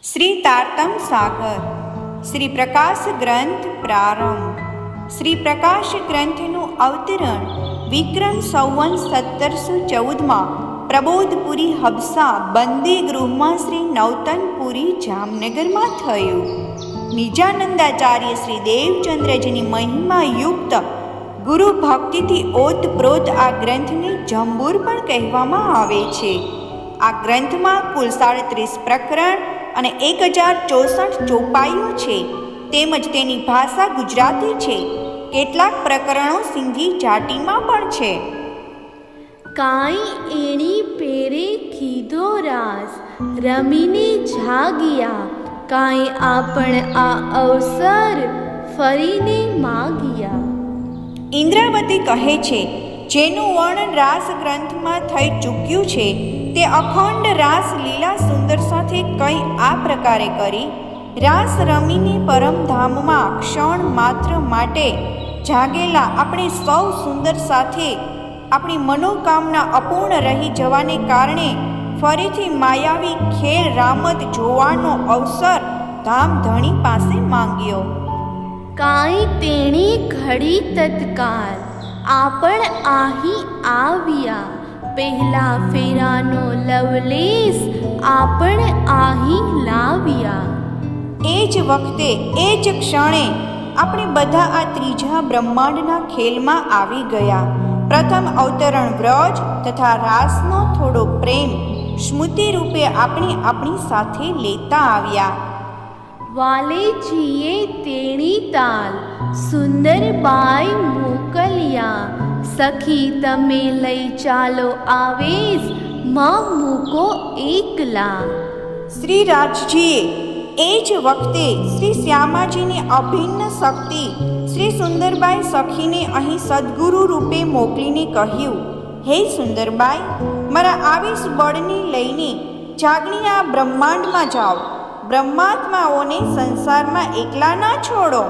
શ્રી તારતમ સાગર શ્રી પ્રકાશ ગ્રંથ પ્રારંભ શ્રી પ્રકાશ ગ્રંથનું અવતરણ વિક્રમ સંવત 1714 પ્રબોધપુરી હબસા બંદી ગૃહમાં શ્રી નવતનપુરી જામનગરમાં થયું. નિજાનંદાચાર્ય શ્રી દેવચંદ્રજીની મહિમા યુક્ત ગુરુ ભક્તિથી ઓતપ્રોત આ ગ્રંથને જંબૂર પણ કહેવામાં આવે છે. આ ગ્રંથમાં કુલ 37 પ્રકરણ અને 1064 ચોપાઈઓ છે. તેમજ તેની ભાષા ગુજરાતી છે. કેટલાક પ્રકરણો સિંધી જાટીમાં પણ છે. કાંઈ એણી પેરે કીધો રાસ રમીને જાગ્યા, કાંઈ આપણ આ અવસર ફરીને માગ્યા. ઇન્દ્રાવતી કહે છે, જેનું વર્ણન રાસ ગ્રંથમાં થઈ ચૂક્યું છે તે અખંડ રાસ લીલા સુંદર સાથે કંઈ આ પ્રકારે કરી રાસ રમીને પરમધામમાં ક્ષણ માત્ર માટે જાગેલા આપણે સૌ સુંદર સાથે આપણી મનોકામના અપૂર્ણ રહી જવાને કારણે ફરીથી માયાવી ખેલ રામત જોવાનો અવસર ધામધણી પાસે માંગ્યો. કાંઈ તેણી ઘડી તત્કાલ આપણ અહીં આવ્યા, પહેલા ફેરાનો લવલેસ આપણ અહીં લાવ્યા. એ જ વખતે એ જ ક્ષણે આપણે બધા આ ત્રીજા બ્રહ્માંડના ખેલમાં આવી ગયા. પ્રથમ અવતરણ વ્રજ તથા રાસનો થોડો પ્રેમ સ્મૃતિ રૂપે આપણે આપણી સાથે લેતા આવ્યા. વાલેજીએ તેણી તાલ સુંદર બાઈ મોકલ્યા, સખી તમે લઈ ચાલો આવેશ માં મૂકો એકલા. શ્રી રાજજીએ એ જ વખતે શ્રી શ્યામાજીની અભિન્ન શક્તિ શ્રી સુંદરબાઈ સખીને અહીં સદગુરુ રૂપે મોકલીને કહ્યું, હે સુંદરબાઈ, મારા આવેશ બળને લઈને જાગણી આ બ્રહ્માંડમાં જાઓ. બ્રહ્માત્માઓને સંસારમાં એકલા ના છોડો.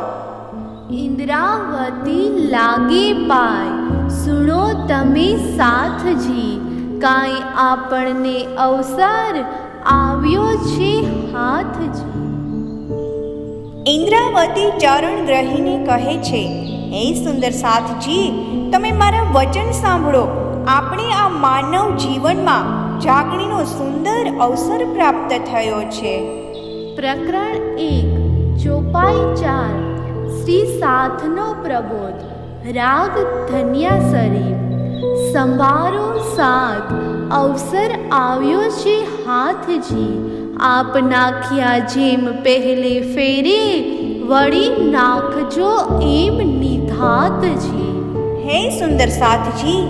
ઇન્દ્રાવતી લાગે પાય, સુણો તમે સાથજી, કાંઈ આપણને અવસર આવ્યો છે હાથજી. ઇન્દ્રાવતી ચરણ ગ્રહીને કહે છે, હે સુંદર સાથજી, તમે મારા વચન સાંભળો. આપણે આ માનવ જીવનમાં જાગણીનો સુંદર અવસર પ્રાપ્ત થયો છે. પ્રકરણ 1 ચોપાઈ 4 શ્રી સાથનો પ્રબોધ રાગ ધન્યાસરી. સંભારો સાથ અવસર આવ્યો છે હાથજી, આપ નાખ્યા જેમ પહેલે ફેરે વળી નાખજો એમ નિધાતજી. હે સુંદર સાથજી,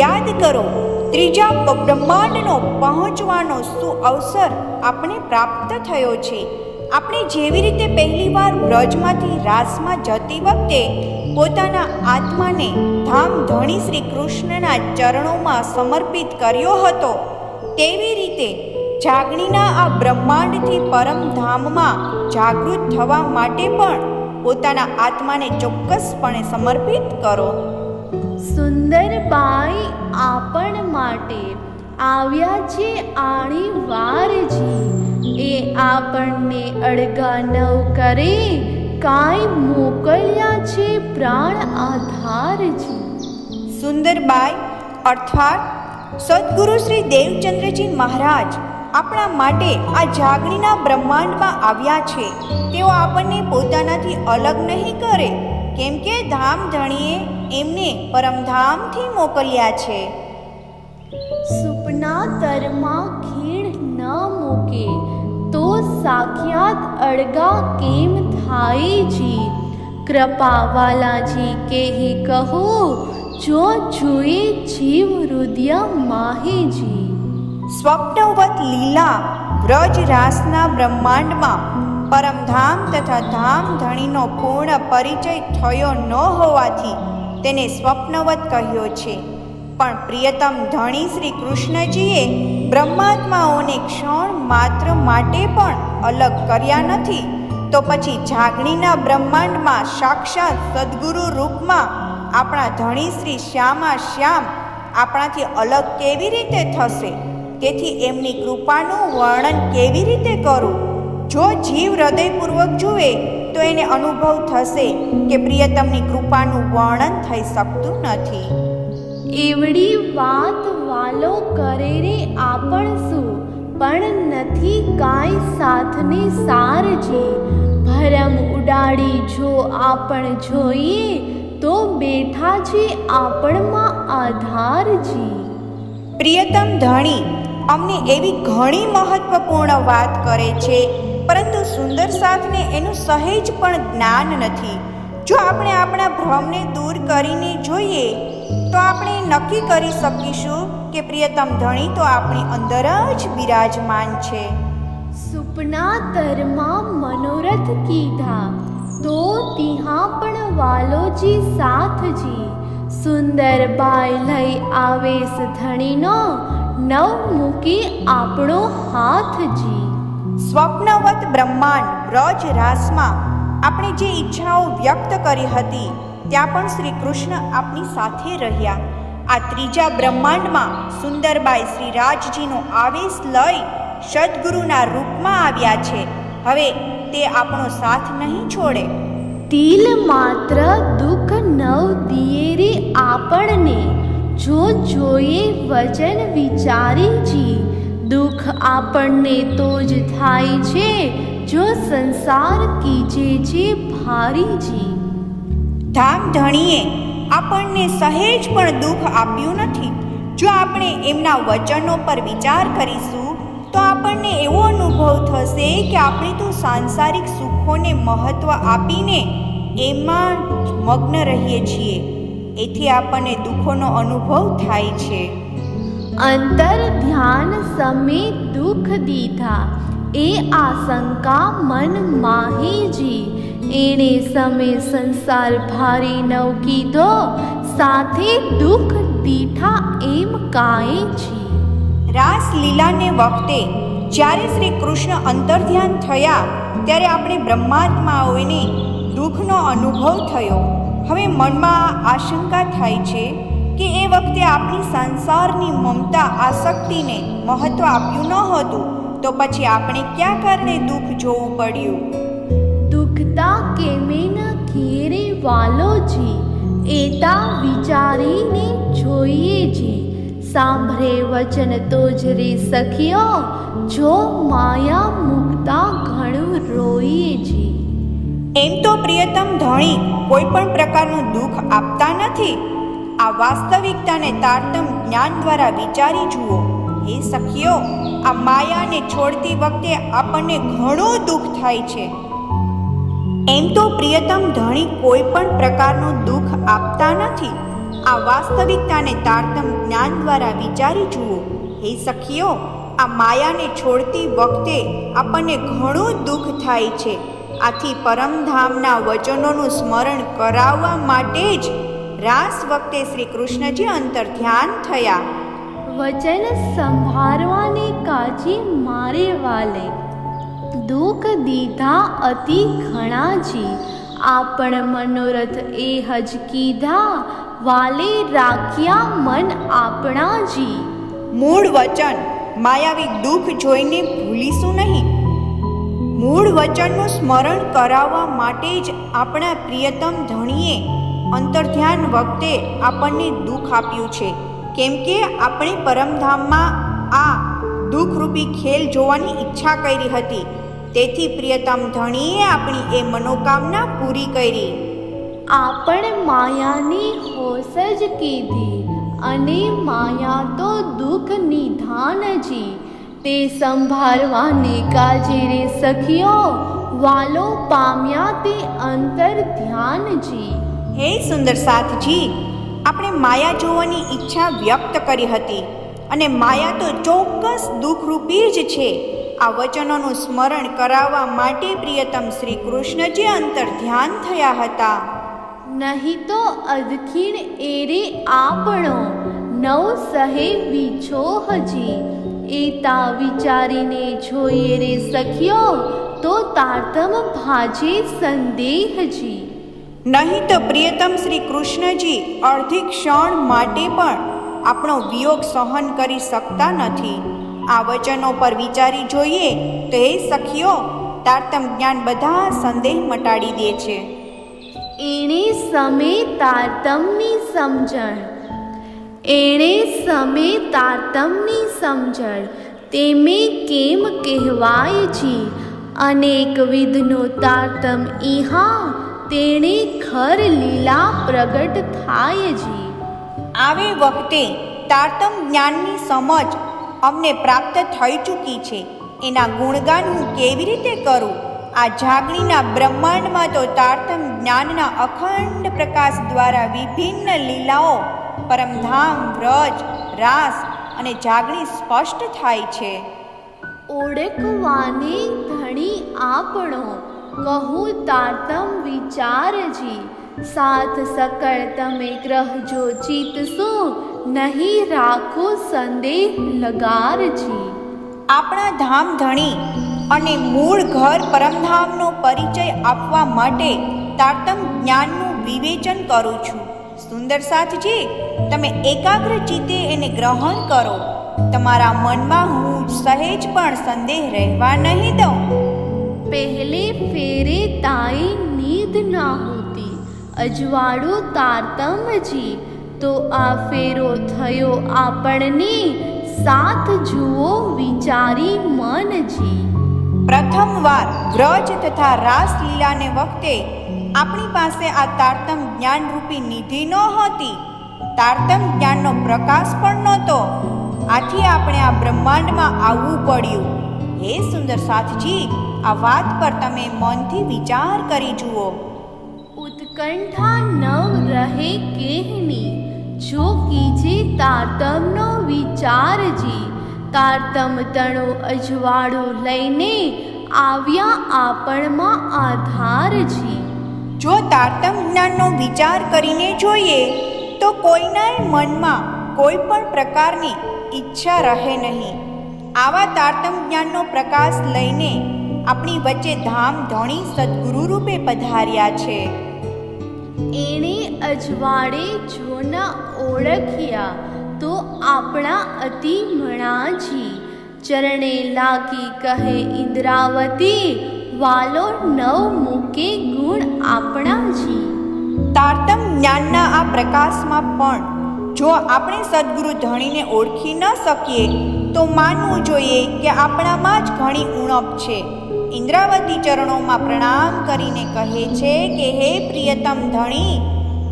યાદ કરો, ત્રીજા બ્રહ્માંડનો પહોંચવાનો અવસર આપણે પ્રાપ્ત થયો છે. આપણે જેવી રીતે પહેલીવાર વ્રજમાંથી રાસમાં જતી વખતે પોતાના આત્માને ધામધણી શ્રી કૃષ્ણના ચરણોમાં સમર્પિત કર્યો હતો, તેવી રીતે જાગણીના આ બ્રહ્માંડથી પરમધામમાં જાગૃત થવા માટે પણ પોતાના આત્માને ચોક્કસપણે સમર્પિત કરો. સુંદરબાઈ આપણ માટે આવ્યા છે આણી વારજી, એ આપણને અળગા નવ કરે કાંઈ મોકલ્યા છે પ્રાણ આધારજી. સુંદરબાઈ અર્થાત સદગુરુ શ્રી દેવચંદ્રજી મહારાજ આપણા માટે આ જાગણીના બ્રહ્માંડમાં આવ્યા છે. તેઓ આપણને પોતાનાથી અલગ નહીં કરે, કેમ કે ધામધણીએ એમને પરમધામથી મોકલ્યા છે. સુપના તરમાં ખીણ ન મૂકે તો સાક્ષાત અળગા કેમ થાય જી, કૃપાવાલાજી કેહી કહો જો જોઈએ જીવ હૃદય માહેજી. સ્વપ્નવત લીલા વ્રજ રાસના બ્રહ્માંડમાં પરમધામ તથા ધામધણીનો પૂર્ણ પરિચય થયો ન હોવાથી તેને સ્વપ્નવત કહ્યો છે. પણ પ્રિયતમ ધણી શ્રી કૃષ્ણજીએ બ્રહ્માત્માઓને ક્ષણ માત્ર માટે પણ અલગ કર્યા નથી, તો પછી જાગણીના બ્રહ્માંડમાં સાક્ષાત સદગુરુ રૂપમાં આપણા ધણી શ્રી શ્યામા શ્યામ આપણાથી અલગ કેવી રીતે થશે? તેથી એમની કૃપાનું વર્ણન કેવી રીતે કરું? જો જીવ હૃદયપૂર્વક જુએ તો એને અનુભવ થશે કે પ્રિયતમની કૃપાનું વર્ણન થઈ શકતું નથી. એવડી વાત વાલો કરે રે આપણ શું, પણ નથી કાંઈ સાથને સારજી. ભરમ ઉડાડી જો આપણ જોઈએ, તો બેઠા છે આપણમાં આધારજી. પ્રિયતમ ધણી અમને એવી ઘણી મહત્વપૂર્ણ વાત કરે છે, પરંતુ સુંદર સાથને એનું સહેજ પણ જ્ઞાન નથી. જો આપણે આપણા ભ્રમને દૂર કરીને જોઈએ તો આપણે નક્કી કરી શકીશું કે પ્રિયતમ ધણી તો આપણી અંદર જ બિરાજમાન છે. સુપના તરમાં મનોરથ કીધા, તો તિહા પણ વાલોજી સાથજી. સુંદર બાય લઈ આવેશ ધણીનો, નવ મૂકી આપણો હાથજી. સ્વપ્નવત બ્રહ્માંડ વ્રજ રાસમાં આપણે જે ઈચ્છાઓ વ્યક્ત કરી હતી ત્યાં પણ શ્રી કૃષ્ણ આપણી સાથે રહ્યા. આ ત્રીજા બ્રહ્માંડમાં સુંદરબાઈ શ્રી રાજજીનો આવેશ લઈ સદગુરુના રૂપમાં આવ્યા છે. હવે તે આપણો સાથ નહીં છોડે. તિલ માત્ર દુઃખ નવ દિયે રે આપણને, જો જોઈએ વચન વિચારીજી. દુઃખ આપણને તો જ થાય છે, જો સંસાર કીજે છે ભારીજી. ધામ ધણીએ આપણને સહેજ પણ દુઃખ આપ્યું નથી. જો આપણે એમના વચનો પર વિચાર કરીશું તો આપણને એવો અનુભવ થશે કે આપણે તો સાંસારિક સુખોને મહત્વ આપીને એમાં મગ્ન રહીએ છીએ. એથી આપણને દુઃખોનો અનુભવ થાય છે. અંતર ધ્યાન સમે દુઃખ દીધા, એ આશંકા મન માહીજી. એણે સમે સંસાર ભારી નવ કીધો, સાથે દુઃખ દીઠા એમ કાંઈ જી. રાસલીલાને વખતે જ્યારે શ્રી કૃષ્ણ અંતર્ધ્યાન થયા ત્યારે આપણે બ્રહ્માત્માઓને દુઃખનો અનુભવ થયો. હવે મનમાં આશંકા થાય છે કે એ વખતે આપણી સંસારની મમતા આસક્તિને મહત્વ આપ્યું ન હતું તો પછી આપણે ક્યાં કારણે દુઃખ જોવું પડ્યું. દુઃખતા કેમે ન ઘેરે વાલોજી, એતા વિચારીને જોઈએ જી. સાંભળે વચન તો જ રે સખિયો, જો માયા મુક્તા ઘણું રોઈએ જી. એમ તો પ્રિયતમ ધણી કોઈ પણ પ્રકારનું દુઃખ આપતા નથી. આ વાસ્તવિકતાને તારતમ જ્ઞાન દ્વારા વિચારી જુઓ. હે સખીઓ, આ માયાને છોડતી વખતે આપણને ઘણું દુઃખ થાય છે. એમ તો પ્રિયતમ ધણી કોઈ પણ પ્રકારનું દુઃખ આપતા નથી. આ વાસ્તવિકતાને તારતમ જ્ઞાન દ્વારા વિચારી જુઓ. હે સખીઓ, આ માયાને છોડતી વખતે આપણને ઘણું દુઃખ થાય છે. આથી પરમધામના વચનોનું સ્મરણ કરાવવા માટે જ રાસ વખતે શ્રી કૃષ્ણજી અંતર ધ્યાન થયા. વચન સંભાળવાને કાજે મારે વાલે, દુઃખ દીધા અતિ ઘણાજી. આપણ મનોરથ એ હજ કીધા, વાલે રાખ્યા મન આપણાજી. મૂળ વચન માયાવી દુઃખ જોઈને ભૂલીશું નહીં. મૂળ વચનનું સ્મરણ કરાવવા માટે જ આપણા પ્રિયતમ ધણીએ અંતર્ધ્યાન વખતે આપણને દુઃખ આપ્યું છે. કેમ કે આપણે પરમધામમાં આ દુઃખરૂપી ખેલ જોવાની ઈચ્છા કરી હતી. તેથી પ્રિયતમ ધણીએ આપણી એ મનોકામના પૂરી કરી. આપણ માયાની હોશ જ કીધી, અને માયા તો દુઃખ નિધાનજી. તે સંભાળવાને કાજે રે સખીઓ, વાલો પામ્યા તે અંતર ધ્યાનજી. હે સુંદર સાથજી, આપણે માયા જોવાની ઈચ્છા વ્યક્ત કરી હતી અને માયા તો ચોક્કસ દુઃખરૂપી જ છે. આ વચનોનું સ્મરણ કરાવવા માટે પ્રિયતમ શ્રી કૃષ્ણજી અંતર ધ્યાન થયા હતા. નહીં તો અદખીણ એરે આપણો, નવ સહે વિછો હજી. એતા વિચારીને જોઈએ રે સખીઓ, તો તારતમ ભાજે સંદેહજી. નહીં તો પ્રિયતમ શ્રી કૃષ્ણજી અડધી ક્ષણ માટે પણ આપણો વિયોગ સહન કરી શકતા નથી. આ વચનો પર વિચારી જોઈએ તો હે સખીઓ, તારતમ જ્ઞાન બધા સંદેહ મટાડી દે છે. એણે સમે તારતમની સમજણ, એણે સમે તારતમની સમજણ, તેમે કેમ કહેવાય છે અનેક વિધનો તારતમ ઇહા, તેણે ખર લીલા પ્રગટ થાય છે. આવે વખતે તારતમ જ્ઞાનની સમજ અમને પ્રાપ્ત થઈ ચૂકી છે. એના ગુણગાન હું કેવી રીતે કરું? આ જાગણીના બ્રહ્માંડમાં તો તારતમ જ્ઞાનના અખંડ પ્રકાશ દ્વારા વિભિન્ન લીલાઓ, પરમધામ, વ્રજ, રાસ અને જાગણી સ્પષ્ટ થાય છે. ઓળખવાને ધણી આપણો, કહું તારતમ વિચારજી, સાથ સકળ તમે ગ્રહજો ચિતસો, નહીં રાખો સંદેહ લગારજી. આપણા ધામ ધણી અને મૂળ ઘર પરમધામનો પરિચય આપવા માટે તારતમ જ્ઞાનનું વિવેચન કરું છું. સુંદર સાથજી, તમે એકાગ્ર ચિત્તે એને ગ્રહણ કરો. તમારા મનમાં હું સહેજ પણ સંદેહ રહેવા નહીં દઉં. પહેલે ફેરે તાઈ નીંદ ના હોતી, અજવાળું તારતમજી, તો આ ફેરો થયો આપણને, સાથ જુઓ વિચારી મનજી. પ્રથમ વાર વ્રજ તથા રાસલીલાને વખતે આપણી પાસે આ તારતમ જ્ઞાન રૂપી નિધિ નહોતી. તારતમ જ્ઞાનનો પ્રકાશ પણ નહોતો. આથી આપણે આ બ્રહ્માંડમાં આવવું પડ્યું. હે સુંદર સાથજી, આ વાત પર તમે મનથી વિચાર કરી જુઓ. ઉત્કંઠા નવ રહે કેહની, જો કીજે તારતમનો વિચારજી, તારતમ તણો અજવાળું લઈને આવ્યા આપણમાં આધારજી. જો તારતમ જ્ઞાનનો વિચાર કરીને જોઈએ તો કોઈના મનમાં કોઈ પણ પ્રકારની ઈચ્છા રહે નહીં. આવા તારતમ જ્ઞાનનો પ્રકાશ લઈને આપણી વચ્ચે ધામ ધણી સદગુરુ રૂપે પધાર્યા છે. એણે અજવાળે જો ન ઓળખ્યા તો આપણા અતિ મણાજી, ચરણે લાગી કહે ઇન્દ્રાવતી, વાલો નવ મૂકે ગુણ આપણાજી. તારતમ જ્ઞાનના આ પ્રકાશમાં પણ જો આપણે સદગુરુ ધણીને ઓળખી ન શકીએ તો માનવું જોઈએ કે આપણામાં જ ઘણી ઉણપ છે. ઇન્દ્રાવતી ચરણોમાં પ્રણામ કરીને કહે છે કે હે પ્રિયતમ ધણી,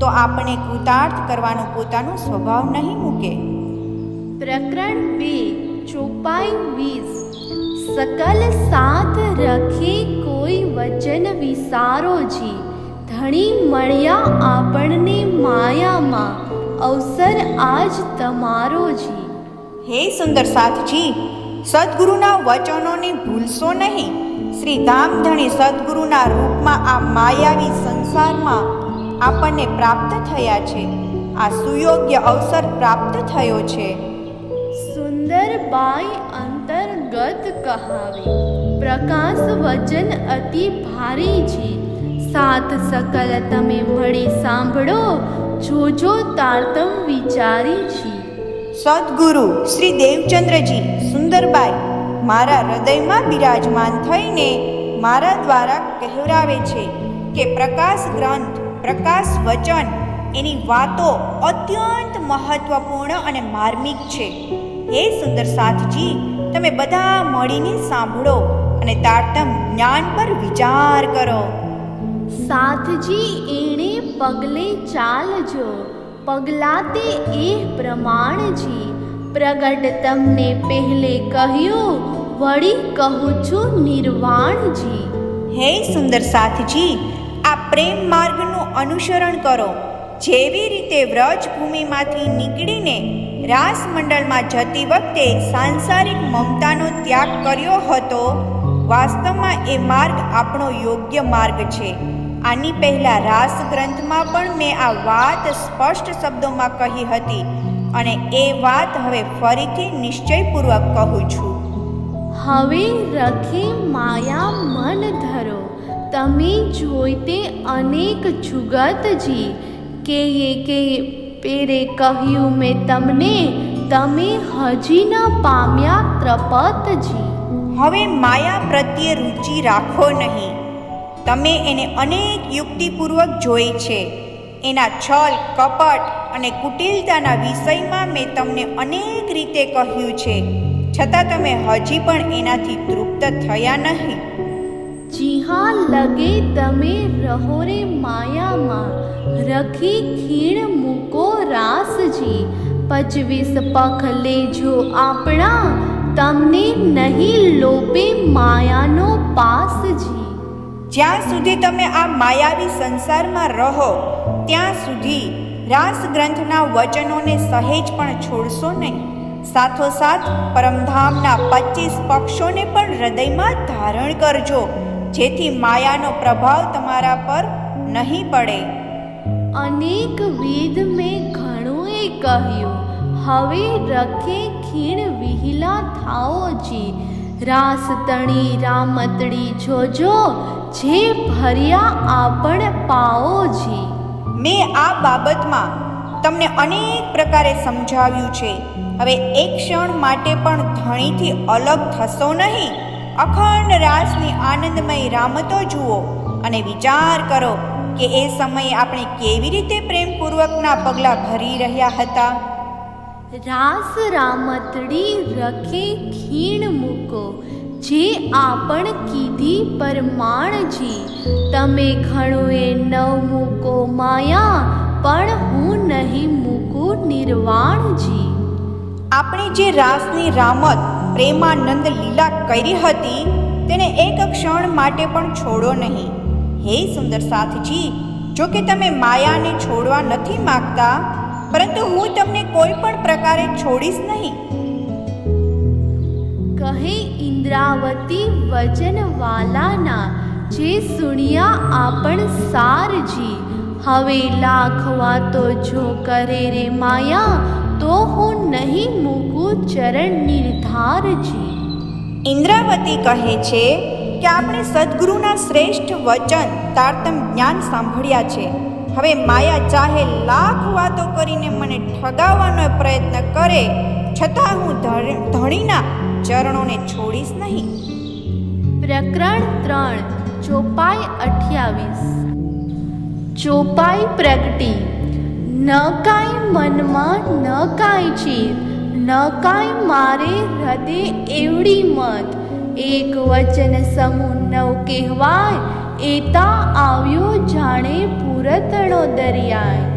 તો આપણે કૃતાર્થ કરવાનો પોતાનો સ્વભાવ નહીં મૂકે. પ્રકરણ 2 ચોપાઈ 20. સકલ સાથ રખે કોઈ વચન વિસારોજી, ધણી મળ્યા આપણને માયામાં, અવસર આજ તમારોજી. હે સુંદર સાથજી, સદગુરુના વચનોને ભૂલશો નહીં. શ્રી ધામધણી સદગુરુના રૂપમાં આ માયાવી સંસારમાં આપણને પ્રાપ્ત થયા છે. આ સુયોગ્ય અવસર પ્રાપ્ત થયો છે. સુંદર બાઈ અંતર્ગત કહાવે, પ્રકાશ વચન અતિ ભારી છે, સાથ સકલ તમે મળી સાંભળો, જોજો તારતમ વિચારી છે. સદગુરુ શ્રી દેવચંદ્રજી સુંદરબાઈ મારા હૃદયમાં બિરાજમાન થઈને મારા દ્વારા કહેવરાવે છે કે પ્રકાશ ગ્રંથ, પ્રકાશ વચન, એની વાતો અત્યંત મહત્વપૂર્ણ અને માર્મિક છે. હે સુંદર સાથજી, તમે બધા મળીને સાંભળો અને તારતમ જ્ઞાન પર વિચાર કરો. સાથજી એણે પગલે ચાલજો, પગલાતે એ પ્રમાણજી, પ્રગટ તમને પહેલે કહ્યું, વળી કહું છું નિર્વાણજી. હે સુંદર સાથજી, આ પ્રેમ માર્ગનું અનુસરણ કરો. જેવી રીતે વ્રજ ભૂમિમાંથી નીકળીને રાસ મંડળમાં જતી વખતે સાંસારિક મમતાનો ત્યાગ કર્યો હતો, વાસ્તવમાં એ માર્ગ આપણો યોગ્ય માર્ગ છે. આની પહેલા રાસ ગ્રંથમાં પણ મેં આ વાત સ્પષ્ટ શબ્દોમાં કહી હતી અને એ વાત હવે ફરીથી નિશ્ચયપૂર્વક કહું છું. હવે રખે માયા મન ધરો, તમે જોઈતે અનેક જુગતજી, કે પેરે કહ્યું મેં તમને, તમે હજી ન પામ્યા ત્રપતજી. હવે માયા પ્રત્યે રુચિ રાખો નહીં. તમે એને અનેક યુક્તિપૂર્વક જોઈ છે. એના છલ, કપટ અને કુટિલતાના વિષયમાં મેં તમને અનેક રીતે કહ્યું છે, છતાં તમે હજી પણ એનાથી તૃપ્ત થયા નહીં. જી હા, લગે તમે રહો રે માયામાં, રખી ખીણ મૂકો રાસજી. 25 પખ લેજો આપણા, તમને નહીં લોપે માયાનો પાસજી. જ્યાં સુધી તમે આ માયાવી સંસારમાં રહો ત્યાં સુધી રાસ ગ્રંથના વચનોને સહેજ પણ છોડશો નહીં. સાથોસાથ પરમધામના 25 પક્ષોને પણ હૃદયમાં ધારણ કરજો, જેથી માયાનો પ્રભાવ તમારા પર નહીં પડે. અનેક વિધ મેં ઘણુંએ કહ્યું, હવે રખે ખીણ વિહિલા થાઓજી. રાસ તણી રામતડી જોજો, જે ભર્યા આપણ પાઓજી. મેં આ બાબતમાં તમને અનેક પ્રકારે સમજાવ્યું છે. હવે એક ક્ષણ માટે પણ ધણીથી અલગ થશો નહીં. અખંડ રાસની આનંદમય રામતો જુઓ અને વિચાર કરો કે એ સમયે આપણે કેવી રીતે પ્રેમપૂર્વકના પગલાં ભરી રહ્યા હતા. રાસ રામતડી રખે ખીણ મૂકો, જે આપણ કીધી પરમાણજી. તમે ઘણુએ ન મૂકો માયા, પણ હું નહીં મૂકું નિર્વાણજી. આપણે જે રાસની રામત પ્રેમાનંદ લીલા કરી હતી તેને એક ક્ષણ માટે પણ છોડો નહીં. હે સુંદર સાથજી, જો કે તમે માયાને છોડવા નથી માગતા, પરંતુ હું તમને કોઈ પણ પ્રકારે છોડીશ નહીં. કહે ઇન્દ્રાવતી વચનવાલાના, જે સુણ્યા આપણ સારજી. હવે લાખ વાતો જો કરે રે માયા, તો હું નહીં મૂકું ચરણ નિર્ધારજી. ઇન્દ્રાવતી કહે છે કે આપણે સદગુરુના શ્રેષ્ઠ વચન તારતમ જ્ઞાન સાંભળ્યા છે. હવે માયા ચાહે લાખ વાતો કરીને મને ઠગાવવાનો પ્રયત્ન કરે, છતાં હું ધણીના ચરણોને છોડીશ નહીં. પ્રકરણ 3, ચોપાઈ 28. ચોપાઈ પ્રગટી. ન કાંઈ મનમાં ન કાંઈ ચીર, ન કાંઈ મારે હૃદય એવડી મત. એક વચન સમૂહ નવ કહેવાય, એતા આવ્યો જાણે પૂરતણો દરિયાય.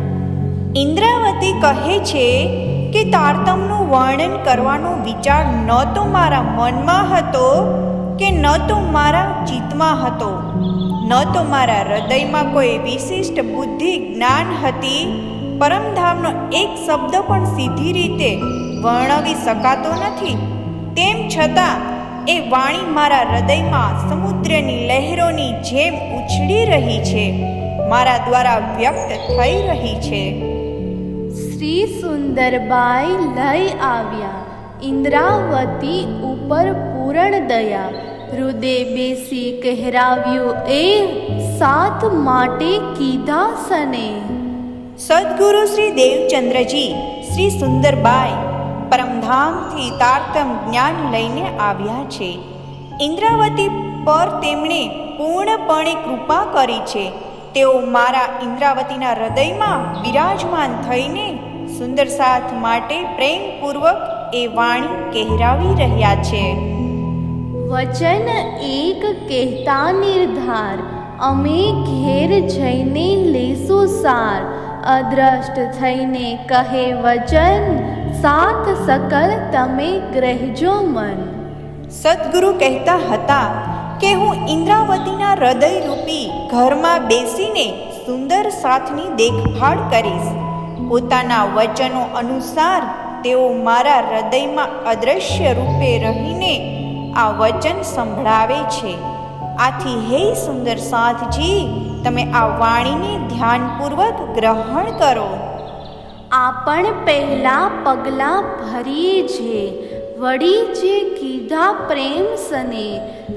ઇન્દ્રાવતી કહે છે કે તારતમનું વર્ણન કરવાનો વિચાર ન તો મારા મનમાં હતો કે ન તો મારા ચિત્તમાં હતો, ન તો મારા હૃદયમાં કોઈ વિશિષ્ટ બુદ્ધિ જ્ઞાન હતી. પરમધામનો એક શબ્દ પણ સીધી રીતે વર્ણવી શકાતો નથી. તેમ છતાં એ વાણી મારા હૃદયમાં સમુદ્રની લહેરોની જેમ ઉછળી રહી છે, મારા દ્વારા વ્યક્ત થઈ રહી છે. શ્રી સુંદરબાઈ લઈ આવ્યા ઇન્દ્રાવતી ઉપર પૂરણ દયા. હૃદય બેસી કહેરાવ્યું એ સાથ માટે કીધા સને. સદગુરુ શ્રી દેવચંદ્રજી શ્રી સુંદરબાઈ પરમધામથી તારતમ જ્ઞાન લઈને આવ્યા છે. ઇન્દ્રાવતી પર તેમણે પૂર્ણપણે કૃપા કરી છે. તેઓ મારા ઇન્દ્રાવતીના હૃદયમાં બિરાજમાન થઈને સુંદર સાથ માટે પ્રેમપૂર્વક એ વાણી કહેરાવી રહ્યા છે. વચન એક કહેતા નિર્ધાર, અમે ઘેર જઈને લેશું સાર. અદ્રષ્ટ થઈને કહે વચન, સાથ સકલ તમે ગ્રહજો મન. સદગુરુ કહેતા હતા કે હું ઇન્દ્રાવતીના હૃદયરૂપી ઘરમાં બેસીને સુંદર સાથની દેખભાળ કરીશ. પોતાના વચનો અનુસાર તેઓ મારા હૃદયમાં અદ્રશ્ય રૂપે રહીને આ વચન સંભળાવે છે. આથી હે સુંદર સાથજી, તમે આ વાણીને ધ્યાનપૂર્વક ગ્રહણ કરો. આપણ પહેલા પગલાં ભરીએ છે, વળી જે કીધા પ્રેમ સને,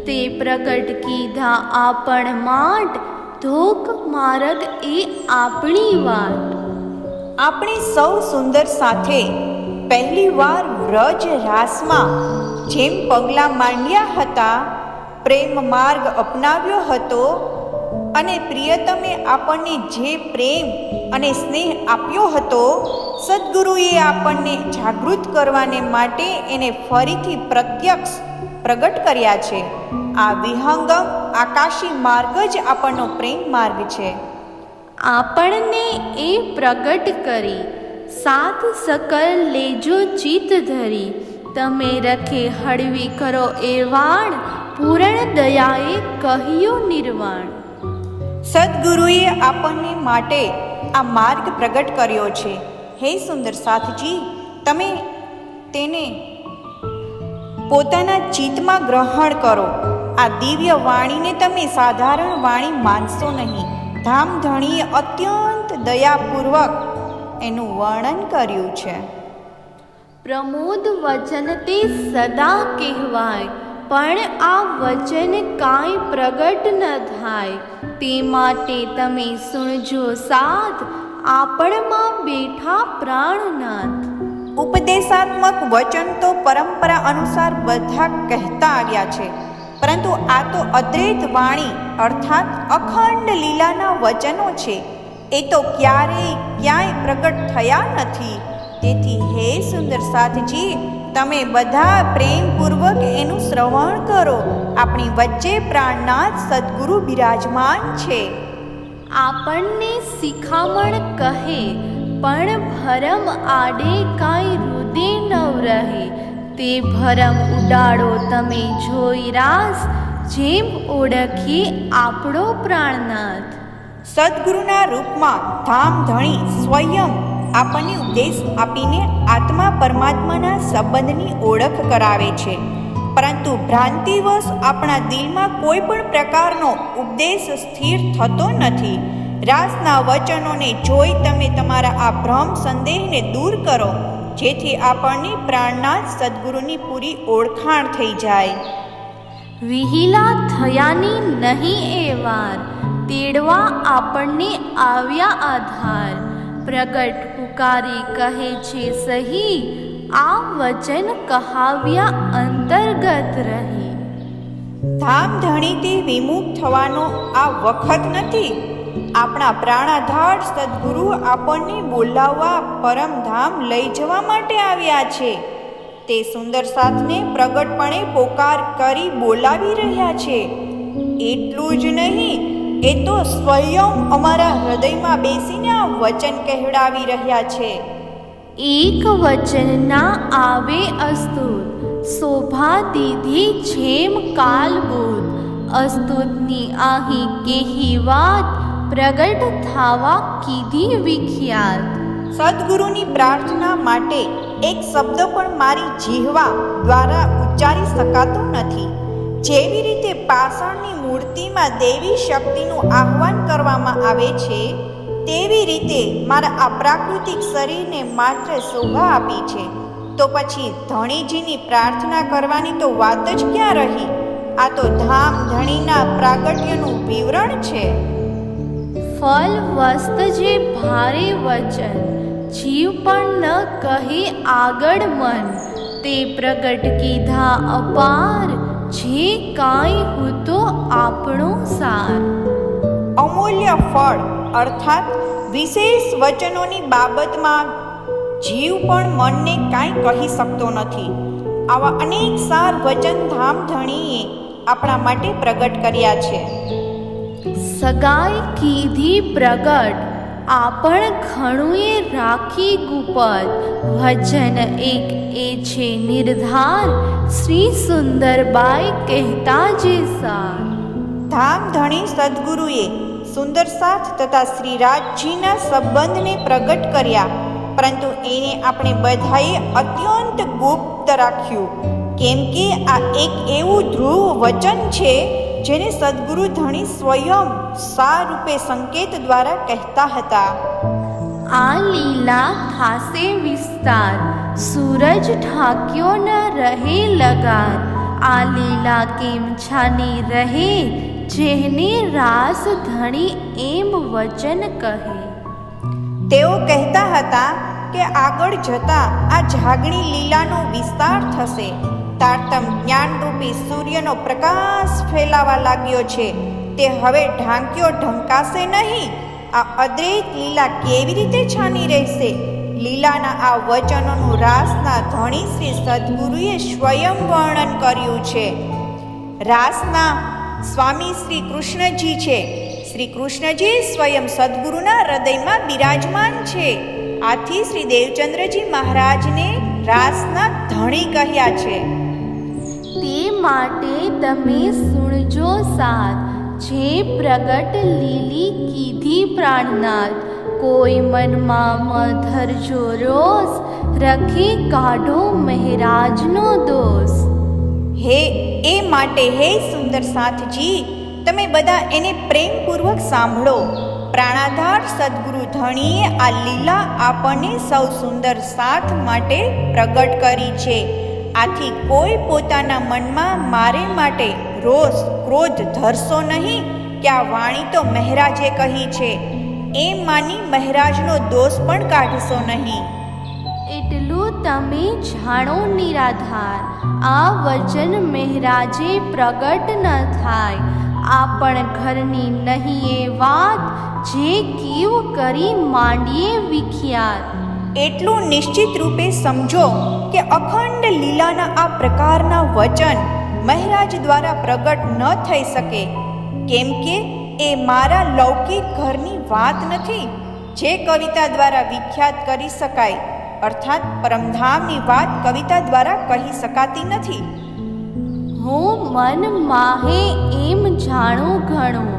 તે પ્રગટ કીધા આપણ માટ. ધોક માર્ગ એ આપણી વાટ. આપણે સૌ સુંદર સાથે પહેલી વાર વ્રજ રાસમાં જેમ પગલાં માંડ્યા હતા, પ્રેમ માર્ગ અપનાવ્યો હતો અને પ્રિયતમે આપણને જે પ્રેમ અને સ્નેહ આપ્યો હતો, સદ્ગુરુએ આપણને જાગૃત કરવાને માટે એને ફરીથી પ્રગટ કર્યા છે. આ વિહંગમ આકાશી માર્ગ જ આપણનો પ્રેમ માર્ગ છે. આપણને એ પ્રગટ કરી, સાત સકલ લેજો ચિત્ત ધરી, તમે રખે હળવી કરો એ વાણ, પૂરણ દયાએ કહ્યું નિર્વાણ. સદ્ગુરુએ આપણને માટે આ માર્ગ પ્રગટ કર્યો છે. હે સુંદર સાથજી, તમે તેને પોતાના ચિત્તમાં ગ્રહણ કરો. આ દિવ્ય વાણીને તમે સાધારણ વાણી માનશો નહીં. ધામધણીએ અત્યંત દયાપૂર્વક એનું વર્ણન કર્યું છે. પ્રમોદ વચન તે સદા કહેવાય, પણ આ વચન કાંઈ પ્રગટ ન થાય. તે માટે તમે સુણજો સાથ, આપણમાં બેઠા પ્રાણનાથ. ઉપદેશાત્મક વચન તો પરંપરા અનુસાર બધા કહેતા આવ્યા છે, પરંતુ આ તો અદ્વૈત વાણી અર્થાત અખંડ લીલાના વચનો છે. એ તો ક્યાંય પ્રગટ થયા નથી. તેથી હે સુંદર સાથજી, તમે બધા પ્રેમપૂર્વક એનું શ્રવણ કરો. આપણી વચ્ચે પ્રાણનાથ સદ્ગુરુ બિરાજમાન છે. આપણને શિખામણ કહે, પણ ભરમ આડે કાંઈ રુદે નવ રહે. તે ભરમ ઉડાડો તમે જોઈ રાસ, જેમ ઓળખીએ આપણો પ્રાણનાથ. સદ્ગુરુના રૂપમાં ધામધણી સ્વયં આપણને ઉપદેશ આપીને આત્મા પરમાત્માના સંબંધની ઓળખ કરાવે છે. પરંતુ ભ્રાંતિવશ આપણા દિલમાં કોઈ પણ પ્રકારનો ઉપદેશ સ્થિર થતો નથી. રાસના વચનોને જોઈ તમે તમારા આ ભ્રમ સંદેહને દૂર કરો, જેથી આપણને પ્રાણનાથ સદ્ગુરુની પૂરી ઓળખાણ થઈ જાય. વિહિલા થયાની નહીં એ વાર, તેડવા આપણને આવ્યા આધાર. પ્રગટ પુકારી કહે છે સહી, આ વચન કહાવ્યા અંતર્ગત રહી. ધામધણીથી વિમુખ થવાનો આ વખત નથી. આપણા પ્રાણાધાર સદ્ગુરુ આપણને બોલાવવા પરમધામ લઈ જવા માટે આવ્યા છે. તે સુંદર સાથને પ્રગટપણે પોકાર કરી બોલાવી રહ્યા છે. એટલું જ નહીં, એ તો સ્વયં અમારા હૃદયમાં બેસીને આ વચન કહેવડાવી રહ્યા છે. એક વચન ના આવે અસ્તુત, શોભા દીધી જેમ કાલબોધ. અસ્તુતની આહી કેહી વાત, પ્રગટ થાવા કીધી વિખ્યાત. સદ્ગુરુની પ્રાર્થના માટે એક શબ્દ પણ મારી જીહવા દ્વારા ઉચ્ચારી શકાતો નથી. જેવી રીતે પાષાણની મૂર્તિમાં દેવી શક્તિનું આહ્વાન કરવામાં આવે છે, તેવી રીતે મારા આ પ્રાકૃતિક શરીરને માત્ર શોભા આપી છે. તો પછી ધણીજીની પ્રાર્થના કરવાની તો વાત જ ક્યાં રહી? આ તો ધામ ધણીના પ્રાગટ્યનું વિવરણ છે. ફલ વસ્ત જે ભારે વચન, જીવ પણ ન કહે આગળ મન. તે પ્રગટ કીધા અપાર, જે કાંઈ હતો આપણો સાર. અમૂલ્ય ફળ અર્થાત વિશેષ વચનોની બાબતમાં જીવ પણ મનને કાંઈ કહી શકતો નથી. આવા અનેક સાર વચન ધામધણીએ આપણા માટે પ્રગટ કર્યા છે. સગાઈ કીધી પ્રગટ, આપણ ઘણુંએ રાખી ગુપત. વચન એક એ છે નિર્ધાર, શ્રી સુંદરબાઈ કહેતા જે સાર. ધામધણી સદ્ગુરુએ સુંદર સાથ તથા શ્રીરાજજીના સંબંધને પ્રગટ કર્યા, પરંતુ એને આપણે બધાએ અત્યંત ગુપ્ત રાખ્યું, કેમ કે આ એક એવું ધ્રુવ વચન છે જેને સદ્ગુરુ ધણી સ્વયં સારૂપે સંકેત દ્વારા કહેતા હતા. આ લીલા થાસે વિસ્તાર, સૂરજ ઢાક્યો ન રહે લગાર. આ લીલા કેમ છાની રહે, જેને રાસ ધણી એમ વચન કહે. તેઓ કહેતા હતા કે આગળ જતા આ જાગણી લીલાનો વિસ્તાર થશે. તારતમ જ્ઞાનરૂપી સૂર્યનો પ્રકાશ ફેલાવા લાગ્યો છે. તે હવે ઢાંક્યો ઢંકાશે નહીં. આ અદ્વૈત લીલા કેવી રીતે છાની રહેશે? લીલાના આ વચનોનું રાસના ધણી શ્રી સદગુરુએ સ્વયં વર્ણન કર્યું છે. રાસના સ્વામી શ્રી કૃષ્ણજી છે. શ્રી કૃષ્ણજી સ્વયં સદગુરુના હૃદયમાં બિરાજમાન છે. આથી શ્રી દેવચંદ્રજી મહારાજને રાસના ધણી કહ્યા છે. તે માટે તમે સુણજો સાથ, જે પ્રગટ લીલી કીધી પ્રાણનાથ. કોઈ મનમાં ધરજો રોષ, રખે કાઢો મહેરાજનો દોષ. એ માટે હે સુંદર સાથજી, તમે બધા એને પ્રેમપૂર્વક સાંભળો. પ્રાણાધાર સદગુરુ ધણીએ આ લીલા આપણને સૌ સુંદર સાથ માટે પ્રગટ કરી છે. આથી કોઈ પોતાના મનમાં મારે માટે રોષ ક્રોધ ધરશો નહીં કે આ વાણી તો મહારાજે કહી છે એમ માની મહારાજનો દોષ પણ કાઢશો નહીં. એટલું તમે જાણો નિરાધાર, આ વચન મહારાજે પ્રગટ ન થાય. આપણ ઘરની નહીં એ વાત, જે કીવ કરી માંડીએ વિખ્યાત. એટલું નિશ્ચિત રૂપે સમજો કે અખંડ લીલાના આ પ્રકારના વચન મહારાજ દ્વારા પ્રગટ ન થઈ શકે, કેમ કે એ મારા લૌકિક ઘરની વાત નથી, જે કવિતા દ્વારા વિખ્યાત કરી શકાય. અર્થાત પરમધામની વાત કવિતા દ્વારા કહી શકાતી નથી. હું મન માહે એમ જાણું ઘણું,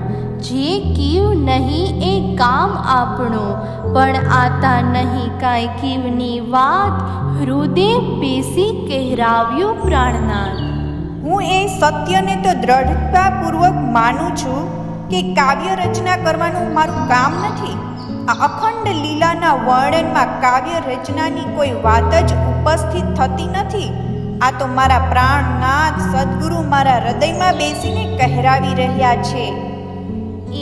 જે કીવ નહીં એ કામ આપણું. પણ આતા નહીં કાંઈ કીવની વાત, હૃદય બેસી કહેરાવ્યું પ્રાણનાથ. હું એ સત્યને તો દ્રઢતાપૂર્વક માનું છું કે કાવ્ય રચના કરવાનું મારું કામ નથી. આ અખંડ લીલાના વર્ણનમાં કાવ્ય રચનાની કોઈ વાત જ ઉપસ્થિત થતી નથી. આ તો મારા પ્રાણનાથ સદગુરુ મારા હૃદયમાં બેસીને કહેરાવી રહ્યા છે.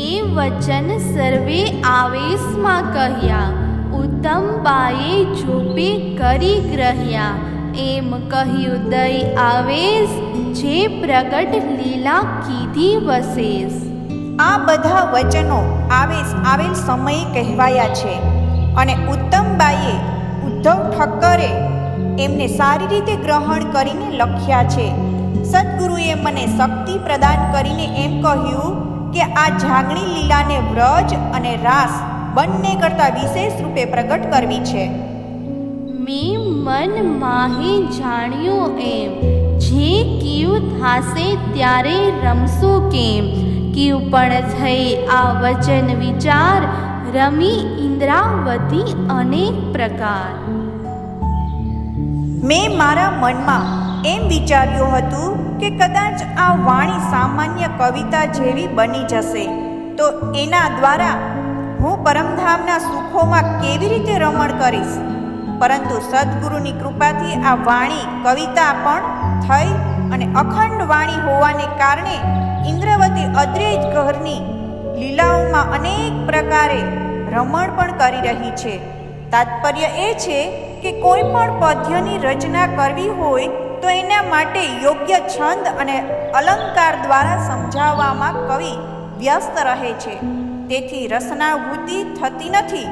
એ વચન સર્વે આવેશમાં કહ્યા, ઉત્તમ બાએ જોપે કરી ગ્રહ્યા. એમ કહ્યું દઈ આવેશ, જે પ્રગટ લીલા કીધી વશેષ. આ બધા વચનો આવેલ સમયે કહેવાયા છે અને ઉત્તમબાઈએ ઉદ્ધવ ઠક્કરે એમને સારી રીતે ગ્રહણ કરીને લખ્યા છે. સદગુરુએ મને શક્તિ પ્રદાન કરીને એમ કહ્યું કે આ જાગણી લીલાને વ્રજ અને રાસ બંને કરતાં વિશેષ રૂપે પ્રગટ કરવી છે. મેં મન માહે જાણ્યું એમ, જે કીવ થાશે ત્યારે રમશો કેમ. કીવ પણ થઈ આ વચન વિચાર, રમી ઇન્દ્રાવતી અનેક પ્રકાર. મેં મારા મનમાં એમ વિચાર્યું હતું કે કદાચ આ વાણી સામાન્ય કવિતા જેવી બની જશે, તો એના દ્વારા હું પરમધામના સુખોમાં કેવી રીતે રમણ કરીશ. પરંતુ સદગુરુની કૃપાથી આ વાણી કવિતા પણ થઈ અને અખંડ વાણી હોવાને કારણે ઇન્દ્રવતી અદ્વૈત ઘરની લીલાઓમાં અનેક પ્રકારે રમણ પણ કરી રહી છે. તાત્પર્ય એ છે કે કોઈ પણ પદ્યની રચના કરવી હોય તો એના માટે યોગ્ય છંદ અને અલંકાર દ્વારા સમજાવવામાં કવિ વ્યસ્ત રહે છે. તેથી રસનાભૂતિ થતી નથી.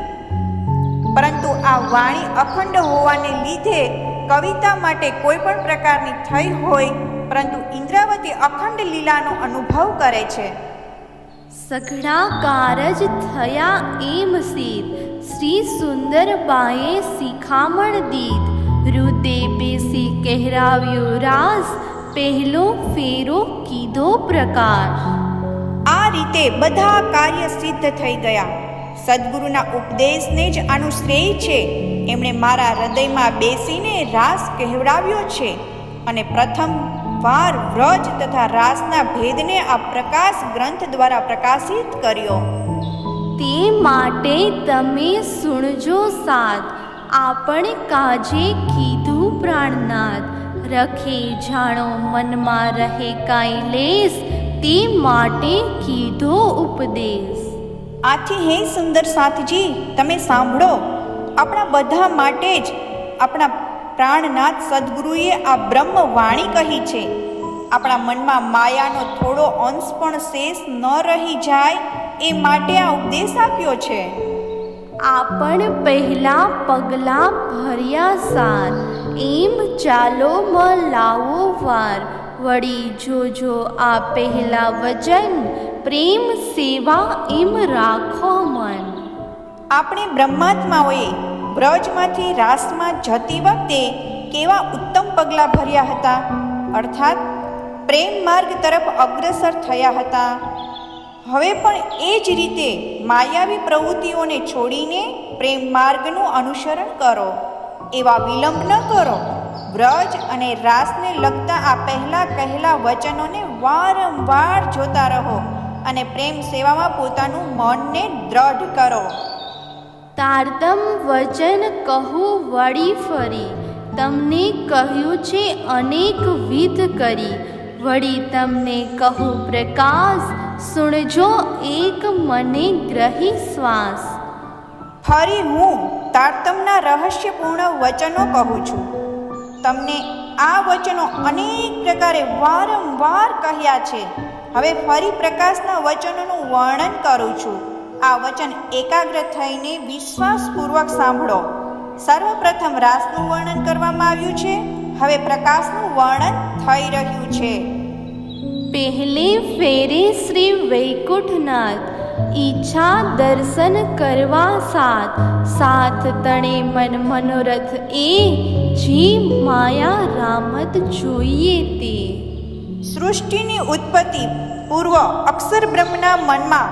પરંતુ આ વાણી અખંડ હોવાને લીધે કવિતા માટે કોઈ પણ પ્રકારની થઈ હોય, પરંતુ ઇન્દ્રાવતી અખંડ લીલાનો અનુભવ કરે છે. સઘળા કારજ થયા એમ સિદ્ધ, શ્રી સુંદર બાએ શિખામણ દીધ. હૃદય બેસી કહેરાવ્યો રાસ, પહેલો ફેરો કીધો પ્રકાશ. આ રીતે બધા કાર્ય સિદ્ધ થઈ ગયા. સદગુરુના ઉપદેશને જ આનું શ્રેય છે. એમણે મારા હૃદયમાં બેસીને રાસ કહેવડાવ્યો છે અને પ્રથમ વાર વ્રજ તથા રાસના ભેદને આ પ્રકાશ ગ્રંથ દ્વારા પ્રકાશિત કર્યો. તે માટે તમે સુણજો સાથ, આપણે કાજે કીધું પ્રાણનાથ. રખે જાણો મનમાં રહે કાંઈ લેસ, તે માટે કીધો ઉપદેશ. આથી હે સુંદર સાથજી, તમે સાંભળો. આપણા બધા માટે જ આપણા પ્રાણનાથ સદ્ગુરુએ આ બ્રહ્મવાણી કહી છે. આપણા મનમાં માયાનો થોડો અંશ પણ શેષ ન રહી જાય એ માટે આ ઉપદેશ આપ્યો છે. આપણ પહેલા પગલા ભર્યા સાર, એમ ચાલો મ લાવો વાર. વળી જોજો આ પહેલા વચન, પ્રેમ સેવા એમ રાખો મન. આપણે બ્રહ્માત્માઓએ બ્રજમાંથી રાસમાં જતી વખતે કેવા ઉત્તમ પગલાં ભર્યા હતા, અર્થાત પ્રેમ માર્ગ તરફ અગ્રસર થયા હતા. હવે પણ એ જ રીતે માયાવી પ્રવૃત્તિઓને છોડીને પ્રેમ માર્ગનું અનુસરણ કરો. એવા વિલંબ ન કરો. વ્રજ અને રાસને લગતા આ પહેલા કહેલા વચનોને વારંવાર જોતા રહો અને પ્રેમ સેવામાં પોતાનું મનને દ્રઢ કરો. તારતમ વચન કહું વળી ફરી, તમને કહ્યું છે અનેક વિધ કરી. વળી તમને કહું પ્રકાશ, સુણજો એક મને ગ્રહી શ્વાસ. ફરી હું તારતમના રહસ્યપૂર્ણ વચનો કહું છું. તમને આ વચનો અનેક પ્રકારે વારંવાર કહ્યા છે. હવે ફરી પ્રકાશના વચનોનું વર્ણન કરું છું. આ વચન એકાગ્ર થઈને વિશ્વાસપૂર્વક સાંભળો. સર્વપ્રથમ રાસનું વર્ણન કરવામાં આવ્યું છે. હવે પ્રકાશનું વર્ણન થઈ રહ્યું છે. પહેલે ફેરે શ્રી વૈકુંઠનાથ, ઈચ્છા દર્શન કરવા સાથ. સાથ તણે મન મનોરથ એ, જે માયા રામત જોઈએ તે. સૃષ્ટિની ઉત્પત્તિ પૂર્વ અક્ષર બ્રહ્મના મનમાં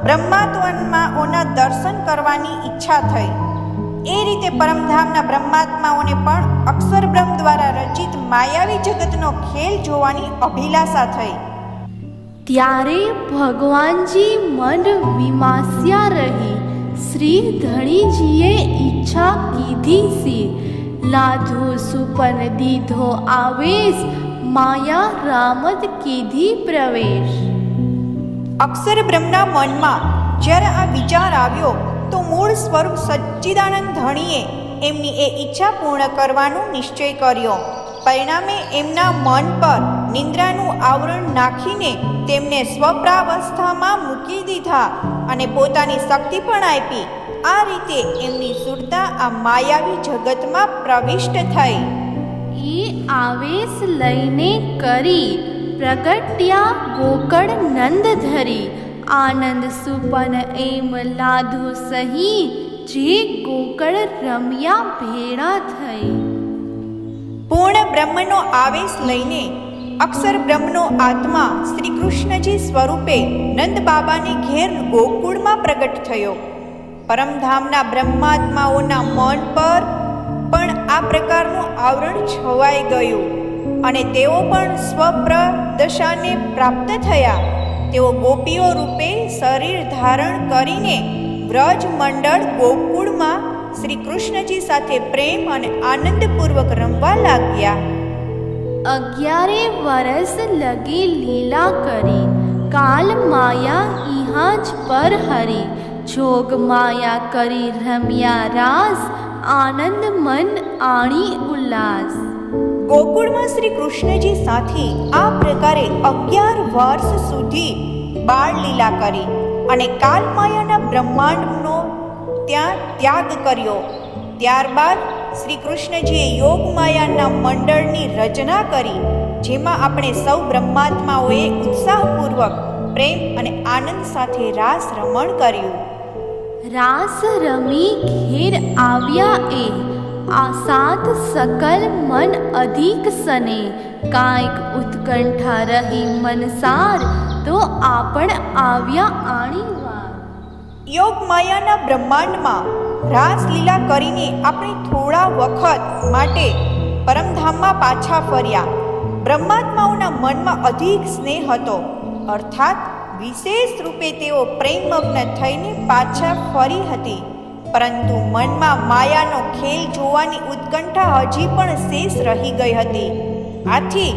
બ્રહ્માત્માઓના દર્શન કરવાની ઈચ્છા થઈ. એ રીતે પરમધામના બ્રહ્માત્માઓને પણ અક્ષર બ્રહ્મ દ્વારા રચિત માયાવી જગતનો ખેલ જોવાની અભિલાષા થઈ. ત્યારે ભગવાનજી મન વિમાસ્યા રહી, શ્રી ધણીજીએ ઈચ્છા કીધી સી. લાધો સુપન દીધો આવેશ, માયા રામત કીધી પ્રવેશ. અક્ષર બ્રહ્મના મનમાં જ્યારે આ વિચાર આવ્યો તો મૂળ સ્વરૂપ સચ્ચિદાનંદ ધણીએ એમની એ ઈચ્છા પૂર્ણ કરવાનો નિશ્ચય કર્યો. પરિણામે એમના મન પર નિંદ્રાનું આવરણ નાખીને તેમને સ્વપ્રાવસ્થામાં મૂકી દીધા અને પોતાની શક્તિ પણ આપી. આ રીતે એમની સુરતા આ માયાવી જગતમાં પ્રવિષ્ટ થઈ. એ આવેશ લઈને કરી, પ્રગટ્યા ગોકળ નંદ ધરી. આનંદ સુપન એમ લાધો સહી, જે ગોકળ રમ્યા ભેળા થઈ. પૂર્ણ બ્રહ્મનો આવેશ લઈને અક્ષર બ્રહ્મનો આત્મા શ્રી કૃષ્ણજી સ્વરૂપે નંદ બાબાને ઘેર ગોકુળમાં પ્રગટ થયો. પરમધામના બ્રહ્માત્માઓના મન પર પણ આ પ્રકારનું આવરણ છવાઈ ગયું અને તેઓ પણ સ્વપ્રદશાને પ્રાપ્ત થયા. તેઓ ગોપીઓ રૂપે શરીર ધારણ કરીને વ્રજ મંડળ ગોકુળમાં શ્રી કૃષ્ણજી સાથે પ્રેમ અને આનંદપૂર્વક રમવા લાગ્યા. 11 વરસ લગી લીલા કરી, કાલ માયા ઇહા જ પર હરી. જોગ માયા કરી રમ્યા રાસ, આનંદ મન આણી ઉલ્લાસ. ગોકુળમાં શ્રી કૃષ્ણજી સાથે આ પ્રકારે 11 વર્ષ સુધી બાળ લીલા કરી અને કાલમાયાના બ્રહ્માંડનો ત્યાં ત્યાગ કર્યો. ત્યારબાદ શ્રી કૃષ્ણજીએ યોગ માયાના મંડળની રચના કરી, જેમાં આપણે સૌ બ્રહ્માત્માઓએ ઉત્સાહપૂર્વક પ્રેમ અને આનંદ સાથે રાસ રમણ કર્યું. રાસ રમી ઘેર આવ્યા એ, આ સાત સકલ મન અધિક સને. કાંઈક ઉત્કંઠા રહી મન સાર, તો આપણ આવ્યા આણી વાર. યોગ માયાના બ્રહ્માંડમાં રાસલીલા કરીને આપણે થોડા વખત માટે પરમધામમાં પાછા ફર્યા. બ્રહ્માત્માઓના મનમાં અધિક સ્નેહ હતો, અર્થાત વિશેષ રૂપે તેઓ પ્રેમમગ્ન થઈને પાછા ફરી હતી. પરંતુ મનમાં માયાનો ખેલ જોવાની ઉત્કંઠા હજી પણ શેષ રહી ગઈ હતી. આથી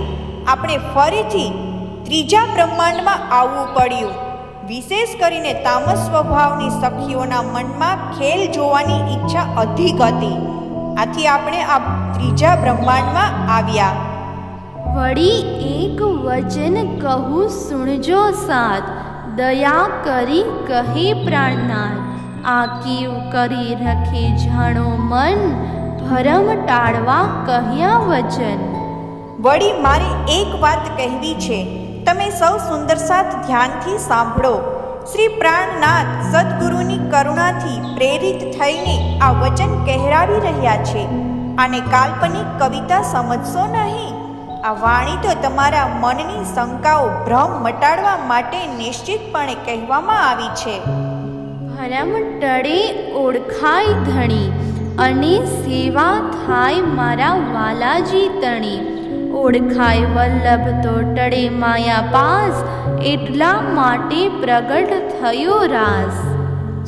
આપણે ફરીથી ત્રીજા બ્રહ્માંડમાં આવવું પડ્યું. વિશેષ કરીને તામસ સ્વભાવની સખીઓના મનમાં ખેલ જોવાની ઈચ્છા અધિક હતી. આથી આપણે આ ત્રીજા બ્રહ્માંડમાં આવ્યા. વળી એક વચન કહું સુણજો સાથ, દયા કરી કહે પ્રાણનાથ. આ કેવ કરી રખે જાણો મન, ભરમ ટાળવા કહ્યા વચન. વળી મારે એક વાત કહેવી છે, તમે સૌ સુંદર સાથ ધ્યાનથી સાંભળો. શ્રી પ્રાણનાથ સદગુરુની કરુણાથી પ્રેરિત થઈને આ વચન કહેરાવી રહ્યા છે. આને કાલ્પનિક કવિતા સમજશો નહીં. આ વાણી તો તમારા મનની શંકાઓ ભ્રમ મટાડવા માટે નિશ્ચિતપણે કહેવામાં આવી છે. ભરમ ટળે ઓળખાય ધણી, અને સેવા થાય મારા વાલાજી તણી. ઓળખાય વલ્લભ તો ટળે માયા પાસ, એટલા માટે પ્રગટ થયો રાસ.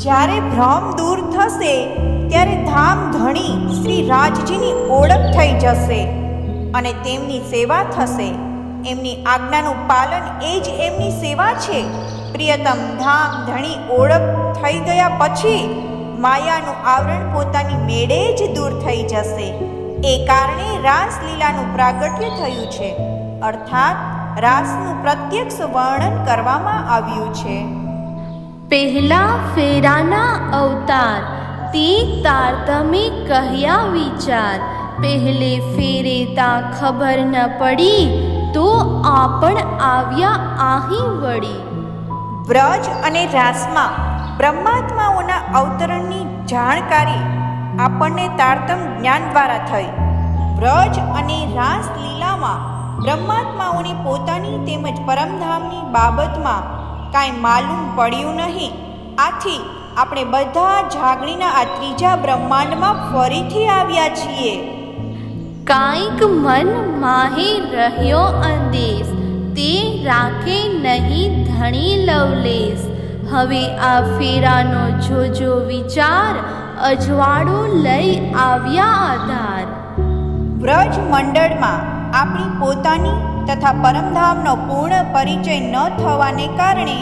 જ્યારે ભ્રમ દૂર થશે ત્યારે ધામ ધણી શ્રી રાજજીની ઓળખ થઈ જશે અને તેમની સેવા થશે. એમની આજ્ઞાનું પાલન એ જ એમની સેવા છે. પ્રિયતમ ધામ ધણી ઓળખ થઈ ગયા પછી માયાનું આવરણ પોતાની મેળે જ દૂર થઈ જશે. એ કારણે રાસલીલાનું પ્રાગટ્ય થયું છે, અર્થાત રાસનું પ્રત્યક્ષ વર્ણન કરવામાં આવ્યું છે. પહેલા ફેરાના અવતાર, તે તારતમે કહ્યા વિચાર. પહેલે ફેરે તા ખબર ન પડી, તો આપણ આવ્યા આહી વળી. વ્રજ અને રાસમાં બ્રહ્માત્માઓના અવતરણની જાણકારી આપણને તારતમ જ્ઞાન દ્વારા થઈ. વ્રજ અને રાસ લીલામાં બ્રહ્માત્માઓની પોતાની તેમજ પરમધામની બાબતમાં કાંઈ માલુમ પડ્યું નહીં. આથી આપણે બધા જાગણીના આ ત્રીજા બ્રહ્માંડમાં ફરીથી આવ્યા છીએ. કાંઈક મન માહે રહ્યો અંદેશ, તે રાખે નહીં ધણી લવલેશ. હવે આ ફેરાનો જોજો વિચાર, અજવાળો લઈ આવ્યા આધાર. વ્રજ મંડળમાં આપણી પોતાની તથા પરમધામનો પૂર્ણ પરિચય ન થવાને કારણે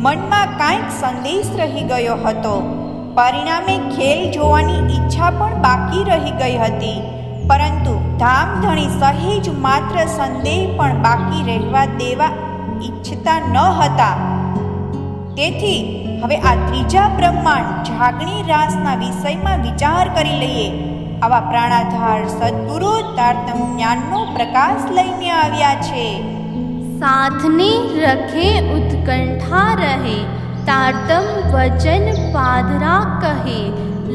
મનમાં કાંઈક સંદેશ રહી ગયો હતો. પરિણામે ખેલ જોવાની ઈચ્છા પણ બાકી રહી ગઈ હતી. પરંતુ ધામધણી સહેજ માત્ર સંદેહ પણ બાકી રહેવા દેવા ઈચ્છતા ન હતા. તેથી હવે આ ત્રીજા બ્રહ્માંડ જાગણી રાસના વિષયમાં વિચાર કરી લઈએ. આવા પ્રાણાધાર સદગુરુ તારતમ જ્ઞાનનો પ્રકાશ લઈને આવ્યા છે. સાથને રખે ઉત્કંઠા રહે, તારતમ વચન પાધરા કહે.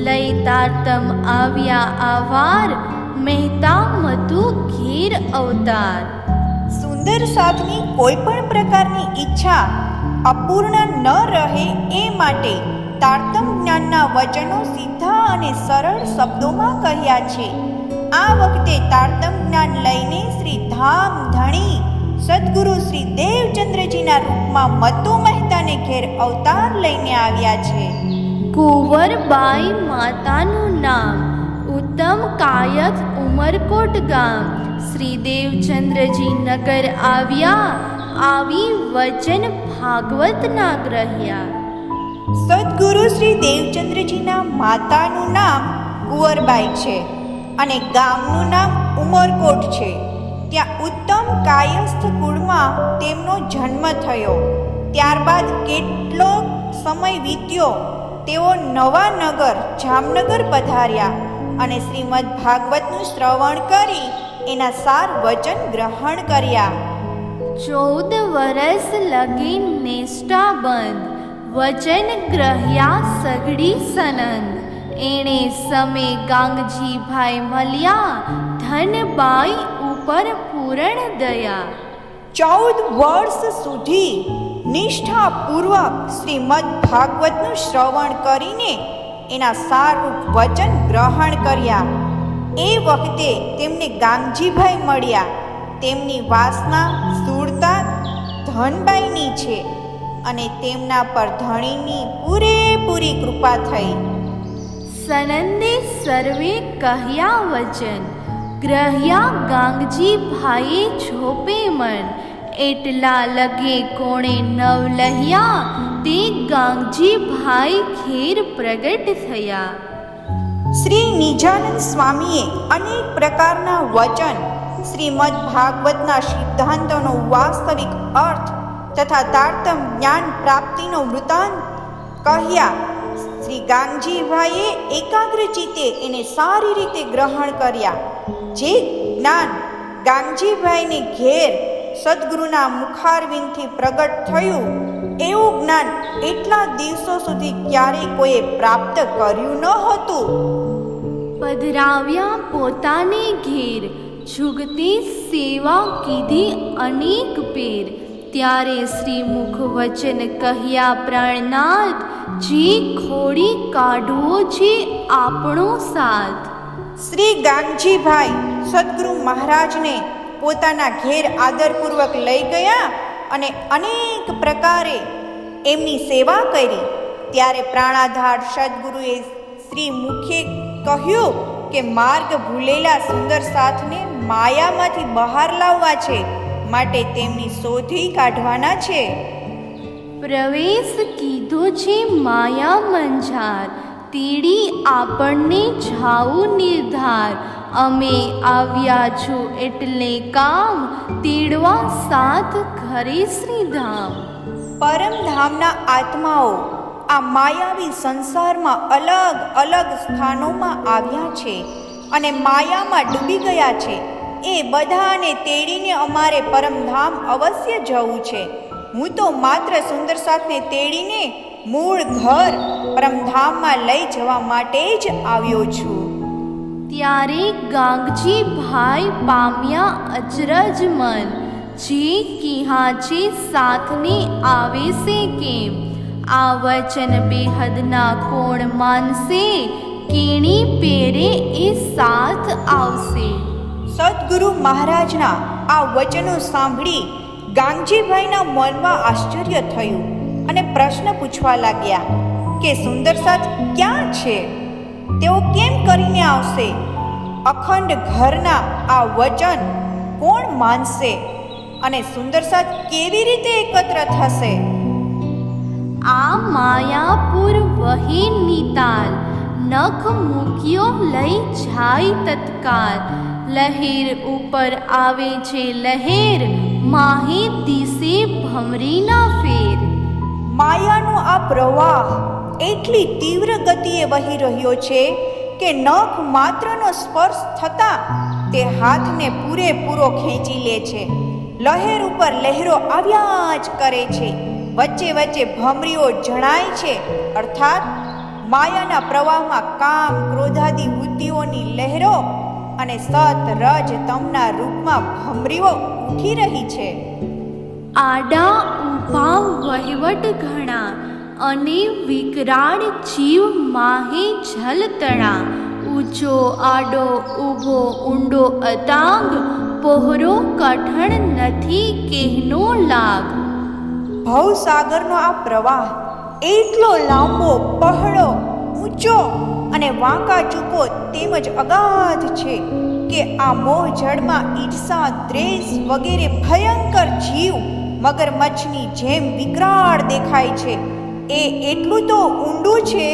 લઈ તારતમ આવ્યા આવાર, મહેતા મતુ ઘેર અવતાર. સુંદર સાથની કોઈ પણ પ્રકારની ઈચ્છા અપૂર્ણ ન રહે એ માટે તારતમ જ્ઞાનના વચનો સીધા અને સરળ શબ્દોમાં કહ્યા છે. આ વખતે તારતમ જ્ઞાન લઈને શ્રી ધામ ધણી સદગુરુ શ્રી દેવચંદ્રજીના રૂપમાં મતુ મહેતાને ઘેર અવતાર લઈને આવ્યા છે. કુંવરબાઈ માતાનું નામ, ઉત્તમ કાયથ ઉમરકોટ ગામ. શ્રી દેવચંદ્રજી નગર આવ્યા, આવી વચન ભાગવતના ગ્રહ્યા. સદગુરુ શ્રી દેવચંદ્રજીના માતાનું નામ કુંવરબાઈ છે અને ગામનું નામ ઉમરકોટ છે. ત્યાં ઉત્તમ કાયસ્થ કુળમાં તેમનો જન્મ થયો. ત્યારબાદ કેટલો સમય વીત્યો, તેઓ નવા નગર જામનગર પધાર્યા અને શ્રીમદ ભાગવતનું શ્રવણ કરી એના સાર વચન ગ્રહણ કર્યા. 14 વરસ લગીન નિષ્ઠા બંધ, વચન ગ્રહ્યા સઘળી સનંદ. એણે સમે ગાંગજીભાઈ મળ્યા, ધનબાઈ ઉપર પૂરણ દયા. 14 વર્ષ સુધી નિષ્ઠાપૂર્વક શ્રીમદ ભાગવતનું શ્રવણ કરીને એના સારરૂપ વચન ગ્રહણ કર્યા. એ વખતે તેમને ગાંગજીભાઈ મળ્યા. તેમની વાસના સ્થૂળતા ધનબાઈની છે અને તેમના પર ધણીની પૂરેપૂરી કૃપા થઈ. સનંદે સર્વે કહ્યા વચન, ગ્રહ્યા ગાંગજીભાઈએ છોપે મન. એટલા લગે કોણે નવ લહ્યા, તે ગાંગજીભાઈ ઘેર પ્રગટ થયા. શ્રી નિજાનંદ સ્વામીએ અનેક પ્રકારના વચન શ્રીમદ ભાગવતના સિદ્ધાંતોનો વાસ્તવિક અર્થ તથા તારતમ જ્ઞાન પ્રાપ્તિનો વૃત્તાંત કહ્યા. શ્રી ગાંગજીભાઈએ એકાગ્ર ચિત્તે એને સારી રીતે ગ્રહણ કર્યા. જે જ્ઞાન ગાંગજીભાઈને ઘેર સદગુરુના મુખારવિંદથી પ્રગટ થયું, એવું જ્ઞાન એટલા દિવસો સુધી ક્યારેય કોઈએ પ્રાપ્ત કર્યું ન હતું. પધરાવ્યા પોતાને ઘેર, જુગતી સેવા કીધી અનેક પેર. ત્યારે શ્રી મુખ વચન કહ્યા પ્રાણનાથ, જે ખોડી કાઢવો છે આપણો સાથ. શ્રી ગાંગજીભાઈ સદગુરુ મહારાજને પોતાના ઘેર આદરપૂર્વક લઈ ગયા અને અનેક પ્રકારે એમની સેવા કરી. ત્યારે પ્રાણાધાર સદગુરુએ શ્રી મુખે કહ્યું કે માર્ગ ભૂલેલા સુંદર સાથને માયામાંથી બહાર લાવવા છે, માટે તેમની શોધી કાઢવાના છે. પ્રવેશ કીધો છે માયા મંજાર, તેડી આપણને જાવું નિર્ધાર. અમે આવ્યા છું એટલે કામ, તેડવા સાથ ઘરે શ્રીધામ. પરમધામના આત્માઓ આ માયાવી સંસારમાં અલગ અલગ સ્થાનોમાં આવ્યા છે અને માયામાં ડૂબી ગયા છે. એ બધાને તેડીને અમારે પરમધામ અવશ્ય જવું છે. હું તો માત્ર સુંદર સાથને તેડીને મૂળ ઘર પરમધામમાં લઈ જવા માટે જ આવ્યો છું. ત્યારે ગાંગજીભાઈ પામ્યા અચરજ મન, જે કિહા છે સાથને આવે છે કેમ. આ વચન બેહદના કોણ માનશે, કેણી પેરે એ સાથ આવશે. સદગુરુ મહારાજના આ વચનો સાંભળી ગાંગજીભાઈના મનમાં આશ્ચર્ય થયું અને પ્રશ્ન પૂછવા લાગ્યા કે સુંદર સાથ ક્યાં છે? તેઓ કેમ કરીને આવશે? અખંડ ઘરના આ વચન કોણ માનશે અને સુંદર સાથ કેવી રીતે એકત્ર થશે? આ માયાપુર વહી નિતાલ, નખ મૂક્યો લઈ જાય તત્કાલ. લહેર ઉપર આવે છે લહેર, માહે દિશે ભમરીના ફેર. માયાનો આ પ્રવાહ એટલી તીવ્ર ગતિએ વહી રહ્યો છે કે નખ માત્રનો સ્પર્શ થતાં તે હાથને પૂરેપૂરો ખેંચી લે છે. લહેર ઉપર લહેરો આવ્યા જ કરે છે, વચ્ચે વચ્ચે ભમરીઓ જણાય છે. અર્થાત માયાના પ્રવાહમાં કામ ક્રોધાદી વૃત્તિઓની લહેરો અને સત રજ તમના રૂપમાં ભમરીઓ ઉઠી રહી છે. આડા ઊભા વહીવટ ઘણા, અને વિકરાળ જીવ માહે જલતણા. ઊંચો આડો ઊભો ઊંડો અતાંગ, પહોરો કઠણ નથી કેહનો લાગ. ભવસાગરનો આ પ્રવાહ એટલો લાંબો, પહોળો, ઊંચો અને વાંકા ચૂકો તેમજ અગાધ છે કે આ મોહ જળમાં ઈર્ષા, દ્વેષ વગેરે ભયંકર જીવ મગરમચ્છની જેમ વિકરાળ દેખાય છે. એ એટલું તો ઊંડું છે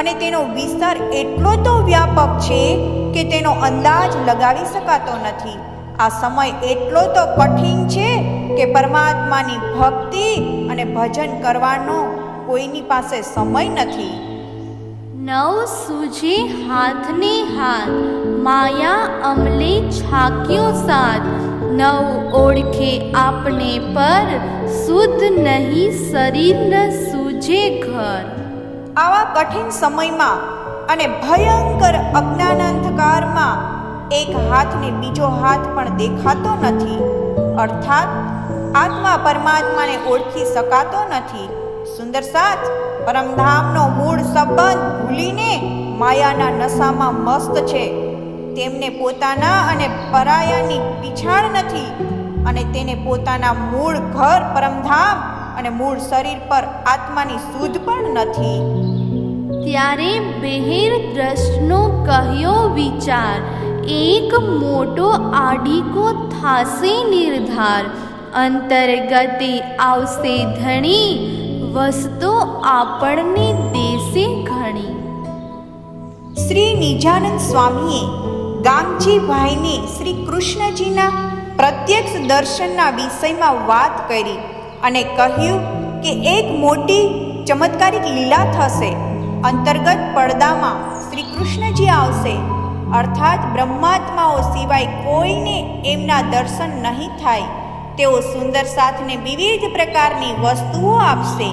અને તેનો વિસ્તાર એટલો તો વ્યાપક છે કે તેનો અંદાજ લગાવી શકાતો નથી. આ સમય એટલો તો કઠિન છે કે પરમાત્માની ભક્તિ અને ભજન કરવાનો કોઈની પાસે સમય નથી. નવ સૂજે હાથને હાથ, માયા અમલે છાક્યો સાથ. નવ ઓળખે આપને પર, શુદ્ધ નહીં શરીર ન સૂજે ઘર. આવા કઠિન સમયમાં અને ભયંકર અજ્ઞાનાંધકારમાં એક હાથને બીજો હાથ પણ દેખાતો નથી. અર્થાત આત્મા પરમાત્માને ઓળખી શકાતો નથી. સુંદર સાથ પરમધામનો મૂળ સંબંધ ભૂલીને માયાના નશામાં મસ્ત છે. તેમને પોતાના અને પરાયાની પીછાણ નથી અને તેને પોતાના મૂળ ઘર પરમધામ અને મૂળ શરીર પર આત્માની સૂઝ પણ નથી. ત્યારે બહેર દ્રષ્ટનો કહ્યો વિચાર, એક મોટો આડીકો થાશે નિર્ધાર. અંતર્ગતે આવશે ધણી, વસ્તો આપણને દેશે ઘણી. શ્રી નિજાનંદ સ્વામીએ ગામજીભાઈને શ્રી કૃષ્ણજીના પ્રત્યક્ષ દર્શનના વિષયમાં વાત કરી અને કહ્યું કે એક મોટી ચમત્કારિક લીલા થશે. અંતર્ગત પડદામાં શ્રી કૃષ્ણજી આવશે, અર્થાત બ્રહ્માત્માઓ સિવાય કોઈને એમના દર્શન નહીં થાય. તેઓ સુંદર સાથને વિવિધ પ્રકારની વસ્તુઓ આપશે.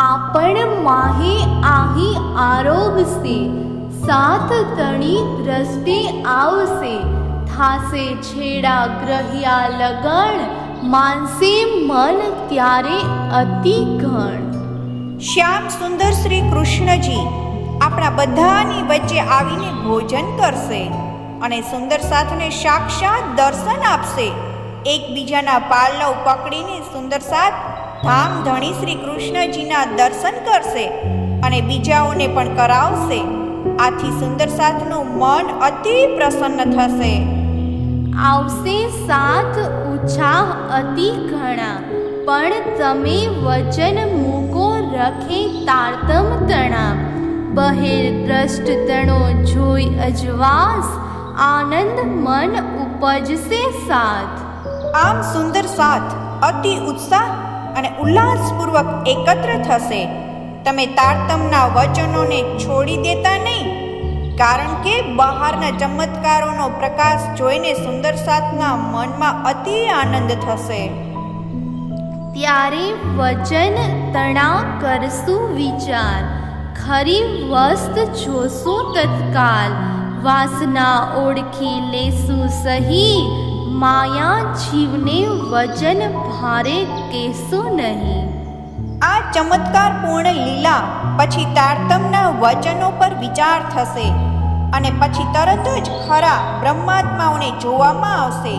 આપણ માહી આહી આરોગશે, સાત તણી રસ્તે આવશે. થાશે છેડા ગ્રહ્યા લગણ, માનસે મન ત્યારે અતિ ઘણ. શ્યામ સુંદર શ્રી કૃષ્ણજી આપણા બધાની વચ્ચે આવીને ભોજન કરશે અને સુંદર સાથને સાક્ષાત દર્શન આપશે. એકબીજાના પાલવ પકડીને સુંદર સાથ ધામધણી શ્રી કૃષ્ણજીના દર્શન કરશે અને બીજાઓને પણ કરાવશે. આથી સુંદર સાથનું મન અતિ પ્રસન્ન થશે. આવશે સાત ઉછાહ અતિ ઘણા, પણ તમે વચન મૂકો રખે તારતમ તણા. બહેર દ્રષ્ટ તણો જોઈ અજવાસ, આનંદ મન ઉપજશે સાથ. આમ સુંદર સાથ અતિ ઉત્સાહ અને ઉલ્લાસપૂર્વક એકત્ર થશે. તમે તારતમના વચનોને છોડી દેતા નહીં, કારણ કે બહારના ચમત્કારોનો પ્રકાશ જોઈને સુંદર સાથના મનમાં અતિ આનંદ થશે. ત્યારે વચન તણા કરશું વિચાર, ખરી વસ્ત જોશું તત્કાલ. વાસના ઓળખી લેશું સહી, માયા જીવને વચન ભારે કહેશું નહીં. આ ચમત્કાર પૂર્ણ લીલા પછી તારતમના વચનો પર વિચાર થશે અને પછી તરત જ ખરા બ્રહ્માત્માઓને જોવામાં આવશે.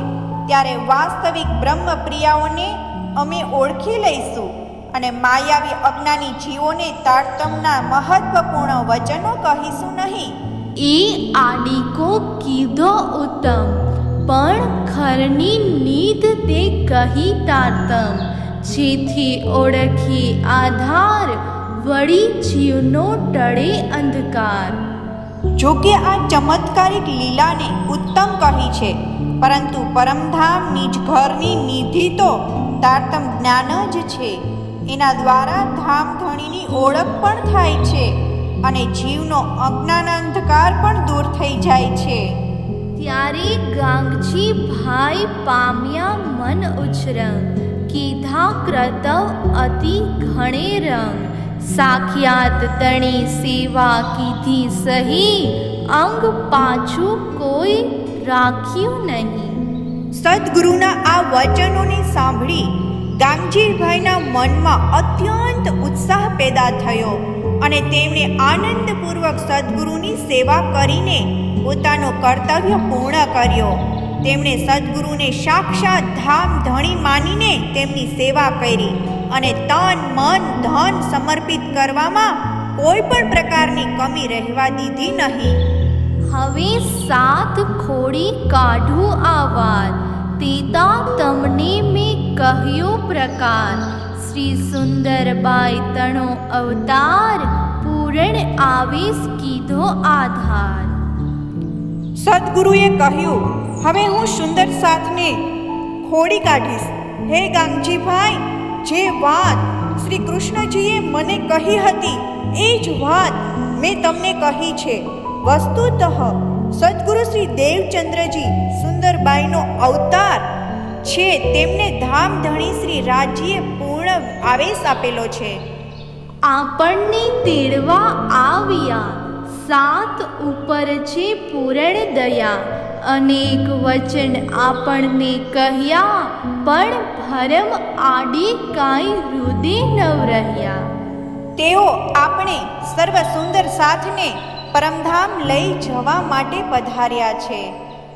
ત્યારે વાસ્તવિક બ્રહ્મપ્રિયાઓને અમે ઓળખી લઈશું અને માયાવી અજ્ઞાની જીવોને તારતમના મહત્વપૂર્ણ વચનો કહીશું નહીં. એ આડીકો કીધો ઉત્તમ, પણ ખરની નીત તે કહી તારતમ. જેથી ઓળખી આધાર, વળી જીવનો ટળે અંધકાર. જો કે આ ચમત્કારિક લીલાને ઉત્તમ કહી છે, પરંતુ પરમધામ નિજ ઘરની નિધિ તો તારતમ જ્ઞાન જ છે. એના દ્વારા ધામધણીની ઓળખ પણ થાય છે અને જીવનો અજ્ઞાન અંધકાર પણ દૂર થઈ જાય છે. ત્યારે ગાંગજી ભાઈ પામ્યા મન ઉછરંગ, કીધા ક્રતવ અતિ ઘણે રંગ. સાખ્યાત તણી સેવા કીધી સહી, અંગ પાછું કોઈ રાખ્યું નહીં. સદગુરુના આ વચનોને સાંભળી ગાંગજીભાઈના મનમાં અત્યંત ઉત્સાહ પેદા થયો અને તેમણે આનંદપૂર્વક સદગુરુની સેવા કરીને પોતાનો કર્તવ્ય પૂર્ણ કર્યો. તેમણે સદગુરુને સાક્ષાત ધામધણી માનીને તેમની સેવા કરી અને તન મન ધન સમર્પિત કરવામાં કોઈ પણ પ્રકારની કમી રહેવા દીધી નહીં. હવે સાત ખોડી કાઢું આવાર, પિતા તમને મેં કહ્યો પ્રકાર. શ્રી સુંદરબાઈ તણો અવતાર, પૂરણ આવેશ કીધો આધાર. સદગુરુએ કહ્યું, હવે હું સુંદર સાથને ખોડી કાઢીશ. હે ગાંગજીભાઈ, જે વાત શ્રી કૃષ્ણજીએ મને કહી હતી એ જ વાત મેં તમને કહી છે. વસ્તુતઃ સદગુરુ શ્રી દેવચંદ્રજી સુંદરબાઈનો અવતાર છે. તેમને ધામધણી શ્રી રાજ્યે પૂર્ણ આવેશ આપેલો છે. આપણને તેડવા આવ્યા, સાત ઉપર છે પૂરણ દયા. અનેક વચન આપણને કહ્યા, પણ ભરમ આડી કાંઈ હૃદય નવ રહ્યા. તેઓ આપણે સર્વ સુંદર સાથને પરમધામ લઈ જવા માટે પધાર્યા છે.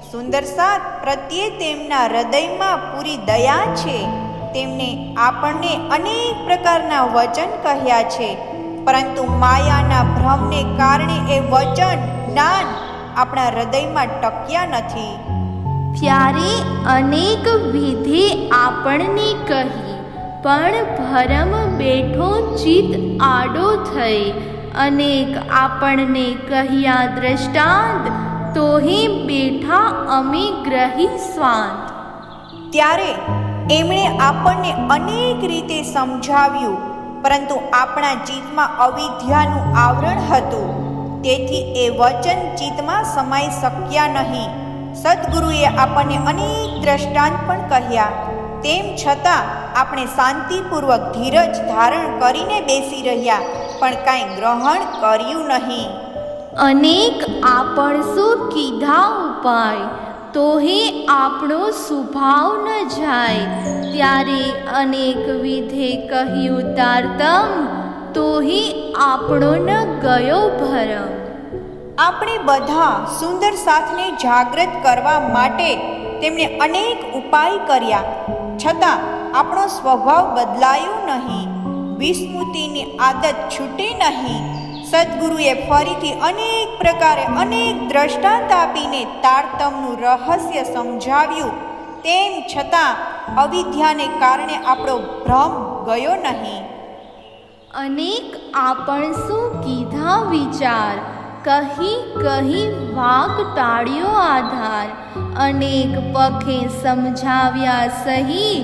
સુંદર સાથ પ્રત્યે તેમના હૃદયમાં પૂરી દયા છે. તેમને આપણને અનેક પ્રકારના વચન કહ્યા છે, પરંતુ માયાના ભ્રમને કારણે એ વચન જ્ઞાન આપણા હૃદયમાં ટક્યા નથી. ત્યારે અનેક વિધિ આપણને કહી, પણ ભરમ બેઠો ચિત્ત આડો થઈ. અનેક આપણને કહ્યા દ્રષ્ટાંત, તોહે બેઠા અમે ગ્રહી સ્વાંત. ત્યારે એમણે આપણને અનેક રીતે સમજાવ્યું, પરંતુ આપણા ચિત્તમાં અવિદ્યાનું આવરણ હતું, તેથી એ વચન ચિત્તમાં સમાઈ શક્યા નહીં. સદ્ગુરુએ આપણને અનેક દ્રષ્ટાંત પણ કહ્યા, તેમ છતાં આપણે શાંતિપૂર્વક ધીરજ ધારણ કરીને બેસી રહ્યા, પણ કાંઈ ગ્રહણ કર્યું નહીં. અનેક આપણસો કીધા ઉપાય, તોહે આપણો સ્વભાવ ન જાય. ત્યારે અનેક વિધે કહ્યું તારતમ, તોહે આપણો ન ગયો ભરમ. આપણે બધા સુંદર સાથને જાગૃત કરવા માટે તેમણે અનેક ઉપાય કર્યા, છતાં આપણો સ્વભાવ બદલાયો નહીં, વિસ્મૃતિની આદત છૂટે નહીં. સદ્ગુરુએ ફરીથી અનેક પ્રકારે અનેક દ્રષ્ટાંત આપીને તારતમનું રહસ્ય સમજાવ્યું, તેમ છતાં અવિદ્યાને કારણે આપણો ભ્રમ ગયો નહીં. અનેક આપણસો કીધા વિચાર, કહી કહી વાક ટાળ્યો આધાર. અનેક પખે સમજાવ્યા સહી,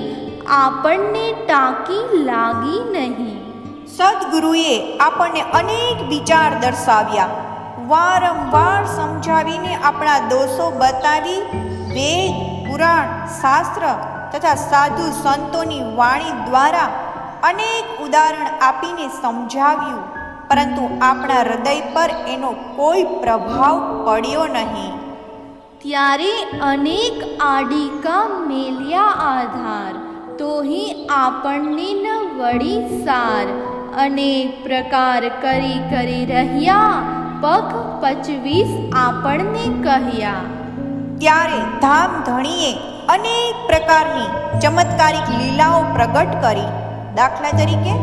આપણને ટાંકી લાગી નહીં. સદ્ગુરુએ આપણને અનેક વિચાર દર્શાવ્યા, વારંવાર સમજાવીને આપણા દોષો બતાવી, વેદ, પુરાણ, શાસ્ત્ર તથા સાધુ સંતોની વાણી દ્વારા અનેક ઉદાહરણ આપીને સમજાવ્યું, પરંતુ આપણા હૃદય પર એનો કોઈ પ્રભાવ પડ્યો નહીં. ત્યારે અનેક આડિકા મેલ્યા આધાર, તોહે આપણને ન વળી સાર. અનેક પ્રકાર કરી કરી રહ્યા, પગ 25 આપણને કહ્યા. ત્યારે ધામધણીએ અનેક પ્રકારની ચમત્કારિક લીલાઓ પ્રગટ કરી. દાખલા તરીકે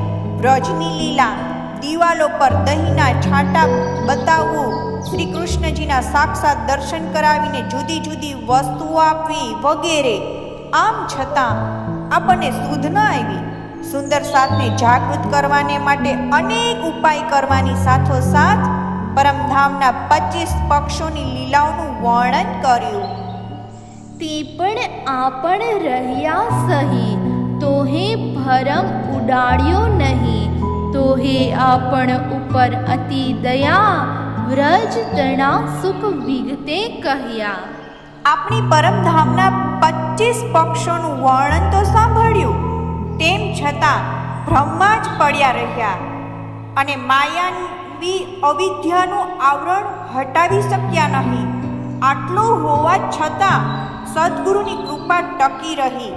વ્રજની લીલા, દિવાલો પર દહીંના છાંટા બતાવવું, શ્રી કૃષ્ણજીના સાક્ષાત દર્શન કરાવીને જુદી જુદી વસ્તુઓ આપવી વગેરે. આમ છતાં આપણને સુધ ન આવી. સુંદર સાથને જાગૃત કરવાને માટે અનેક ઉપાય કરવાની સાથોસાથ પરમધામના 25 પક્ષોની લીલાઓનું વર્ણન કર્યું. તે પણ આપણ રહ્યા સહી, તોહે ભરમ ઉડાડ્યો નહીં. તોહે આપણ ઉપર અતિ દયા, વ્રજ તણા સુખ વિગતે કહ્યા. આપણી પરમધામના 25 પક્ષોનું વર્ણન તો સાંભળ્યું, તેમ છતાં ભ્રમમાં જ પડ્યા રહ્યા અને માયાવી અવિદ્યાનું આવરણ હટાવી શક્યા નહીં. આટલું હોવા છતાં સદ્ગુરુની કૃપા ટકી રહી.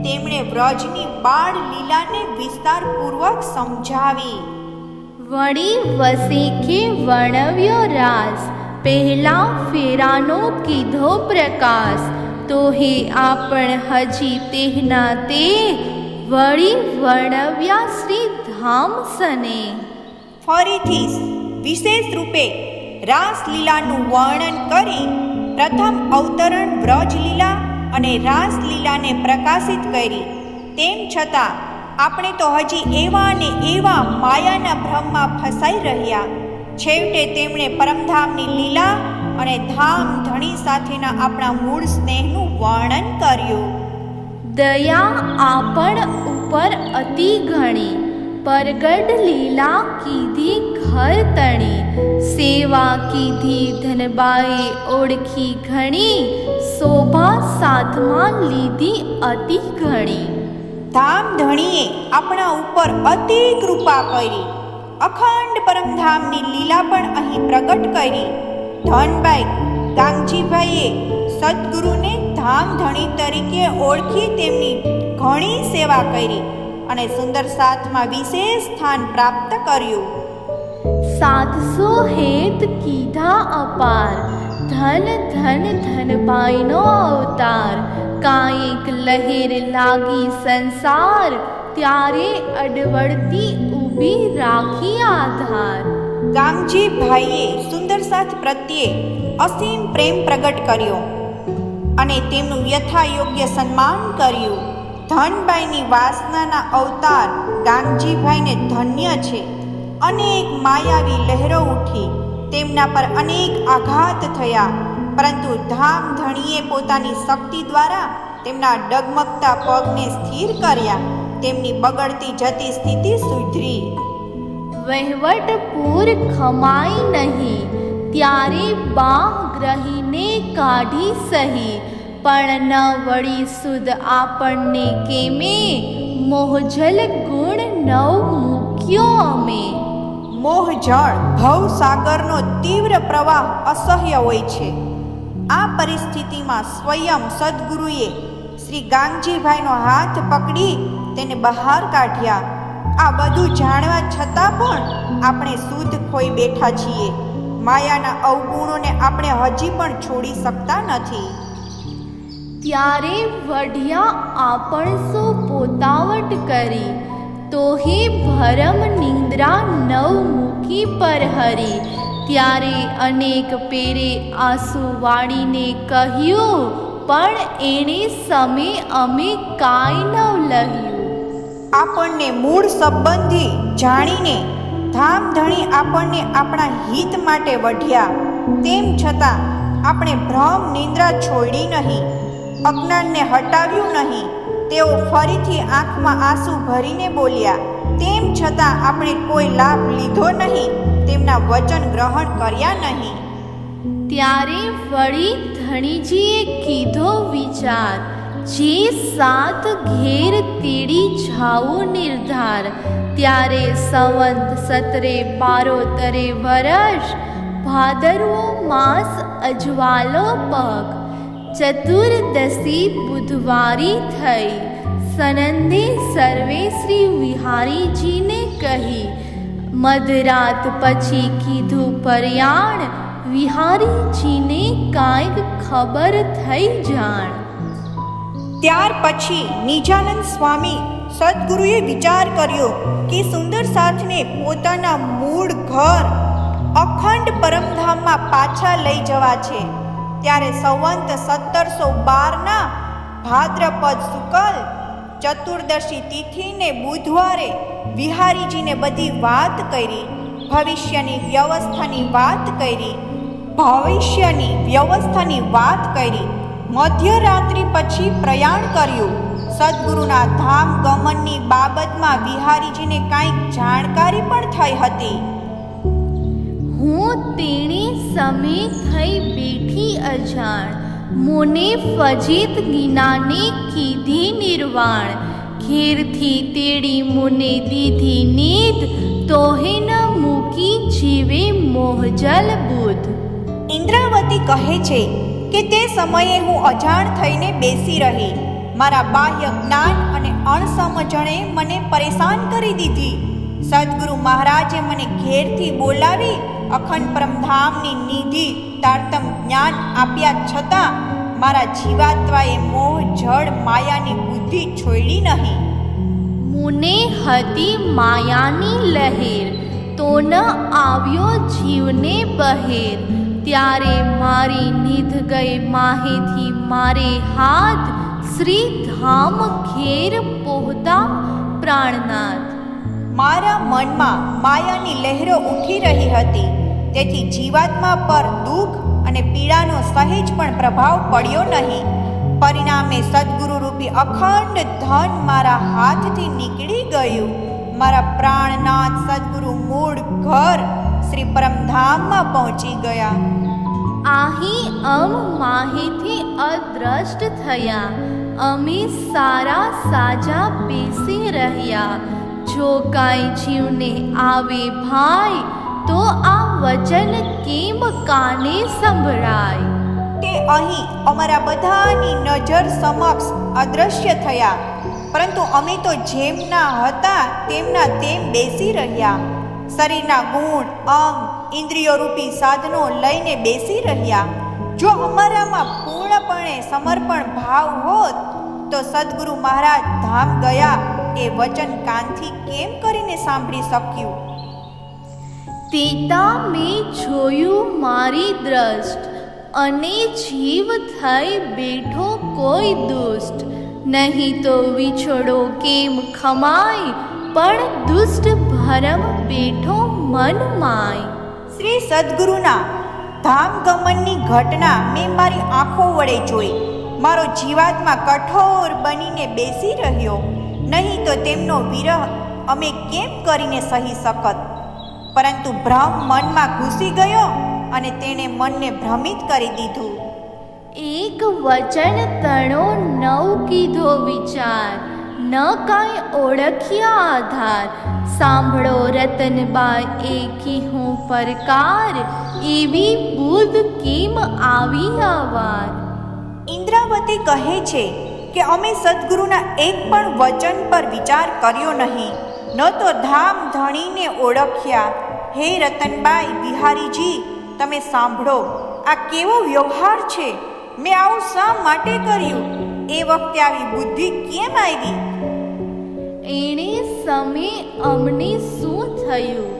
તેમણે વ્રજની બાળ લીલાને વિસ્તારપૂર્વક સમજાવી. વળી વસેખે વર્ણવ્યો રાસ, પહેલા ફેરાનો કીધો પ્રકાશ. તોહે આપણ હજી તેહના તે, વળી વર્ણવ્યા શ્રી ધામ સને. ફરીથી વિશેષ રૂપે રાસલીલાનું વર્ણન કરી પ્રથમ અવતરણ વ્રજલીલા અને રાસલીલાને પ્રકાશિત કરી. તેમ છતાં આપણે તો હજી એવા ને એવા માયાના ભ્રમમાં ફસાઈ રહ્યા. છેવટે તેમણે પરમધામની લીલા અને ધામ ધણી સાથેના આપણા મૂળ સ્નેહનું વર્ણન કર્યું. દયા આપણ ઉપર અતિ ઘણી, પરગટ લીલા કીધી ઘર તણી. સેવા કીધી ધનબાએ ઓળખી ઘણી, શોભા સાથમાં લીધી અતિ ઘણી. ધામ ધણીએ આપણા ઉપર અતિ કૃપા કરી. અખંડ પરમધામની લીલા પણ અહીં પ્રગટ કરી. ધનબાઈ ગાંગજીભાઈએ સદ્ગુરુને ધામ ધણી તરીકે ઓળખી તેમની ઘણી સેવા કરી અને સુંદર સાથમાં વિશેષ સ્થાન પ્રાપ્ત કર્યું. 700 હેત કીધા અપાર, ધન ધન ધનબાઈનો અવતાર. કાંઈક લહેર લાગી સંસાર, ત્યારે અડવડતી ઊભી રાખી આધાર. ગાંગજીભાઈએ સુંદર સાથ પ્રત્યે અસીમ પ્રેમ પ્રગટ કર્યો અને તેમનું યથાયોગ્ય સન્માન કર્યું. ધનબાઈની વાસનાના અવતાર ગાંગજીભાઈને ધન્ય છે. અનેક માયાવી લહેરો ઉઠી. તેમના પર અનેક આઘાત થયા, પરંતુ ધામધણીએ પોતાની શક્તિ દ્વારા તેમના ડગમગતા પગને સ્થિર કર્યા. તેમની બગડતી જતી સ્થિતિ સુધરી. વહેવટપૂર ખમાઈ નહીં, ત્યારે બાહ ગ્રહીને કાઢી સહી. પણ ન વળી સુધ આપણને કેમે, મોહજલ ગુણ નવ મૂક્યો અમે. મોહજળ ભવસાગરનો તીવ્ર પ્રવાહ અસહ્ય હોય છે. આ પરિસ્થિતિમાં સ્વયં સદ્ગુરુએ શ્રી ગાંગજીભાઈનો હાથ પકડી તેને બહાર કાઢ્યા. આ બધું જાણવા છતાં પણ આપણે શુદ્ધ ખોઈ બેઠા છીએ. માયાના અવગુણોને આપણે હજી પણ છોડી શકતા નથી. ત્યારે વઢિયા આપણસો પોતાવટ કરી, તો હે ભરમ નિંદ્રા નવ મૂકી પર હરી. ત્યારે અનેક પેરે આંસુ વાળીને કહ્યું, પણ એણે સમે અમે કાંઈ ન લહ્યું. આપણને મૂળ સંબંધી જાણીને ધામધણી આપણને આપણા હિત માટે વઢ્યા. તેમ છતાં આપણે ભ્રમ નિંદ્રા છોડી નહીં, અજ્ઞાનને હટાવ્યું નહીં. તેઓ ફરીથી આંખમાં આંસુ ભરીને બોલ્યા. તેમ છતાં આપણે કોઈ લાભ લીધો નહીં, તેમના વચન ગ્રહણ કર્યા નહીં. ત્યારે વળી ધણીજીએ કીધો વિચાર, જે સાત ઘેર તેડી જાવો નિર્ધાર. ત્યારે સંવંત 17 વર્ષ, ભાદરવો માસ અજવાલો પગ. ચતુર્દશી બુધવારી થઈ, સનંદે સર્વે શ્રી વિહારીજીને કહી. મધરાત પછી કીધું પર્યાણ, વિહારીજીને કાંઈક ખબર થઈ જાણ. ત્યાર પછી નિજાનંદ સ્વામી સદ્ગુરુએ વિચાર કર્યો કે સુંદર સાથને પોતાના મૂળ ઘર અખંડ પરમધામમાં પાછા લઈ જવા છે. ત્યારે સંવંત 1712 ભાદ્રપદ શુકલ ચતુર્દશી તિથિને બુધવારે વિહારીજીને બધી વાત કરી. ભવિષ્યની વ્યવસ્થાની વાત કરી. મધ્યરાત્રિ પછી પ્રયાણ કર્યું. સદ્ગુરુના ધામ ગમનની બાબતમાં વિહારીજીને કાંઈક જાણકારી પણ થઈ હતી. હું તેણે સમે થઈ બેઠી અજાણ, મુને ફજીત ગિનાને કીધી નિર્વાણ. ઘેરથી તેડી મુને દીધી નીધ, તોહે ન મૂકી જીવે મોહજલ બુધ. ઇન્દ્રાવતી કહે છે કે તે સમયે હું અજાણ થઈને બેસી રહી. મારા બાહ્ય જ્ઞાન અને અણસમજણે મને પરેશાન કરી દીધી. સદ્ગુરુ મહારાજે મને ઘેરથી બોલાવી અખંડ પરમધામની નિધિ તારતમ જ્ઞાન આપ્યા છતાં મારા જીવાત્માએ મોહ જળ માયાની બુદ્ધિ છોડી નહીં. મુને હતી માયાની લહેર, તો ન આવ્યો જીવને બહેર. ત્યારે મારી નિધ ગઈ માહેથી મારે હાથ, શ્રી ધામ ઘેર પહોંચતા પ્રાણનાથ. મારા મનમાં માયાની લહેરો ઉઠી રહી હતી. તેથી જીવાત્મા પર દુઃખ અને પીડાનો સહેજ પણ પ્રભાવ પડ્યો નહીં. પરિણામે સદ્ગુરુ રૂપી અખંડ ધન મારા હાથથી નીકળી ગયું. મારા પ્રાણનાથ સદ્ગુરુ મૂળ ઘર શ્રી પરમધામમાં પહોંચી ગયા. આહી માહેથી અદ્રષ્ટ થયા, અમે સારા સાજા બેસી રહ્યા. જો કાંઈ જીવને આવે ભાઈ, તો આ વચન કેમ કાને સંભળાય. તે અહીં અમારા બધાની નજર સમક્ષ અદ્રશ્ય થયા, પરંતુ અમે તો જેમના હતા તેમના તેમ બેસી રહ્યા. શરીરના ગુણ અંગ ઇન્દ્રિયો રૂપી સાધનો લઈને બેસી રહ્યા. જો અમારામાં પૂર્ણપણે સમર્પણ ભાવ હોત તો સદ્ગુરુ મહારાજ ધામ ગયા એ વચન કાનથી કેમ કરીને સાંભળી શક્યું. તેતા મેં જોયું મારી દ્રષ્ટ, અને જીવ થઈ બેઠો કોઈ દુષ્ટ. નહીં તો વિછોડો કેમ ખમાય, પણ દુષ્ટ ભરમ બેઠો મન માય. શ્રી સદ્ગુરુના ધામ ગમનની ઘટના મેં મારી આંખો વડે જોઈ. મારો જીવાત્મા કઠોર બનીને બેસી રહ્યો, નહીં તો તેમનો વિરહ અમે કેમ કરીને સહી શકત. પરંતુ ભ્રમ મનમાં ઘૂસી ગયો અને તેણે મનને ભ્રમિત કરી દીધું. એક વચન તણો નવ કીધો વિચાર, ન કાંઈ ઓળખ્યા આધાર. સાંભળો રતનબા એકી હું પરકાર, એવી બુદ્ધ કેમ આવી આવાર. ઇન્દ્રાવતી કહે છે કે અમે સદ્ગુરુના એક પણ વચન પર વિચાર કર્યો નહીં, ન તો ધામ ધણીને ઓળખ્યા. હે રતનબાઈ બિહારીજી, તમે સાંભળો, આ કેવો વ્યવહાર છે? મેં આવું શા માટે કર્યું? એ વખતે આવી બુદ્ધિ કેમ આવી? એણે સમે અમને શું થયું?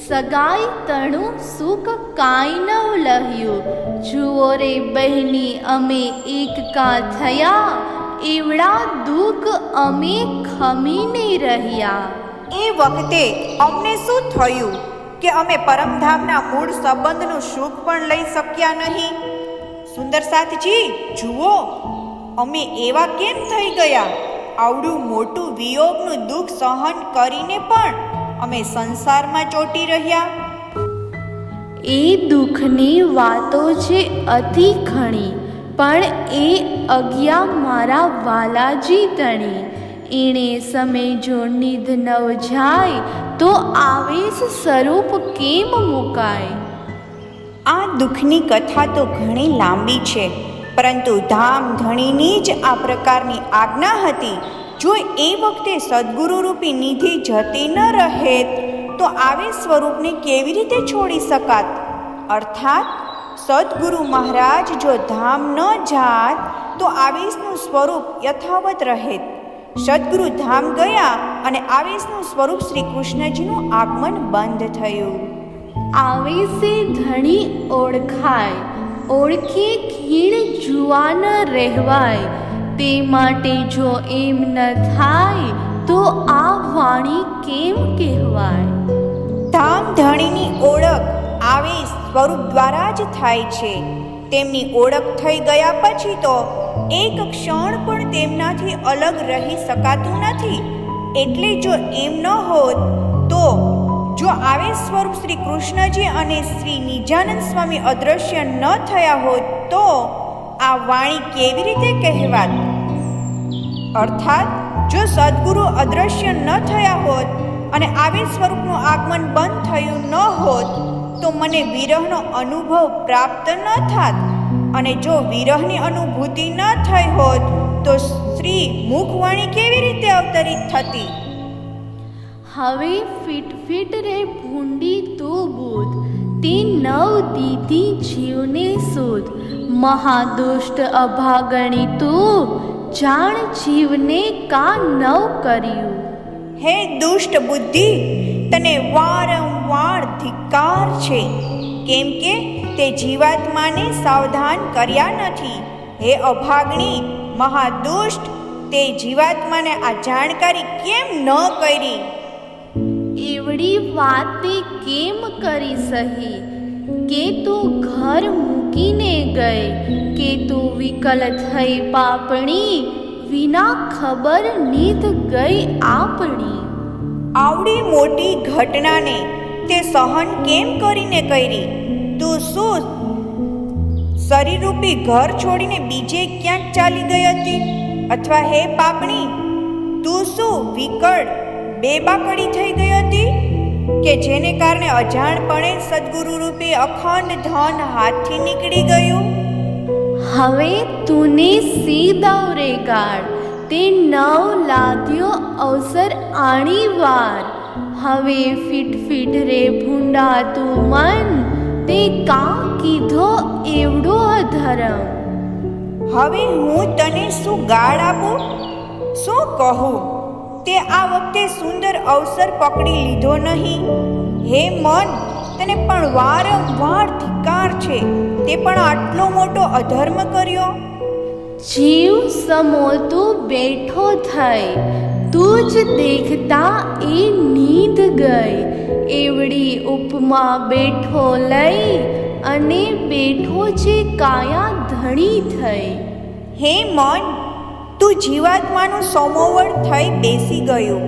સગાઈ તણું સુખ કાંઈ ન લહ્યું. જુઓ રે બહેની અમે એકકા થયા, એવડા દુઃખ અમે ખમીને રહ્યા. એ વખતે અમને શું થયું કે અમે પરમધામના મૂળ સંબંધનું સુખ પણ લઈ શક્યા નહીં? સુંદર સાથજી, જુઓ, અમે એવા કેમ થઈ ગયા? આવડું મોટું વિયોગનું દુઃખ સહન કરીને પણ અમે સંસારમાં ચોંટી રહ્યા. એ દુઃખની વાતો છે અતિ ઘણી, પણ એ અજ્ઞા મારા વાલાજી તણી. એણે સમય જો નિધ નવ જાય, તો આવેશ સ્વરૂપ કેમ મુકાય. આ દુઃખની કથા તો ઘણી લાંબી છે, પરંતુ ધામ ધણીની જ આ પ્રકારની આજ્ઞા હતી. જો એ વખતે સદ્ગુરુરૂપી નિધિ જતી ન રહેત, તો આવેશ સ્વરૂપને કેવી રીતે છોડી શકાત? અર્થાત સદ્ગુરુ મહારાજ જો ધામ ન જાત, તો આવેશનું સ્વરૂપ યથાવત રહેત. સદ્ગુરુ ધામ ગયા અને આવેશનું સ્વરૂપ શ્રી કૃષ્ણજીનું આગમન બંધ થયું. આવેશે ધણી ઓળખાય, ઓળખે ખીણ જુવાન રહેવાય. તે માટે જો એમ ન થાય, તો આ વાણી કેમ કહેવાય. ધામ ધણીની ઓળખ આવેશ સ્વરૂપ દ્વારા જ થાય છે. તેમની ઓળખ થઈ ગયા પછી તો એક ક્ષણ પણ તેમનાથી અલગ રહી શકાતું નથી. એટલે જો એમ ન હોત, તો જો આવેશ સ્વરૂપ શ્રી કૃષ્ણજી અને શ્રી નિજાનંદ સ્વામી અદ્રશ્ય ન થયા હોત, તો આ વાણી કેવી રીતે કહેવાત? અર્થાત જો સદ્ગુરુ અદ્રશ્ય ન થયા હોત અને આવેશ સ્વરૂપનું આગમન બંધ થયું ન હોત, તો મને વિરહનો અનુભવ પ્રાપ્ત ન થાત. અને જો વિરહની અનુભૂતિ ન થઈ હોત, તો શ્રી મુખવાણી કેવી રીતે અવતરિત થતી? હવે ફીટ રે ભૂંડી તું બુધ, તે નવ દીધી જીવને સુધ. મહાદુષ્ટ અભાગણી તું, જાણ જીવને કા નવ કર્યું. હે દુષ્ટ બુદ્ધિ, તને વારંવાર ધિક્કાર છે, કેમ કે તે જીવાત્માને સાવધાન કર્યા નથી. હે અભાગણી, મહાદુષ્ટ, તે જીવાત્માને આ જાણકારી કેમ ન કરી? એવડી વાત તે કેમ કરી સહી? કે તું ઘર મૂકીને ગઈ, કે તું વિકલ થઈ પાપણી, વિના ખબર નીત ગઈ આપણી. આવડી મોટી ઘટનાને તે સહન કેમ કરીને કરી? તું શું શરીરરૂપી ઘર છોડીને બીજે ક્યાંક ચાલી ગઈ હતી? અથવા હે પાપણી, તું શું વિકળ બેબાકડી થઈ ગઈ હતી કે જેને કારણે અજાણપણે સદ્ગુરુ રૂપે અખંડ ધન હાથથી નીકળી ગયું? હવે તુને સીધા રે ગાળ, તે નવ લાગ્યો અવસર આણી વાર. હવે ફીટ રે ભૂંડા તું મન, તે કા કીધો એવડો અધર્મ. હવે હું તને શું ગાળ આપું? શું કહું? તે આ વખતે સુંદર અવસર પકડી લીધો નહીં? હે મન, તને પણ વારંવાર ધિક્કાર છે. તે પણ આટલો મોટો અધર્મ કર્યો. જીવ સમો તું બેઠો થઈ, તું જ દેખતા એ નીંદ ગઈ. એવડી ઉપમા બેઠો લઈ અને બેઠો છે કાયા ધણી થઈ. હે મન, તું જીવાત્માનું સોમોવર થઈ બેસી ગયું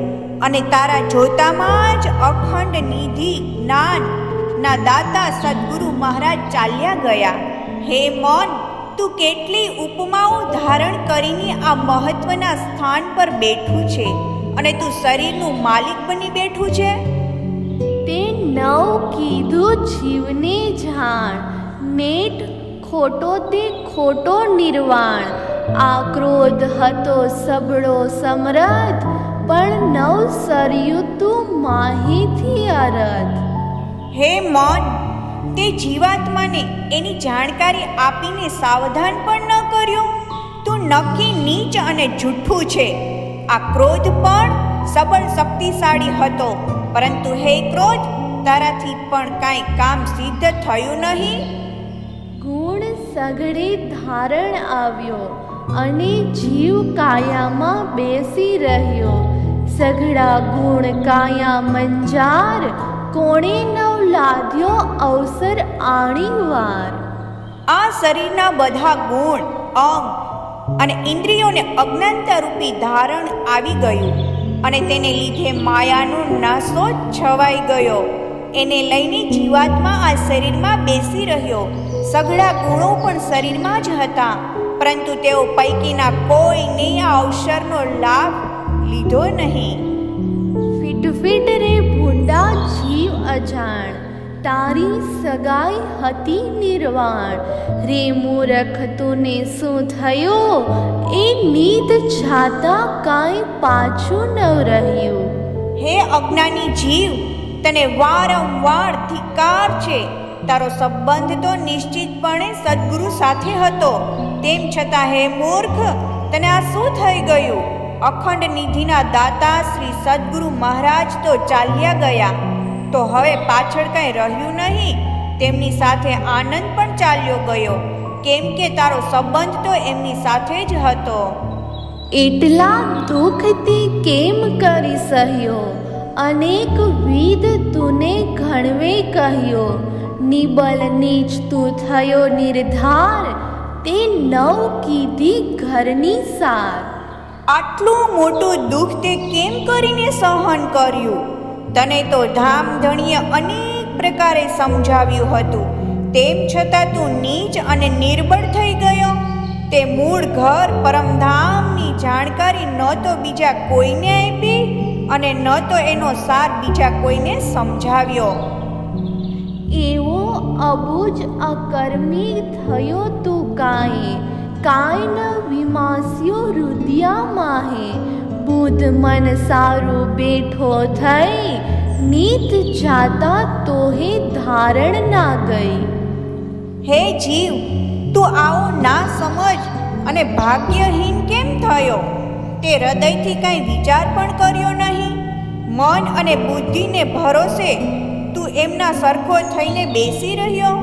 અને તારા જોતામાં જ અખંડ નિધિ જ્ઞાનના દાતા સદગુરુ મહારાજ ચાલ્યા ગયા. હે મન, તું કેટલી ઉપમાઓ ધારણ કરીને આ મહત્વના સ્થાન પર બેઠું છે અને તું શરીરનું માલિક બની બેઠું છે. તે નવ કીધું જીવને જાણ, નેટ ખોટો તે ખોટો નિર્વાણ. આ ક્રોધ હતો સબળો સમરથ, પણ નવ સરયું તું માહીથી અરથ. હે મન, તે જીવાત્માને એની જાણકારી આપીને સાવધાન પણ ન કર્યો. તું નક્કી નીચ અને જૂઠું છે. આ ક્રોધ પણ સબળ શક્તિશાળી હતો, પરંતુ હે ક્રોધ, તારાથી પણ કાંઈ કામ સિદ્ધ થયું નહીં. ગુણ સઘળે ધારણ આવ્યો અને જીવ કાયામાં બેસી રહ્યો. સઘળા ગુણ કાયા મંજાર, કોણે નવ લાદ્યો અવસર આણી વાર. આ શરીરના બધા ગુણ, અંગ અને ઇન્દ્રિયોને અજ્ઞાનતા રૂપી ધારણ આવી ગયું અને તેને લીધે માયાનો નાશો છવાઈ ગયો. એને લઈને જીવાત્મા આ શરીરમાં બેસી રહ્યો. સઘળા ગુણો પણ શરીરમાં જ હતા, પરંતુ તેઓ પૈકીના કોઈને આ અવસરનો લાભ લીધો નહીં. ફીટ ફીટ રે ભૂંડા જીવ અજાણ, તારી સગાઈ હતી નિર્વાણ. રે મૂરખ તુને શું થયું, એ નીત જાતા કાંઈ પાછું ન રહ્યું. હે અજ્ઞાની જીવ, તને વારંવાર ધિક્કાર છે. તારો સંબંધ તો નિશ્ચિતપણે સદગુરુ સાથે હતો, તેમ છતાં હે મૂર્ખ, તને આ શું થઈ ગયું? અખંડ નિધિના દાતા શ્રી સદગુરુ મહારાજ તો ચાલ્યા ગયા, તો હવે પાછળ કંઈ રહ્યું નહીં. તેમની સાથે આનંદ પણ ચાલ્યો ગયો, કેમ કે તારો સંબંધ તો એમની સાથે જ હતો. એટલા દુઃખથી કેમ કરી સહ્યો, અનેક વિધ તુને ઘણવે કહ્યો. નિબલ નીચ તું થયો નિર્ધાર, તે નવ કીધી ઘરની સાર. આટલું મોટું દુઃખ તે કેમ કરીને સહન કર્યું? તને તો ધામધણીએ અનેક પ્રકારે સમજાવ્યું હતું, તેમ છતાં તું નીચ અને નિર્બળ થઈ ગયો. તે મૂળ ઘર પરમધામની જાણકારી ન તો બીજા કોઈને આપી અને ન તો એનો સાર બીજા કોઈને સમજાવ્યો. એવો અબુજ અકર્મી થયો તું કાંઈ, કાંઈ ન વિમાસ્યો રુદિયા માહે. બુદ્ધ મન સારું બેઠો થઈ, નીત જાતા તોહે ધારણ ના ગઈ. હે જીવ, તું આવો ના સમજ અને ભાગ્યહીન કેમ થયો? તે હૃદયથી કાંઈ વિચાર પણ કર્યો નહીં. મન અને બુદ્ધિને ભરોસે તું એમના સરખો થઈને બેસી રહ્યો.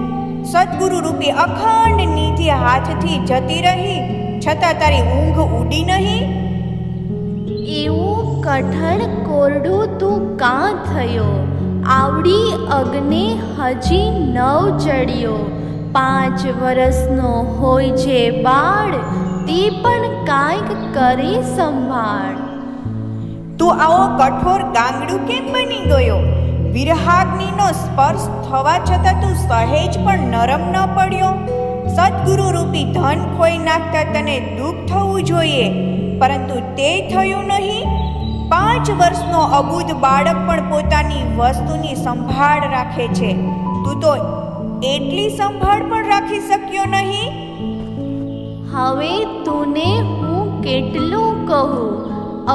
સદગુરુ રૂપી અખંડ નિધિ હાથથી જતી રહી, છતાં તારી ઊંઘ ઉડી નહીં. એવું કઠણ કોરડું તું કાં થયો? આવડી અગ્ને હજી નવ ચડ્યો. 5 વર્ષનો હોય જે બાળ, તે પણ કાંઈક કરે સંભાળ. તું આવો કઠોર ગાંગડું કેમ બની ગયો? વિરહાગ્નિનો સ્પર્શ થવા છતાં તું સહેજ પણ નરમ ન પડ્યો. સદગુરુ રૂપી ધન ખોઈ નાખતા તને દુઃખ થવું જોઈએ, પરંતુ તે થયું નહીં. 5 વર્ષનો અબુધ બાળક પણ પોતાની વસ્તુની સંભાળ રાખે છે, તું તો એટલી સંભાળ પણ રાખી શક્યો નહીં. હવે તુને હું કેટલું કહું,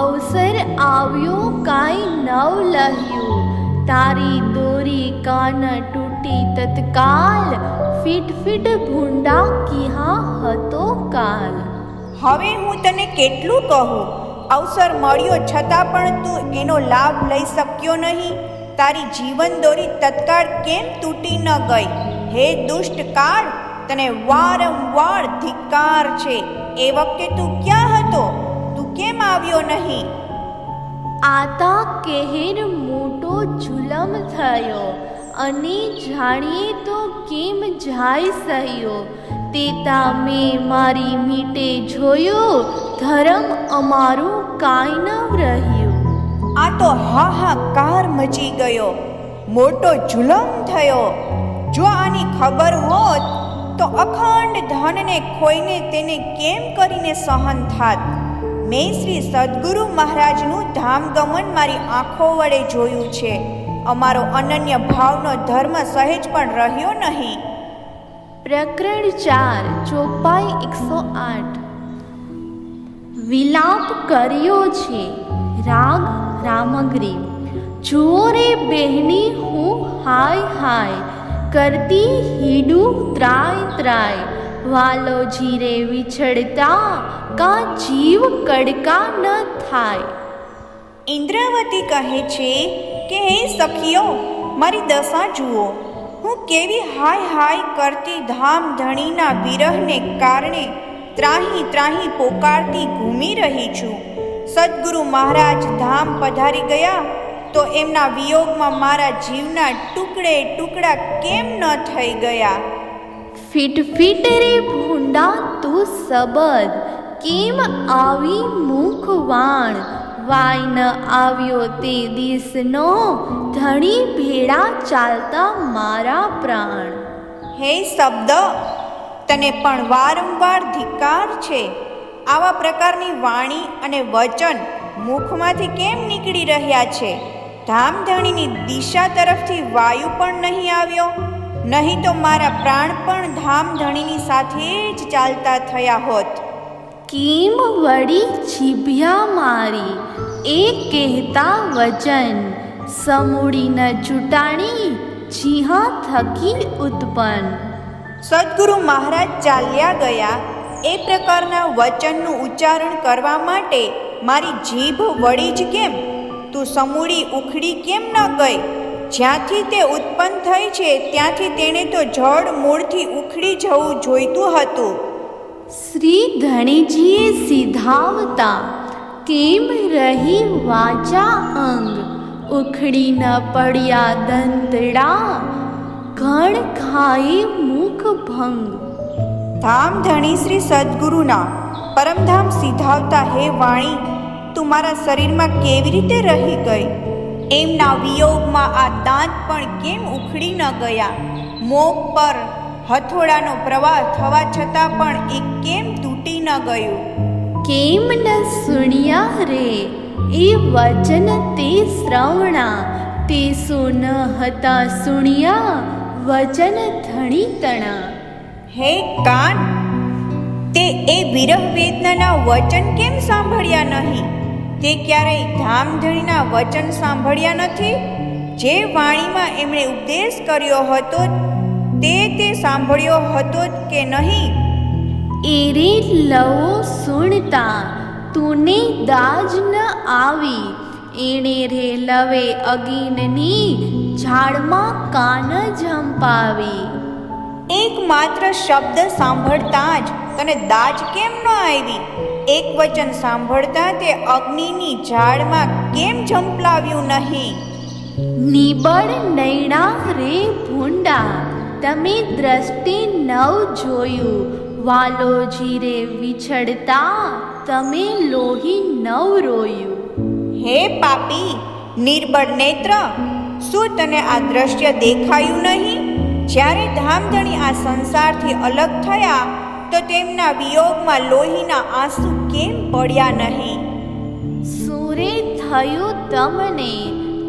અવસર આવ્યો કાંઈ નવ લહ્યું. તારી દોરી કાન તૂટી તત્કાલ, ફીટ ફીટ ભૂંડા કિહા હતો કાલ. હવે હું તને કેટલું કહું? અવસર મળ્યો છતાં પણ તું એનો લાભ લઈ શક્યો નહીં. તારી જીવન દોરી તત્કાળ કેમ તૂટી ન ગઈ? હે દુષ્ટ કાળ, તને વારંવાર ધિક્કાર છે. એ વખતે તું ક્યાં હતો? તું કેમ આવ્યો નહીં? આતા કહેર મોટો જુલમ થયો, અને જાણીએ તો કેમ જાય સહ્યો. તેતા મેં મારી મીટે જોયું, ધર્મ અમારું કાંઈ ન રહ્યું. આ તો હાહાકાર મચી ગયો, મોટો જુલમ થયો. જો આની ખબર હોત તો અખંડ ધનને ખોઈને તેને કેમ કરીને સહન થાત. મેં શ્રી સદ્ગુરુ મહારાજનું ધામગમન મારી આંખો વડે જોયું છે. અમારો અનન્ય ભાવનો ધર્મ સહેજ પણ રહ્યો નહીં. પ્રકરણ 4 ચોપાઈ 108. વિલાપ કર્યો છે. રાગ રામગ્રી. જુઓ રે બહેની હું હાય હાય, કરતી હીડું ત્રાય ત્રાય. વાલો જીરે વિછડતા, કા જીવ કડકા ન થાય. ઇન્દ્રાવતી કહે છે કે હે સખીઓ, મારી દશા જુઓ. હું કેવી હાય હાય કરતી ધામ ધણીના વિરહને કારણે ત્રાહી ત્રાહી પોકારતી ઘૂમી રહી છું. સદ્ગુરુ મહારાજ ધામ પધારી ગયા તો એમના વિયોગમાં મારા જીવના ટુકડે ટુકડા કેમ ન થઈ ગયા. ફીટ ફીટ રે ભૂંડા તું સબદ, કેમ આવી મુખ વાણ. વાય ન આવ્યો તે દિસનો, ધણી ભેળા ચાલતા મારા પ્રાણ. હે શબ્દ, તને પણ વારંવાર ધિક્કાર છે. આવા પ્રકારની વાણી અને વચન મુખમાંથી કેમ નીકળી રહ્યા છે? ધામધણીની દિશા તરફથી વાયુ પણ નહીં આવ્યો, નહીં તો મારા પ્રાણ પણ ધામધણીની સાથે જ ચાલતા થયા હોત. કેમ વળી જીભ્યા મારી એ કહેતા વચન, સમૂડી ન ચૂંટાણી જીહા થકી ઉત્પન્ન. સદ્ગુરુ મહારાજ ચાલ્યા ગયા એ પ્રકારના વચનનું ઉચ્ચારણ કરવા માટે મારી જીભ વળી જ કેમ? તું સમૂડી ઉખડી કેમ ન ગઈ? જ્યાંથી તે ઉત્પન્ન થઈ છે ત્યાંથી તેણે તો જડ મૂળથી ઉખડી જવું જોઈતું હતું. શ્રી ધણીજીએ સીધાવતા, કેમ રહી વાચા અંગ. ઉખડી ન પડ્યા દંતડા, ઘણ ખાઈ મુખ ભંગ. ધામધણી શ્રી સદ્ગુરુના પરમધામ સીધાવતા હે વાણી, તું મારા શરીરમાં કેવી રીતે રહી ગઈ? એમના વિયોગમાં આ દાંત પણ કેમ ઉખડી ન ગયા? મોં પર હથોડાનો પ્રવાહ થવા છતાં પણ એ કેમ તૂટી ન ગયું? કેમ ન સુણ્યા રે એ વચન તે શ્રવણા, તે સુન હતા સુણ્યા વચન ધણી તણા. હે કાન, તે એ વિરહ વેદનાના વચન કેમ સાંભળ્યા નહીં? તે ક્યારેય ધામધણીના વચન સાંભળ્યા નથી? જે વાણીમાં એમણે ઉપદેશ કર્યો હતો તે સાંભળ્યો હતો કે નહીં? એરે લવો સુણતા, તુને દાજ ન આવી. એણે રે લવે અગીનની, ઝાડમાં કાન ઝંપાવી. એક માત્ર શબ્દ સાંભળતા જ તને દાજ કેમ ન આવી? એક વચન સાંભળતા તે અગ્નિની ઝાડમાં કેમ ઝંપલાવ્યું નહીં? નિબળ નૈણા રે ભૂંડા, તમે દ્રષ્ટિ નવ જોયું. વાલો જીરે વિછડતા, તમે લોહી નવ રોયું. હે પાપી નિર્બળ નેત્ર, શું તને આ દ્રશ્ય દેખાયું નહીં? જ્યારે ધામધણી આ સંસારથી અલગ થયા તો તેમના વિયોગમાં લોહીના આંસુ કેમ પડ્યા નહીં? સૂરે થયું તમને,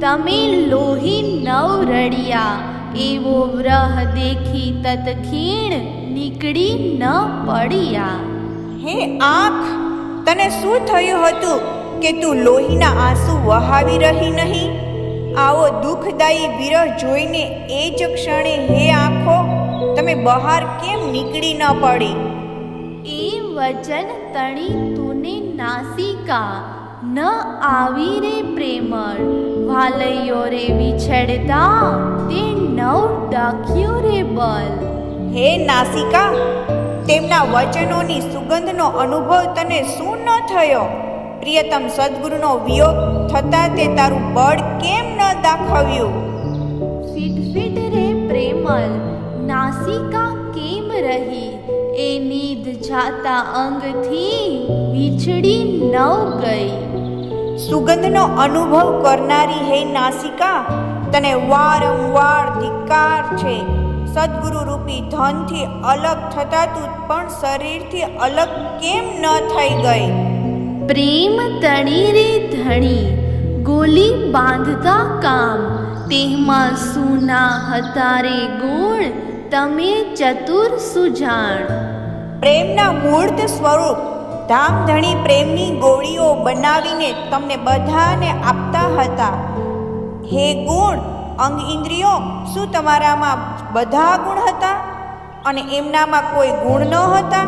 તમે લોહી નવ રડ્યા. એવો વ્રહ દેખી તત ખીણ, નીકળી ન પડ્યા. હે આંખ, તને શું થયું હતું કે તું લોહીના આંસુ વહાવી રહી નહીં? આવો દુઃખદાયી વિરહ જોઈને એ જ ક્ષણે હે આંખો, તમે બહાર કેમ નીકળી ન પડી? એ વચન તણી તુને નાસિકા, ન આવી રે પ્રેમળ. વાલૈયો રે વિછડતા, તે નવ ડાક્યો રે બલ. હે નાસિકા, તેમના વચનોની સુગંધનો અનુભવ તને શું ન થયો? પ્રિયતમ સદ્ગુરુનો વિયોગ થતાં તે તારું બળ કેમ ન દાખવ્યું? ફીટ ફીટ રે પ્રેમલ, નાસિકા કેમ રહી? એ નીંદ જાતા અંગથી વિછડી નવ ગઈ. સુગંધનો અનુભવ કરનારી હે નાસિકા, તને વારંવાર ધિક્કાર છે. સદ્ગુરુ રૂપી ધનથી અલગ થતા તું પણ શરીરથી અલગ કેમ ન થઈ ગઈ? પ્રેમ તણી રે ધણી, ગોલી બાંધતા કામ. તેમાં સુના હતા રે ગુણ, તમે ચતુર સુજાણ. પ્રેમના મૂર્ત સ્વરૂપ ધામધણી પ્રેમની ગોળીઓ બનાવીને તમને બધાને આપતા હતા. હે ગુણ અંગ ઇન્દ્રિયો, શું તમારામાં બધા ગુણ હતા અને એમનામાં કોઈ ગુણ ન હતા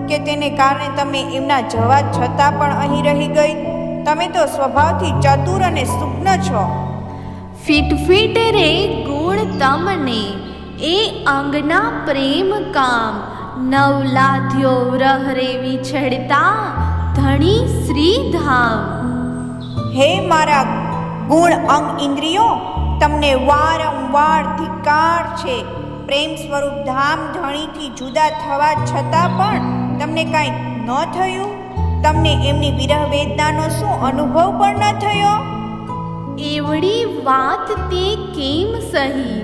કે તેને કારણે તમે એમના જવા છતાં પણ અહીં રહી ગઈ? તમે તો સ્વભાવથી ચતુર અને સુગ્ન છો. ફીટ ફીટ રે ગુણ તમને, એ અંગના પ્રેમ કામ. નવલાધ્યો રહરે વિછડતા, ધણી શ્રીધામ. હે મારા ગુણ અંગ ઇન્દ્રિયો, તમને વારંવાર ધિક્કાર છે. પ્રેમ સ્વરૂપ ધામ ધણીથી જુદા થવા છતાં પણ તમને કાંઈ ન થયું? તમને એમની વિરહ વેદનાનો શું અનુભવ પણ ન થયો? એવડી વાત તે કેમ સહી?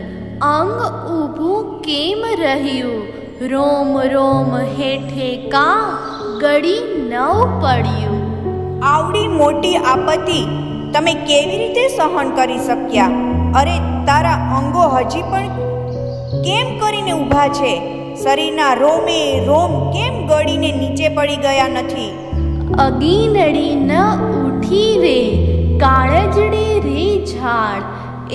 અંગ ઊભું કેમ રહ્યું? રોમ રોમ હેઠે કા ગળી નવ પડ્યું. આવડી મોટી આપત્તિ તમે કેવી રીતે સહન કરી શક્યા? અરે તારા અંગો હજી પણ કેમ કરીને ઊભા છે? શરીરના રોમે રોમ કેમ ગળીને નીચે પડી ગયા નથી? અગીનડી ન ઉઠી રે, કાળજડે રે ઝાડ.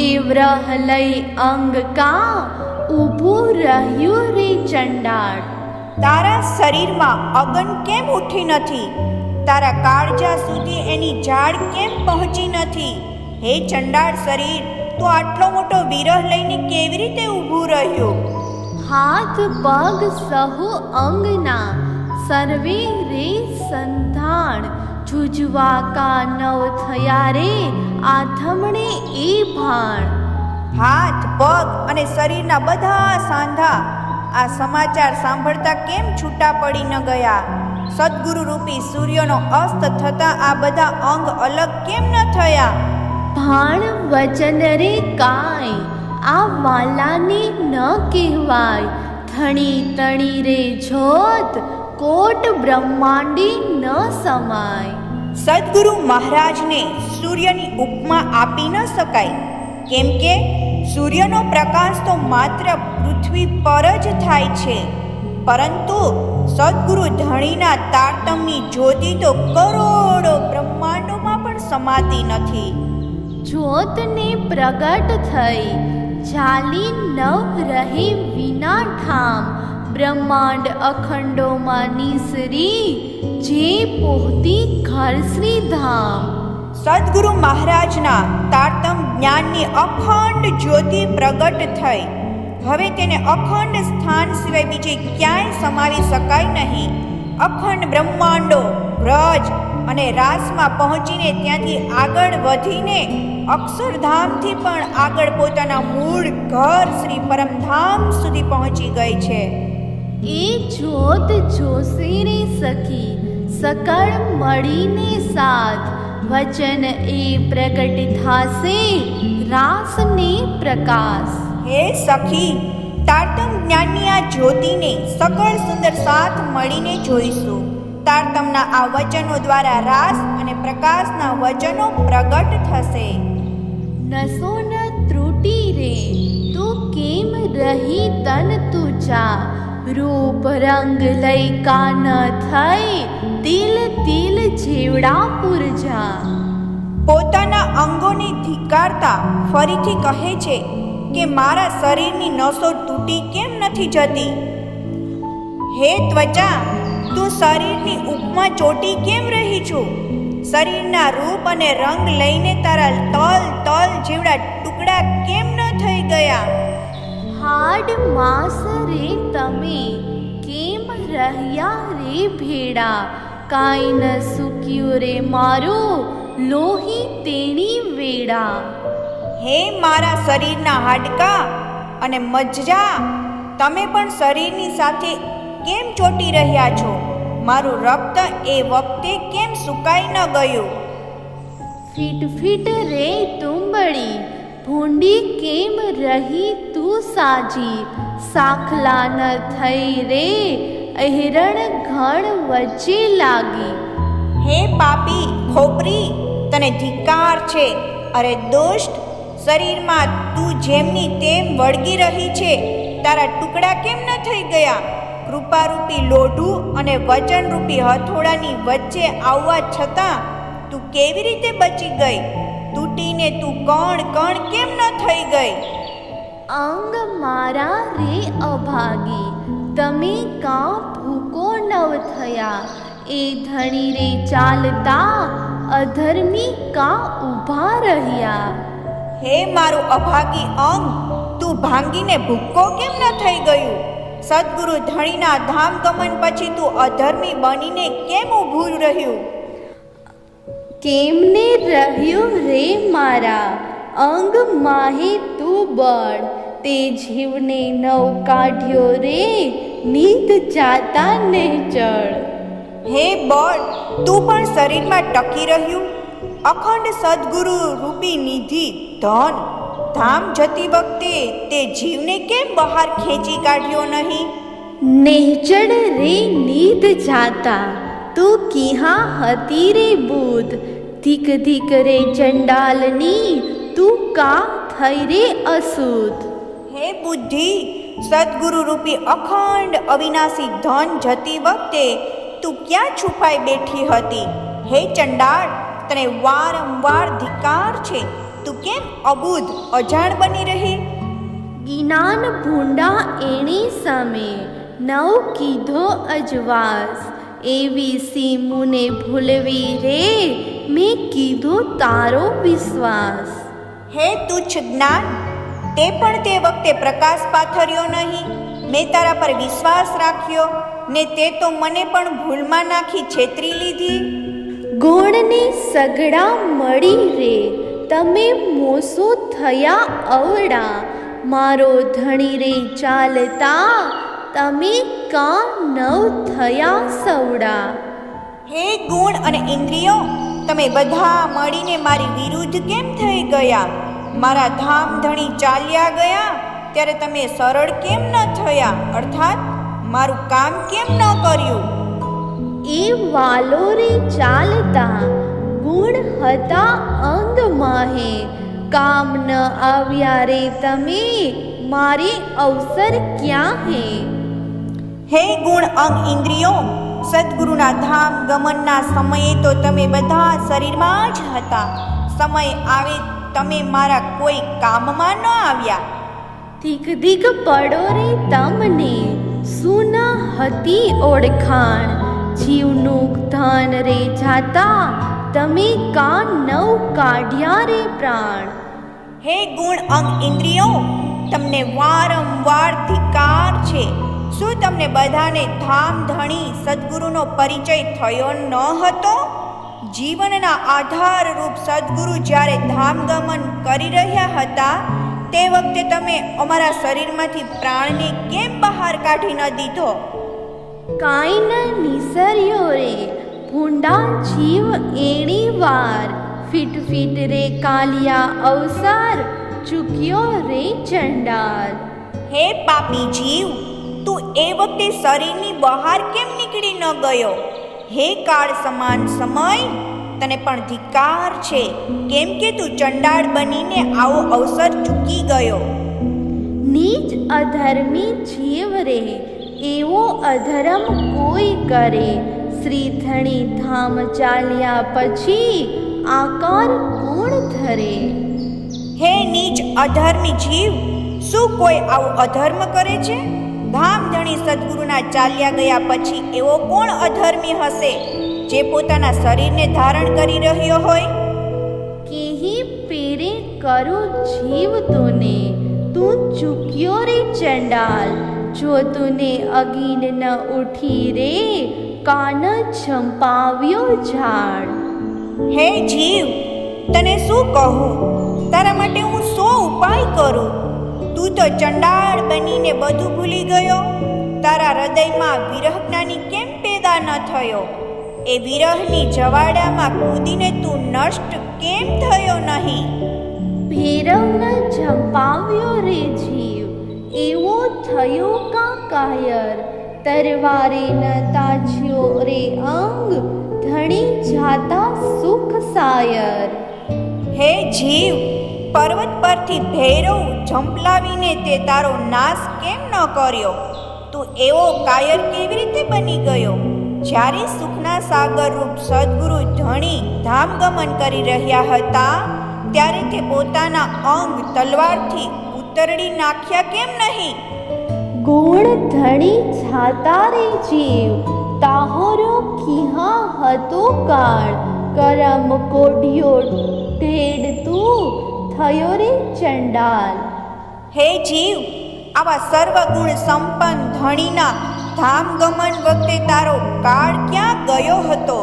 એ વ્રહ લઈ અંગ કા, ઊભું રહ્યું રે ચંડાળ. તારા શરીરમાં અગન કેમ ઉઠી નથી? તારા કાળજા સુધી એની ઝાડ કેમ પહોંચી નથી? હે ચંડાળ શરીર, તો આટલો મોટો વિરહ લઈને કેવી રીતે ઊભું રહ્યું? હાથ પગ સહુ અંગના, સર્વે રે સંધાણ. જુજવા કા નવ થયા રે, આથમણે એ ભાણ. હાથ પગ અને શરીરના બધા સાંધા આ સમાચાર સાંભળતા કેમ છૂટા પડી ન ગયા? સદ્ગુરુ રૂપી સૂર્યનો અસ્ત થતા આ બધા અંગ અલગ કેમ ન થયા? ભાણ વચન રે કાય, આ વાલાને ન કહેવાય. ધણી તણી રે જોત, કોટ બ્રહ્માંડી ન સમાય. સદ્ગુરુ મહારાજને સૂર્યની ઉપમા આપી ન શકાય, કેમ કે સૂર્યનો પ્રકાશ તો માત્ર પૃથ્વી પર જ થાય છે, પરંતુ સદ્ગુરુ ધણીના તારતમની જ્યોતિ તો કરોડો બ્રહ્માંડોમાં પણ સમાતી નથી. જ્યોતને પ્રગટ થઈ, ચાલી નવ રહે વિના ઠામ. બ્રહ્માંડ અખંડોમાં નિસરી, જે પોહતી ઘર શ્રીધામ. સદ્ગુરુ મહારાજના તારતમ જ્ઞાનની અખંડ જ્યોતિ પ્રગટ થઈ. હવે તેને અખંડ સ્થાન સિવાય બીજે ક્યાંય સમાવી શકાય નહીં. અખંડ બ્રહ્માંડો વ્રજ અને રાસમાં પહોંચીને ત્યાંથી આગળ વધીને અક્ષરધામથી પણ આગળ પોતાના મૂળ ઘર શ્રી પરમધામ સુધી પહોંચી ગઈ છે. એ જ્યોત જોશે રે સખી, સકળ મળીને સાથ. વચન એ પ્રગટ થાશે, રાસને પ્રકાશ. હે સખી, તારતમ જ્ઞાનની આ જ્યોતિને સકળ સુંદર સાથ મળીને જોઈશું. તારતમના આ વચનો દ્વારા રાસ અને પ્રકાશના વચનો પ્રગટ થશે. નસો ન ત્રુટી રે, તું કેમ રહી તન તુજા. રૂપ રંગ લઈ કાન થઈ, તિલ તિલ જેવડા પુરજા. પોતાના અંગોને ધિક્કારતા ફરીથી કહે છે કે મારા શરીરની નસો તૂટી કેમ નથી જતી? હે ત્વચા, તું શરીરની ઉપમાં ચોટી કેમ રહી છું? શરીરના રૂપ અને રંગ લઈને તારા તલ તલ જેવડા ટુકડા કેમ ન થઈ ગયા? હાડ માંસ રે તમે, કેમ રહ્યા રે ભેડા. કાંઈ ન સૂક્યું રે મારું લોહી તેણી વેડા. હે મારા શરીરના હાડકા અને મજ્જા, તમે પણ શરીરની સાથે કેમ ચોંટી રહ્યા છો? મારું રક્ત એ વખતે કેમ સુકાઈ ન ગયું? ફીટ ફીટ રે તુંબડી, ભૂંડી કેમ રહી તું સાજી? સાખલા ન થઈ રે અહિરણ ઘણ વચ્ચે લાગી. હે પાપી ખોપરી, તને ધિક્કાર છે! અરે દુષ્ટ, શરીરમાં તું જેમની તેમ વળગી રહી છે, તારા ટુકડા કેમ ન થઈ ગયા? કૃપારૂપી લોઢું અને વચનરૂપી હથોડાની વચ્ચે આવવા છતાં તું કેવી રીતે બચી ગઈ? તૂટીને તું કણ કણ કેમ ન થઈ ગઈ? અંગ મારા રે અભાગી, તમે કા ભૂકો નવ થયા? એ ધણી રે ચાલતા અધર્મી કા ઊભા રહ્યા? હે મારું અભાગી અંગ, તું ભાંગીને ભૂક્કો કેમ ન થઈ ગયું? સદગુરુ ધણીના ધામ ગમન પછી તું અધર્મી બનીને કેમ ઊભું રહ્યું? કેમને રહ્યું રે મારા અંગ માહે તું બળ? તે જીવને નવ કાઢ્યો રે નીત જાતા નેચળ. હે બળ, તું પણ શરીરમાં ટકી રહ્યું? અખંડ સદગુરુ રૂપી નિધિ ધન ધામ જતી વખતે તે જીવને કેમ બહાર ખેંચી કાઢ્યો નહીં? નેચળ રે નીત જાતા, તું કિહા હતી રે બુધ? ધીક ધીક રે ચંડાલની, તું કા થઈ રે અસુધ? હે બુદ્ધિ, સદગુરુ રૂપી અખંડ અવિનાશી ધન જતી વખતે તું ક્યાં છુપાઈ બેઠી હતી? હે ચંડાળ, તને વારંવાર ધિક્કાર છે! તું કેમ અબુધ અજાણ બની રહી? જ્ઞાન ભૂંડા એની સામે નવ કીધો અજવાસ. એવી સીમુને ભૂલવી રે મેં કીધો તારો વિશ્વાસ. હે તુચ્છ જ્ઞાન, તે પણ તે વખતે પ્રકાશ પાથર્યો નહીં? મેં તારા પર વિશ્વાસ રાખ્યો ને તે તો મને પણ ભૂલમાં નાખી છેતરી લીધી. ગુણને સગડા મળી રે તમે મોસો થયા અવડા. મારો ધણી રે ચાલતા તમે કા નવ થયા સવડા. હે ગુણ અને ઇન્દ્રિયો, તમે બધા મળીને મારી વિરુદ્ધ કેમ થઈ ગયા? મારા ધામ ધણી ચાલ્યા ગયા ત્યારે તમે સરળ કેમ ન થયા? અર્થાત મારું કામ કેમ ન કર્યું? એ વાલો રે ચાલતા ગુણ હતા અંગ માહે. કામ ન આવ્યા રે તમે મારે અવસર ક્યાં હે? હે ગુણ અંગ ઇન્દ્રિયો, સદગુરુના ધામ ગમનના સમયે તો તમે બધા શરીરમાં જ હતા. સમય આવે તમે મારા કોઈ કામમાં ન આવ્યા. ધીક ધીક પડો રે તમને, શું ન હતી ઓળખાણ? જીવનું ધન રે જાતા તમે કા નવ કાઢ્યા રે પ્રાણ. હે ગુણ અંગ ઇન્દ્રિયો, તમને વારંવાર ધિક્કાર છે! શું તમને બધાને ધામ ધણી સદગુરુનો પરિચય થયો ન હતો? જીવનના આધાર રૂપ સદગુરુ જ્યારે ધામ ગમન કરી રહ્યા હતા તે વખતે તમે અમારા શરીરમાંથી પ્રાણને કેમ બહાર કાઢી ન દીધો? કાંઈ ન નિસર્યો રે ભૂંડા જીવ એણી વાર. ફીટ ફીટ રે કાલિયા અવસર ચૂક્યો રે ચંડાલ. હે પાપી જીવ, તું એ વખતે શરીરની બહાર કેમ નીકળી ન ગયો? હે કાળ સમાન સમય, તને પણ ધિક્કાર છે, કેમ કે તું ચંડાળ બનીને આવો અવસર ચૂકી ગયો. નીચ અધર્મી જીવ રે એવો અધર્મ કોઈ કરે. શ્રીધણી ધામ ચાલ્યા પછી આકાર કોણ ધરે? હે નીચ અધર્મી જીવ, શું કોઈ આવું અધર્મ કરે છે? ધામધણી સદગુરુના ચાલ્યા ગયા પછી એવો કોણ અધર્મી હશે જે પોતાના શરીરને ધારણ કરી રહ્યો હોય? કેહી પેરે કરું જીવ તુને, તું ચૂક્યો રે ચંડાલ. જો તુને અગીન ન ઉઠી રે કાન ઝંપાવ્યો ઝાડ. હે જીવ, તને શું કહું? તારા માટે હું શો ઉપાય કરું? તું તો ચંડાળ બનીને બધું ભૂલી ગયો. તારા હૃદયમાં વિરહ જ્ઞાની કેમ પેદા ન થયો? એ વિરહની જવાડામાં કૂદીને તું નષ્ટ કેમ થયો નહીં? ભૈરવને ઝંપાવ્યો રે જીવ, એવો થયો કા કાયર. તરવારે ન તાજ્યો રે અંગ, ધણી જાતા સુખ સાયર. હે જીવ, પર્વત પરથી ભૈરવ ઝંપલાવીને તે તારો નાશ કેમ ન કર્યો? તું એવો કાયર કેવી રીતે બની ગયો? જ્યારે સુખના સાગર રૂપ સદગુરુ ધણી ધામગમન કરી રહ્યા હતા, ત્યારે તે પોતાના અંગ તલવારથી ઉતરડી નાખ્યા કેમ નહીં? ગુણ ધણી જાતા રે જીવ, તાહોરો કિહા હતો કાળ. કરમ કોઢિયો ઢેડ તું, થયો રે ચંડાલ. હે જીવ, આવા સર્વગુણ સંપન્ન ધણીના ધામગમન વખતે તારો કાળ ક્યાં ગયો હતો?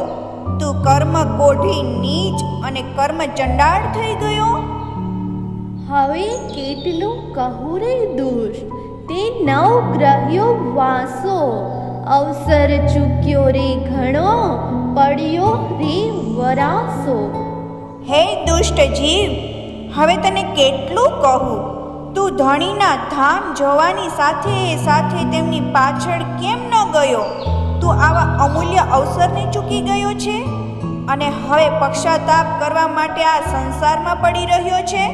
તું કર્મ કોઢી નીચ અને કર્મ ચંડાળ થઈ ગયો. હવે કેટલું કહું રે દુષ, તે નવગ્રહ્યો વાસો. અવસર ચૂક્યો રે ઘણો, પડ્યો રે વરાસો. હે દુષ્ટ જીવ, હવે તને કેટલું કહું? તું ધણીના ધામ જવાની સાથે સાથે તેમની પાછળ કેમ ન ગયો? તું આવા અમૂલ્ય અવસરને ચૂકી ગયો છે અને હવે પશ્ચાતાપ કરવા માટે આ સંસારમાં પડી રહ્યો છે.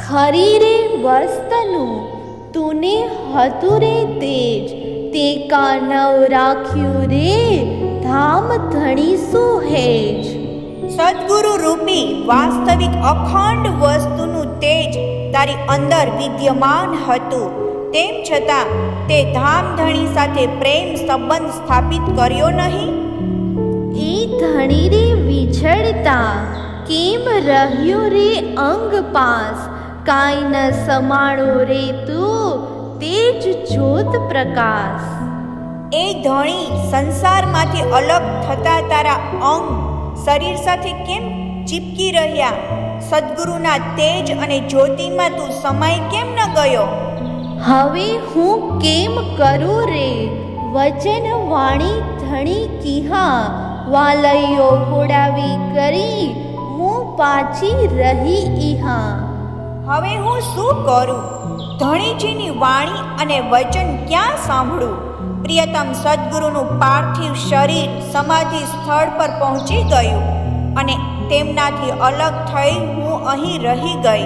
ખરી રે વસ્તનું, તુને હતું રે તેજ. તે કાનવ રાખ્યું રે, ધામ ધણી સુહેજ. સદગુરુ રૂપી વાસ્તવિક અખંડ વસ્તુનું તેજ તારી અંદર વિદ્યમાન હતું, તેમ છતાં તે ધામધણી સાથે પ્રેમ સંબંધ સ્થાપિત કર્યો નહીં. એ ધણી રે વિછળતા, કેમ રહ્યો રે અંગ પાસ. કાંઈ ન સમાણો રે તું, તેજ જ્યોત પ્રકાશ. એ ધણી સંસારમાંથી અલગ થતા તારા અંગ શરીર સાથે કેમ ચીપકી રહ્યા? સદગુરુના તેજ અને જ્યોતિમાં તું સમાય કેમ ન ગયો? હવે હું કેમ કરું રે વચન વાણી ધણી કિહા. વાલૈયો ઘોડાવી કરી, હું પાછી રહી ઇહા. હવે હું શું કરું? ધણીજીની વાણી અને વચન ક્યાં સાંભળું? પ્રિયતમ સદગુરુનું પાર્થિવ શરીર સમાધિ સ્થળ પર પહોંચી ગયું અને તેમનાથી અલગ થઈ હું અહીં રહી ગઈ.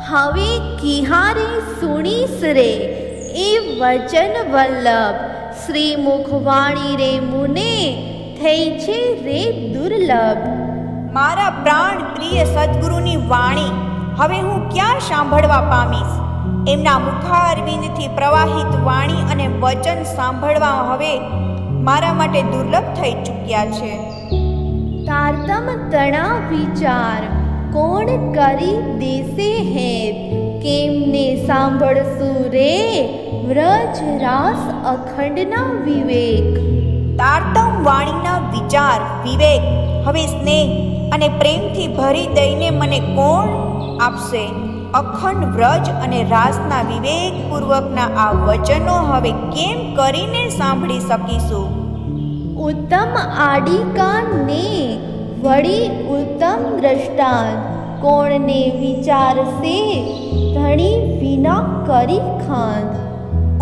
હવે કિહારે સુણીસ રે એ વચન વલ્લભ. શ્રીમુખ વાણી રે મુને, થઈ છે રે દુર્લભ. મારા પ્રાણ પ્રિય સદગુરુની વાણી હવે હું ક્યાં સાંભળવા પામીશ? એમના મુખારવિંદથી પ્રવાહિત વાણી અને વચન સાંભળવા હવે મારા માટે દુર્લભ થઈ ચૂક્યા છે. તારતમ તણા વિચાર, કોણ કરી દેશે હેત. કેમને સાંભળશું રે વ્રજ રાસ અખંડના વિવેક. તારતમ વાણીના વિચાર વિવેક હવે સ્નેહ અને પ્રેમથી ભરી દઈને મને કોણ આપશે? અખંડ વ્રજ અને રાસના વિવેકપૂર્વકના આ વચનો હવે કેમ કરીને સાંભળી શકીશું? ઉત્તમ આડિકા ને વળી ઉત્તમ દ્રષ્ટાંત. કોણને વિચારશે ધણી વિના કરી ખાંત.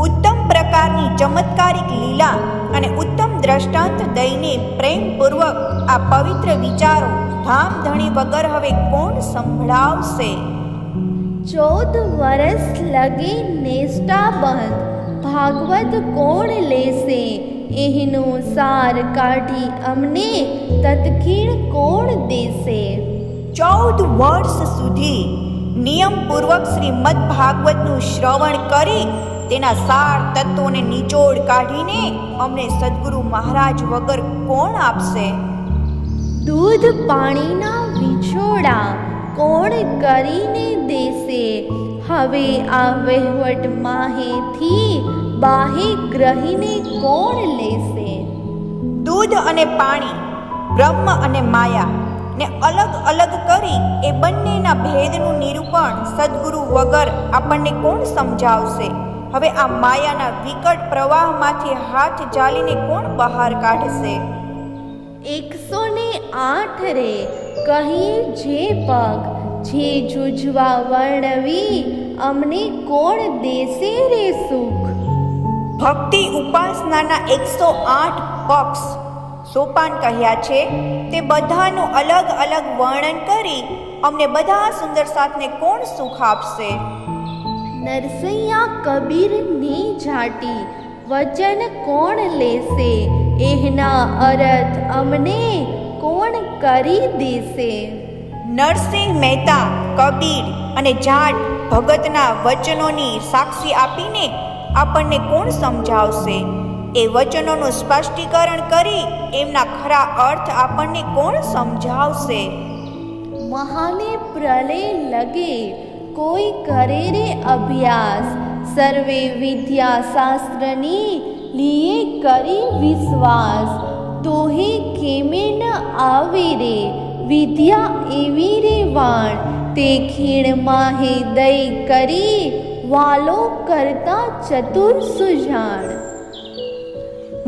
ઉત્તમ પ્રકારની ચમત્કારિક લીલા અને ઉત્તમ દ્રષ્ટાંત દઈને પ્રેમપૂર્વક આ પવિત્ર વિચારો ધામધણી વગર હવે કોણ સંભળાવશે? 14 વરસ લગે નેષ્ટા બંધ, ભાગવત કોણ લેશે. એહનો સાર કાઢી અમને, તત્ક્ષણ કોણ દેશે. 14 વર્ષ સુધી નિયમપૂર્વક શ્રીમદ ભાગવતનું શ્રવણ કરી તેના સાર તત્વોને નિચોડ કાઢીને અમને સદગુરુ મહારાજ વગર કોણ આપશે? દૂધ પાણીના વિછોડા કોણ કરીને દેશે. હવે આ વહેવટ માહેથી બાહે ગ્રહીને કોણ લેશે. દૂધ અને પાણી, બ્રહ્મ અને માયા ને અલગ અલગ કરી એ બંનેના ભેદનું નિરૂપણ સદ્ગુરુ વગર આપણને કોણ સમજાવશે? હવે આ માયાના વિકટ પ્રવાહમાંથી હાથ ઝાલીને કોણ બહાર કાઢશે? 108 રે કહીએ જે પગ, જે જુજવા વર્ણવી, અમને કોણ દેશે રે સુખ? ભક્તિ ઉપાસનાના 108 પક્ષ સોપાન કહ્યા છે, તે બધાનું અલગ અલગ વર્ણન કરી અમને બધા સુંદર સાથને કોણ સુખ આપશે? નરસૈયા કબીર ની જાટી વચન કોણ લેશે? એહના અર્થ અમને કોણ કરી દેશે? નરસિંહ મહેતા, કબીર અને જાટ ભગતના વચનોની સાક્ષી આપીને આપણને કોણ સમજાવશે? એ વચનોનું સ્પષ્ટીકરણ કરી એમના ખરા અર્થ આપણને કોણ સમજાવશે? મહાને પ્રલય લગે કોઈ કરે રે અભ્યાસ, સર્વે વિદ્યા શાસ્ત્રની લીએ કરી વિશ્વાસ, તોહે કેમે ન આવે રે વિદ્યા એવી રે વાણ, તે ખીણ માહે દઈ કરી વાલો કરતા ચતુર સુજાણ.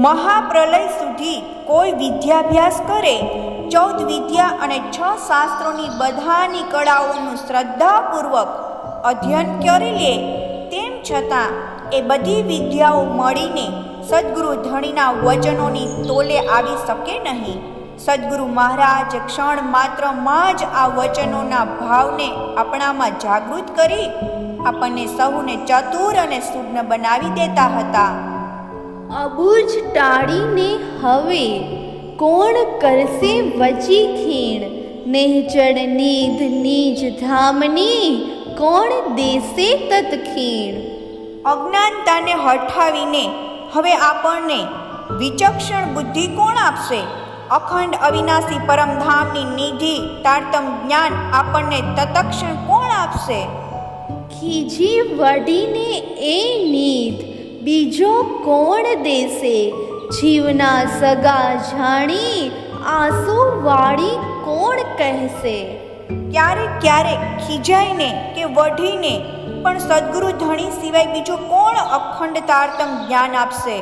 મહાપ્રલય સુધી કોઈ વિદ્યાભ્યાસ કરે, 14 વિદ્યા અને 6 શાસ્ત્રોની બધાની કળાઓનું શ્રદ્ધાપૂર્વક અધ્યયન કરી લે, તેમ છતાં એ બધી વિદ્યાઓ મળીને સદ્ગુરુ ધણીના વચનોની તોલે આવી શકે નહીં. સદ્ગુરુ મહારાજ ક્ષણ માત્રમાં જ આ વચનોના ભાવને આપણામાં જાગૃત કરી આપણને સહુને ચતુર અને સુજ્ઞ બનાવી દેતા હતા. અબુજ ટાળીને હવે કોણ કરશે વચી ખીણ, નેહચડ નિધ નિજ ધામની કોણ દેશે તત્ખીણ. અજ્ઞાનતાને હઠાવીને હવે આપણને વિચક્ષણ બુદ્ધિ કોણ આપશે? અખંડ અવિનાશી પરમધામની નિધિ તારતમ જ્ઞાન આપણને તત્ક્ષણ કોણ આપશે? ખીજી વડીને એ નિધ બીજો કોણ દેશે? જીવના સગા જાણી આંસુ વાળી કોણ કહેશે? ક્યારેક ક્યારેક ખીજાઈને કે વઢીને પણ સદ્ગુરુ ધણી સિવાય બીજો કોણ અખંડ તારતમ જ્ઞાન આપશે?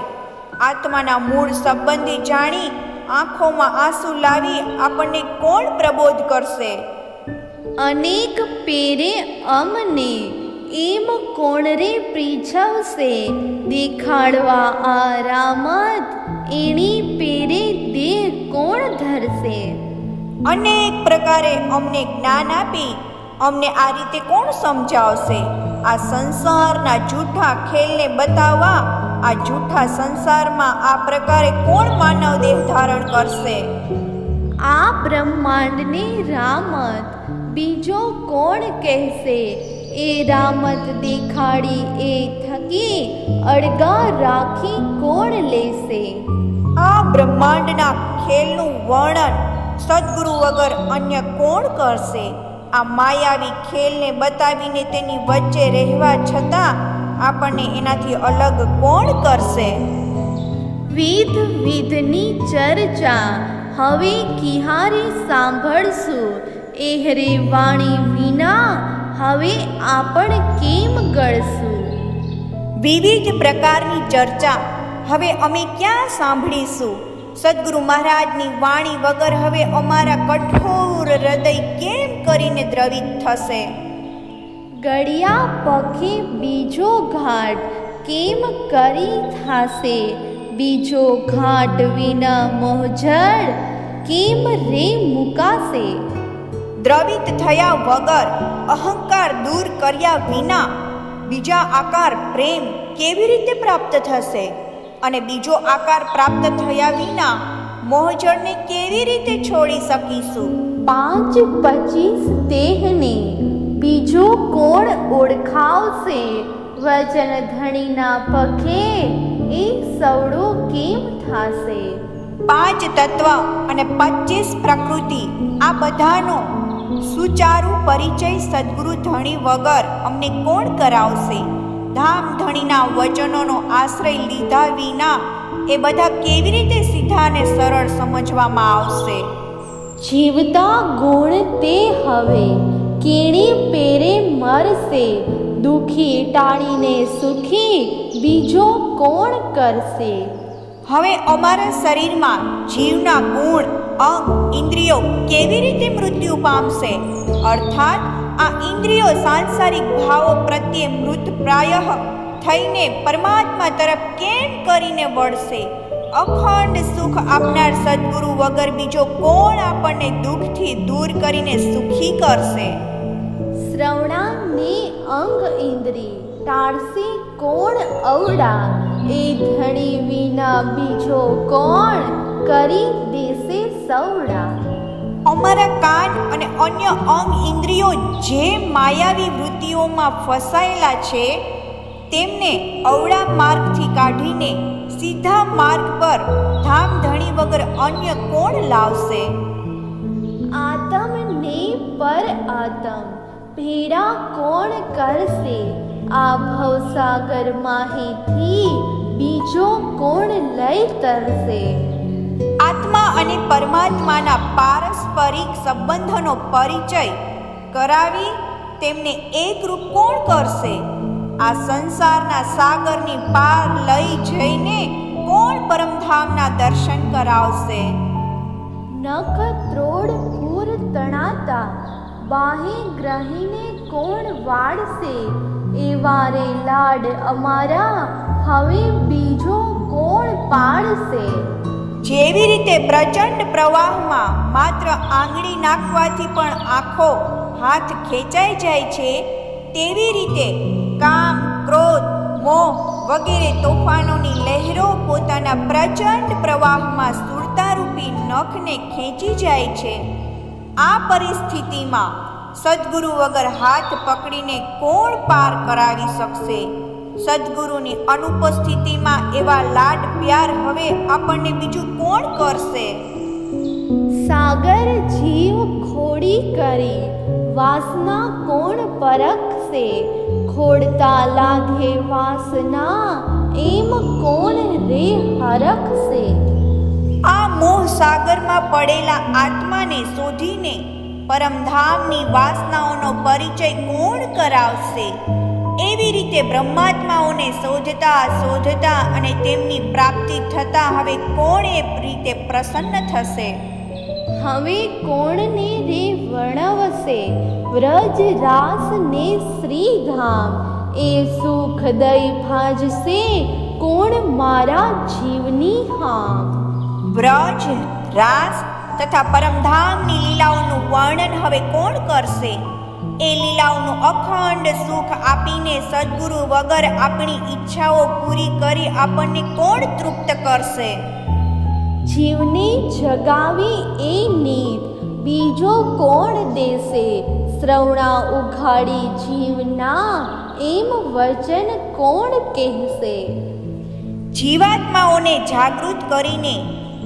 આત્માના મૂળ સંબંધી જાણી આંખોમાં આંસુ લાવી આપણને કોણ પ્રબોધ કરશે? અનેક પેરે અમને એમ કોણ રે પ્રીછવશે? દેખાડવા આ રામત એની પેરે દેહ કોણ ધરશે? અનેક પ્રકારે અમને જ્ઞાન આપી અમને આ રીતે કોણ સમજાવશે? આ સંસારના જૂઠા ખેલને બતાવવા આ જૂઠા સંસારમાં આ પ્રકારે કોણ માનવ દેહ ધારણ કરશે? આ બ્રહ્માંડને રામત બીજો કોણ કહેશે? એ રામત દેખાડી એ થકી અળગા રાખી કોણ લેશે? આ બ્રહ્માંડના ખેલનું વર્ણન સદ્ગુરુ વગર અન્ય કોણ કરશે? આ માયાવી ખેલને બતાવીને તેની વચ્ચે રહેવા છતાં આપણને એનાથી અલગ કોણ કરશે? વિધ વિધની ચર્ચા હવે કિહારી સાંભળશું, એહરે વાણી વિના હવે આપણ કેમ ગળશું? વિવિધ પ્રકારની ચર્ચા હવે અમે ક્યાં સાંભળીશું? સદ્ગુરુ મહારાજની વાણી વગર હવે અમારા કઠોર હૃદય કેમ કરીને દ્રવિત થશે? ગળ્યા પખે બીજો ઘાટ કેમ કરી થાશે? બીજો ઘાટ વિના મોહજળ કેમ રે મુકાશે? દ્રવિત થયા વગર અહંકાર દૂર કર્યા વિના બીજા આકાર પ્રેમ કેવી રીતે પ્રાપ્ત થશે? અને બીજો આકાર પ્રાપ્ત થયા વિના મોહજળને કેવી રીતે છોડી શકીશું? 5-25 દેહને બીજો કોણ ઓળખાવશે? વચન ધણીના પખે એ સવડો કેમ થાશે? 5 તત્વ અને 25 પ્રકૃતિ આ બધાનો સુચારુ પરિચય સદ્ગુરુ ધણી વગર અમને કોણ કરાવશે? ધામ ધણીના વચનોનો આશ્રય લીધા વિના એ બધા કેવી રીતે સીધા અને સરળ સમજવામાં આવશે? જીવતા ગુણ તે હવે કેણી પેરે મરશે, દુખી ટાળીને સુખી બીજો કોણ કરશે? હવે અમારા શરીરમાં જીવના ગુણ, અંગ, ઇન્દ્રિયો કેવી રીતે મૃત્યુ પામશે? અર્થાત આ ઇન્દ્રિયો સાંસારિક ભાવો પ્રત્યે મૃતપ્રાયઃ થઈને પરમાત્મા તરફ કેમ કરીને વળશે? અખંડ સુખ આપનાર સદ્ગુરુ વગર બીજો કોણ આપણને દુઃખથી દૂર કરીને સુખી કરશે? શ્રવણાને અંગ ઇન્દ્રિય ટાળશે કોણ અવડા, એ ધણી વિના બીજો કોણ કરી દેશે સવડા? અમારા કાન અને અન્ય અંગ ઇન્દ્રિયો જે માયાવી વૃત્તિઓમાં ફસાયેલા છે તેમને અવળા માર્ગથી કાઢીને સીધા માર્ગ પર ધામધણી વગર અન્ય કોણ લાવશે? આતમ ને પર આતમ ભેડા કોણ કરશે, આ ભવસાગર માહીથી બીજો કોણ લઈ તરશે? આત્મા અને પરમાત્માના પારસ્પરિક સંબંધનો પરિચય કરાવી તેમને એકરૂપ કોણ કરશે? આ સંસારના સાગરની પાર લઈ જઈને કોણ પરમધામના દર્શન કરાવશે? નખ ત્રોડ પૂર તણાતા બાહે ગ્રહીને કોણ વાળશે, એવા રે લાડ અમારા હવે બીજો કોણ પાડશે? જેવી રીતે પ્રચંડ પ્રવાહમાં માત્ર આંગળી નાખવાથી પણ આખો હાથ ખેંચાઈ જાય છે, તેવી રીતે કામ, ક્રોધ, મોહ વગેરે તોફાનોની લહેરો પોતાના પ્રચંડ પ્રવાહમાં સ્થૂળતારૂપી નખને ખેંચી જાય છે. આ પરિસ્થિતિમાં સદ્ગુરુ વગર હાથ પકડીને કોણ પાર કરાવી શકશે? સદ્ગુરુની અનુપસ્થિતિમાં એવા લાડ પ્યાર હવે આપણને બીજું કોણ કરશે? સાગર જીવ ખોડી કરી વાસના કોણ પરખશે, ખોડતા લાગે વાસના એમ કોણ રે હરખશે? આ મોહ સાગરમાં પડેલા આત્માને શોધીને પરમધામની વાસનાઓનો પરિચય કોણ કરાવશે? એવી રીતે બ્રહ્માત્માઓને શોધતા શોધતા અને તેમની પ્રાપ્તિ થતા હવે કોણ એ રીતે પ્રસન્ન થશે? હવે કોણને રે વર્ણવશે વ્રજ રાસ ને શ્રીધામ, એ સુખ દઈ ભાજશે કોણ મારા જીવની હામ? વ્રજ, રાસ તથા પરમધામની લીલાઓનું વર્ણન હવે કોણ કરશે? એ લીલાઓનું અખંડ સુખ આપીને સદ્ગુરુ વગર આપણી ઈચ્છાઓ પૂરી કરી આપણને કોણ તૃપ્ત કરશે? જીવને જગાવી એ નીત બીજો કોણ દેશે, શ્રવણા ઉઘાડી જીવના એમ વચન કોણ કહેશે? જીવાત્માઓને જાગૃત કરીને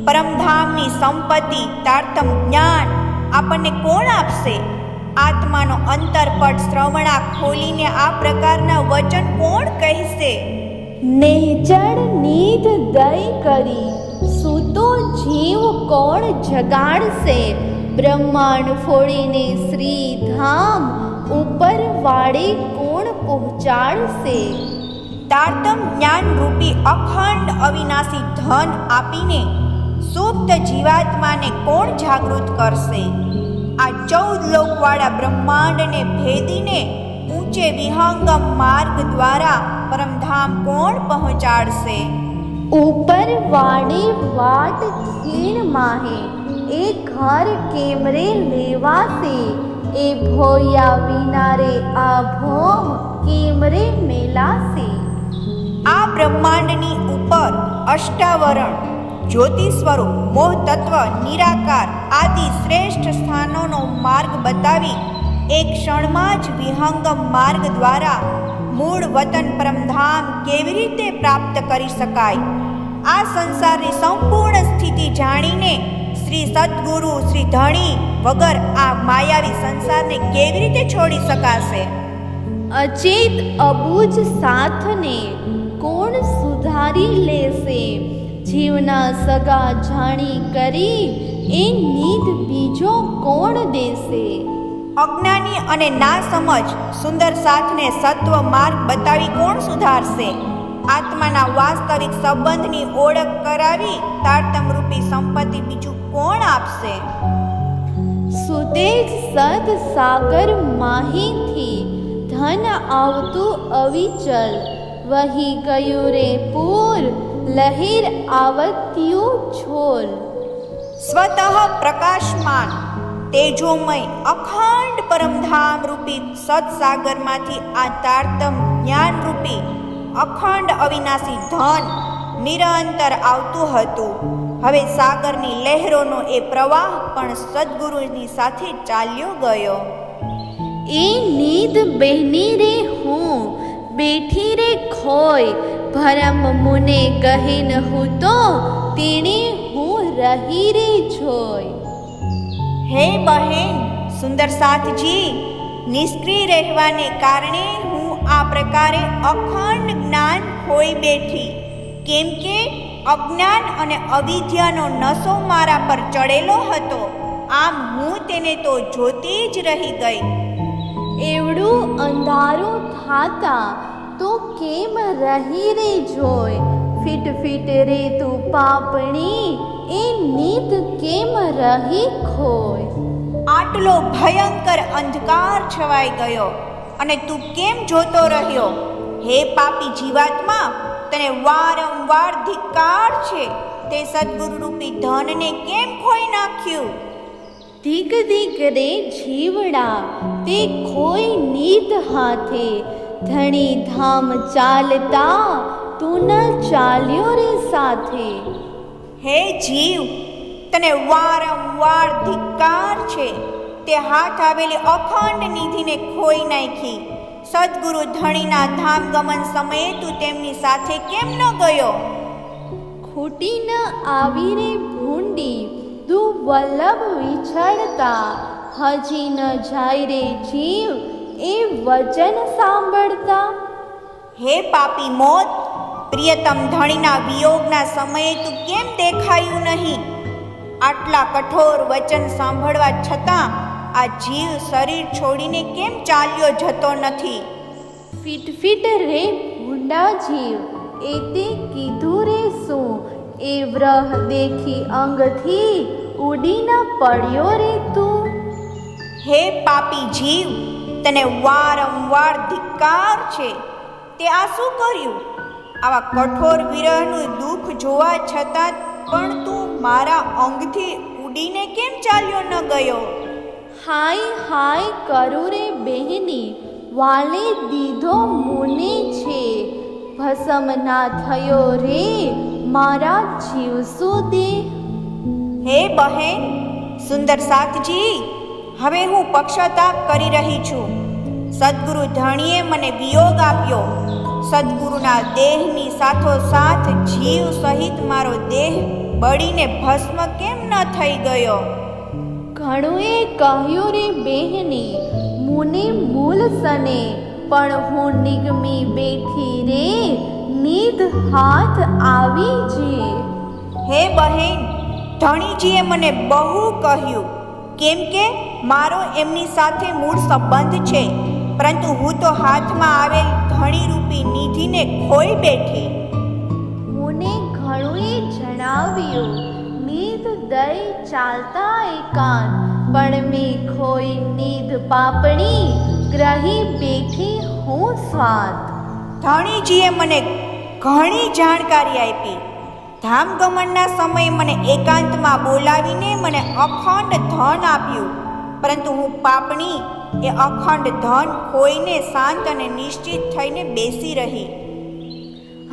પરમધામની સંપત્તિ તારતમ જ્ઞાન આપણને કોણ આપશે? આત્માનો અંતરપટ શ્રવણા ખોલીને આ પ્રકારના વચન કોણ કહેશે? નેચડ નીત દઈ કરી સૂતો જીવ કોણ જગાડશે, બ્રહ્માંડ ફોડીને શ્રીધામ ઉપર વાળે કોણ પહોંચાડશે? તારતમ જ્ઞાન રૂપી અખંડ અવિનાશી ધન આપીને સુપ્ત જીવાત્માને કોણ જાગૃત કરશે? આ 14 લોકવાળા બ્રહ્માંડને ભેદીને ઊંચે વિહંગમ માર્ગ દ્વારા પરમધામ કોણ પહોંચાડશે? ઉપર વાડે વાટ ખીણ માહે એ ઘર કેમરે લેવાશે, એ ભોયા વિના રે આ ભોમ કેમરે મેલાશે? આ બ્રહ્માંડની ઉપર અષ્ટાવરણ, જ્યોતિ સ્વરૂપ, મોહ તત્વ, નિરાકાર આદિ શ્રેષ્ઠ સ્થાનોનો માર્ગ બતાવી એક ક્ષણમાં જ વિહંગમ માર્ગ દ્વારા મૂળ વતન પરમધામ કેવી રીતે પ્રાપ્ત કરી શકાય? આ સંસારની સંપૂર્ણ સ્થિતિ જાણીને શ્રી સદ્ગુરુ શ્રી ધણી વગર આ માયાવી સંસારને કેવી રીતે છોડી શકાશે? અચેત અબુજ સાથને કોણ સુધારી લેશે, જીવના સગા જાણી કરી એ નીધ બીજો કોણ દેશે? અજ્ઞાની અને ના સમજ સુંદર સાથને સત્વ માર્ગ બતાવી કોણ સુધારશે? આત્માના વાસ્તવિક સંબંધની ઓળખ કરાવી તારતમરૂપી સંપત્તિ બીજું કોણ આપશે? સુતેજ સદ સાગર માહીથી ધન આવતું અવિચલ, વહી ગયું રે પૂર લહેર આવત્યું છોલ. સ્વતઃ પ્રકાશમાન તેજોમય અખંડ પરમધામ રૂપી સત્સાગરમાંથી આ તારતમ જ્ઞાન રૂપી અખંડ અવિનાશી ધન નિરંતર આવતું હતું. હવે સાગરની લહેરોનો એ પ્રવાહ પણ સદગુરુની સાથે ચાલ્યો ગયો. એ નીદ બહેની રે હું બેઠી રે ખોય, ભરમ મુને કહીન હું તો તેણે હું રહી રે જોય. હે બહેન સુંદર સાથજી, નિષ્ક્રિય રહેવાને કારણે હું આ પ્રકારે અખંડ જ્ઞાન ખોઈ બેઠી, કેમ કે અજ્ઞાન અને અવિદ્યાનો નશો મારા પર ચડેલો હતો. આમ હું તેને તો જોતી જ રહી ગઈ. એવડું અંધારું થાતા તો કેમ રહી રે જોય, ફીટ ફીટ રે તું પાપણી એ નીત કેમ રહી ખોય. આટલો ભયંકર અંધકાર છવાઈ ગયો અને તું કેમ જોતો રહ્યો? હે પાપી જીવાત્મા, તને વારંવાર ધિક્કાર છે. તે સદગુરુ રૂપી ધનને કેમ ખોઈ નાખ્યું? ધીક ધીક રે જીવડા તે ખોઈ નીત હાથે, ધણી ધામ ચાલતા તું ન ચાલ્યો રે સાથે. હે જીવ, તને વારંવાર ધિક્કાર છે. તે હાથ આવેલી અખંડ નિધિને ખોઈ નાખી. સદગુરુ ધણીના ધામ ગમન સમયે તું તેમની સાથે કેમ ન ગયો? ખૂટી ન આવી રે ભૂંડી તું વલ્લભ વિછળતા, હજી ન જાય રે જીવ એ વચન સાંભળતા. હે પાપી મોત, પ્રિયતમ ધણીના વિયોગના સમયે તું કેમ દેખાયું નહીં? આટલા કઠોર વચન સાંભળવા છતાં આ જીવ શરીર છોડીને કેમ ચાલ્યો જતો નથી? ફીટ ફીટ રે ભૂંડા જીવ એ તે કીધું રે શું, એ વ્રહ દેખી અંગથી ઉડી ન પડ્યો રે તું. હે પાપી જીવ, તને વારંવાર ધિક્કાર છે. તે આ શું કર્યું? આવા કઠોર વિરહનું દુઃખ જોવા છતાં પણ તું મારા અંગથી ઉડીને કેમ ચાલ્યો ન ગયો? હાય હાય કરું રે બહેની, વાલે દીધો મુને છે, ભસમ ના થયો રે મારા જીવ સુધી. હે બહેન સુંદર સાથજી, હવે હું પક્ષતાપ કરી રહી છું. સદગુરુ ધણીએ મને વિયોગ આપ્યો. સદગુરુના દેહની સાથોસાથ જીવ સહિત મારો દેહ બળીને ભસ્મ કેમ ન થઈ ગયો? ઘણુએ કહ્યું રે બહેની મુને મૂલ સને, પણ હું નિગમી બેઠી રે નીધ હાથ આવી જે. હે બહેન, ધણીજીએ મને બહુ કહ્યું, કેમ કે મારો એમની સાથે મૂળ સંબંધ છે, પરંતુ હું તો હાથમાં આવેલ ધણીરૂપી નિધિને ખોઈ બેઠી. મુને ઘણુએ જણાવ્યું નીધ દઈ ચાલતા એકાંત, પણ મેં ખોઈ નીધ પાપણી ગ્રહી બેઠી હું સ્વાદ. ધણીજીએ મને ઘણી જાણકારી આપી. ધામગમનના સમયે મને એકાંતમાં બોલાવીને મને અખંડ ધન આપ્યું, પરંતુ હું પાપણી એ અખંડ ધન ખોઈને શાંત અને નિશ્ચિત થઈને બેસી રહી.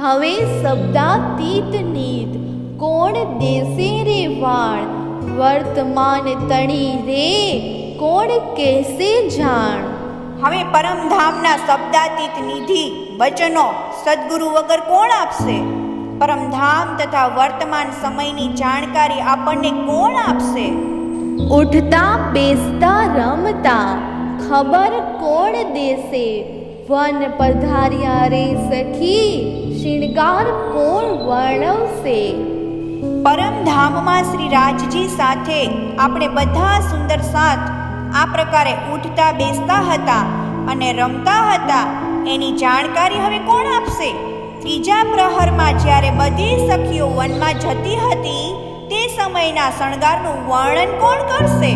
હવે શબ્દાતીત નીત કોણ દેશે રે વાણ, વર્તમાન તણી રે કોણ કહેશે જાણ. હવે પરમધામના શબ્દાતીત નિધિ વચનો સદગુરુ વગર કોણ આપશે? પરમધામ તથા વર્તમાન સમયની જાણકારી આપણને કોણ આપશે? ઉઠતા બેસતા રમતા ખબર કોણ દેશે, વન પધાર્યા રે સખી શિણગાર કોણ વર્ણવશે. પરમધામમાં શ્રી રાજજી સાથે આપણે બધા સુંદર સાથ આ પ્રકારે ઉઠતા બેસતા હતા અને રમતા હતા, એની જાણકારી હવે કોણ આપશે? ત્રીજા પ્રહરમાં જ્યારે બધી સખીઓ વનમાં જતી હતી તે સમયના શણગારનું વર્ણન કોણ કરશે?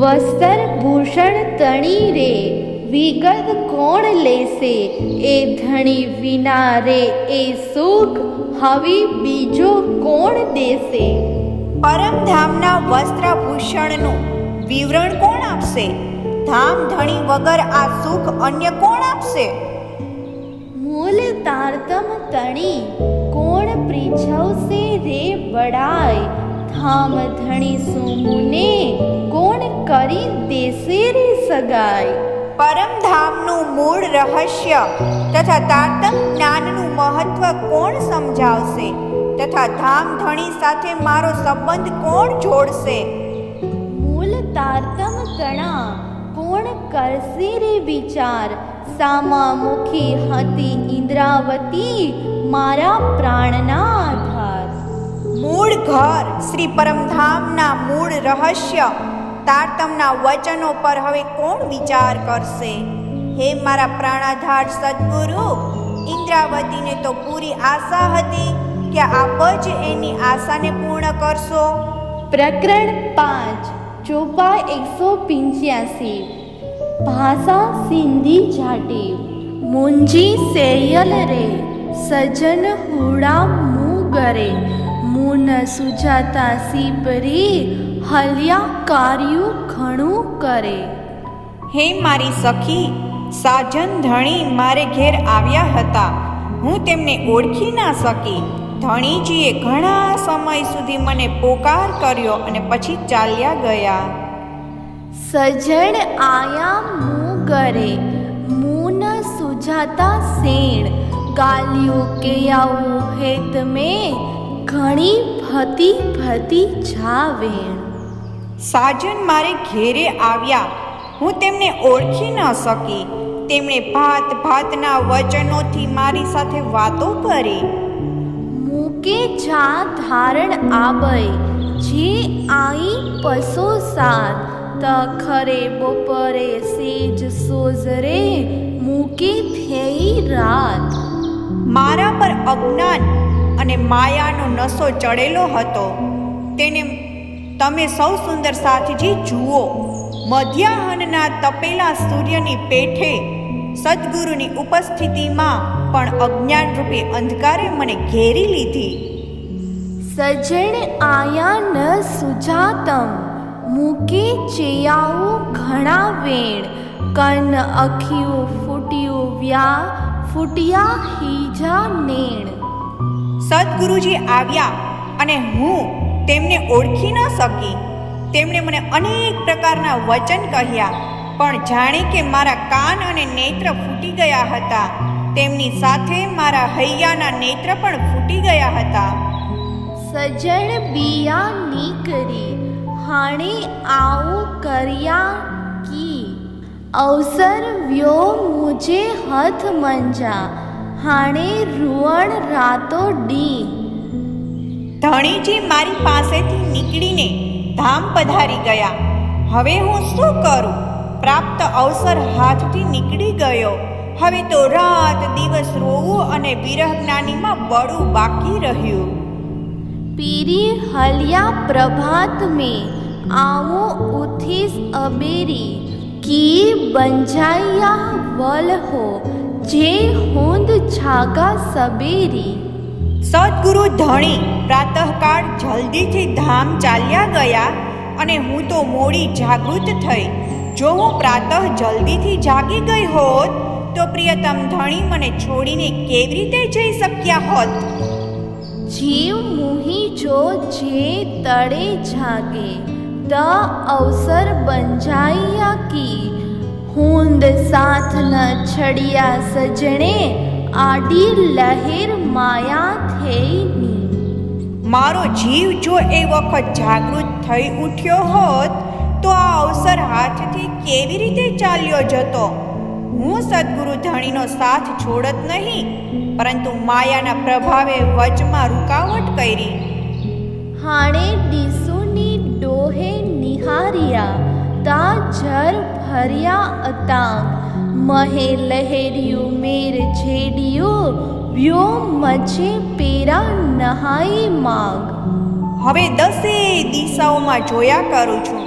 વસ્ત્ર ભૂષણ તણી રે વિગત કોણ લેશે? એ ધણી વિના રે એ સુખ હવે બીજો કોણ દેશે? પરમધામના વસ્ત્રાભૂષણનું વિવરણ કોણ આપશે? ધામ ધણી વગર આ સુખ અન્ય કોણ આપશે? મૂલ તારતમ તણી કોણ પ્રીછવશે રે બડાય? ધામ ધણી સુમુને કોણ કરી દેશે રે સગાય? પરમધામનું મૂળ રહસ્ય તથા તારતમ જ્ઞાનનું મહત્વ કોણ સમજાવશે? તથા ધામ ધણી સાથે મારો સંબંધ કોણ જોડશે? મૂળ તારતમ તણા કોણ કરશે રે વિચાર? સામામુખી હતી ઇન્દ્રાવતી મારા પ્રાણના આધાર. મૂળ ઘર શ્રી પરમધામના મૂળ રહસ્ય તારતમના વચનો પર હવે કોણ વિચાર કરશે? હે મારા પ્રાણાધાર સદ્ગુરુ, ઇન્દ્રાવતીને તો પૂરી આશા હતી કે આપ જ એની આશાને પૂર્ણ કરશો. પ્રકરણ 5 ચોપા 185. ભાષા સિંધી જાટી મુંજી સેયલ રે સજન હુડા મુગરે મુન સુજાતા સીપરી હલ્યા કાર્યું ઘણું કરે. હે મારી સખી, સાજન ધણી મારે ઘેર આવ્યા હતા, હું તેમને ઓળખી ના સકી. ધણીજીએ ઘણા સમય સુધી મને પોકાર કર્યો અને પછી ચાલ્યા ગયા. સજણ આયા મુગરે મુન સુજાતા સેણ ગાલ્યું કે આવું હેત મેં ઘણી ભતી ભતી જાવેણ. સાજન મારે ઘેરે આવ્યા, હું તેમને ઓળખી ન સકી. તેમણે ભાત ભાતના વચનોથી મારી સાથે વાતો કરી. મૂકે જા ધારણ આબય જે આઈ પસો સાત તખરે બપોરે સેજ સોજરે મૂકે થેઈ રાત. મારા પર અજ્ઞાન અને માયાનો નશો ચડેલો હતો, તેને તમે સૌ સુંદર સાથજી જુઓ. મધ્યાહનના તપેલા સૂર્યની પેઠે સદ્ગુરુની ઉપસ્થિતિમાં પણ અજ્ઞાન રૂપે અંધકારે મને ઘેરી લીધી. સજણ આયા ન સુજાતમ મૂકે ચેયાવું ઘણા વેણ કન અખિયું ફૂટ્યું વ્યા ફૂટ્યા હીજા નેણ. સદ્ગુરુજી આવ્યા અને હું તેમને ઓળખી ન સકી. તેમણે મને અનેક પ્રકારના વચન કહ્યા, પણ જાણે કે મારા કાન અને નેત્ર ફૂટી ગયા હતા. તેમની સાથે મારા હૈયાના નેત્ર પણ ફૂટી ગયા હતા. સજણ બિયા નીકરી હાણે આવું કર્યા કી અવસર વ્યો મુજે હથ મંજા હાણે રૂવણ રાતો ડી. ધણીજી મારી પાસેથી નીકળીને ધામ પધારી ગયા. હવે હું શું કરું? પ્રાપ્ત અવસર હાથથી નીકળી ગયો. હવે તો રાત દિવસ રોવું અને વિરહ જ્ઞાનીમાં બળવું બાકી રહ્યું. પીરી હલિયા પ્રભાત में आवो उठीस अबेरी की બંજાયા વલ હો જે હોંદ છાગા સબેરી. સદ્ગુરુ ધણી પ્રાતઃકાળ જલ્દીથી ધામ ચાલ્યા ગયા અને હું તો મોડી જાગૃત થઈ. જો હું પ્રાતઃ જલ્દીથી જાગી ગઈ હોત તો પ્રિયતમ ધણી મને છોડીને કેવી રીતે જઈ શક્યા હોત? જીવ મુહી જો જે તળે જાગે ત અવસર બંજાયા કી હોંદ સાથ ન છડિયા સજણે આડી લહેર માયા થેની. મારો જીવ જો એ વખત જાગૃત થઈ ઉઠ્યો હોત તો આ અવસર હાથથી કેવી રીતે ચાલ્યો જતો? હું સદ્ગુરુ ધણીનો સાથ છોડત નહીં, પરંતુ માયાના પ્રભાવે વચમાં રૂકાવટ કરી. હાણે ડીસુની ડોહે નિહાર્યા તા જર ભર્યા અતાંગ મહે લહેર્યું મેર છેડિયું વ્યો મચે પેરા નહાઈ માંગ. હવે 10 દિશાઓમાં જોયા કરું છું,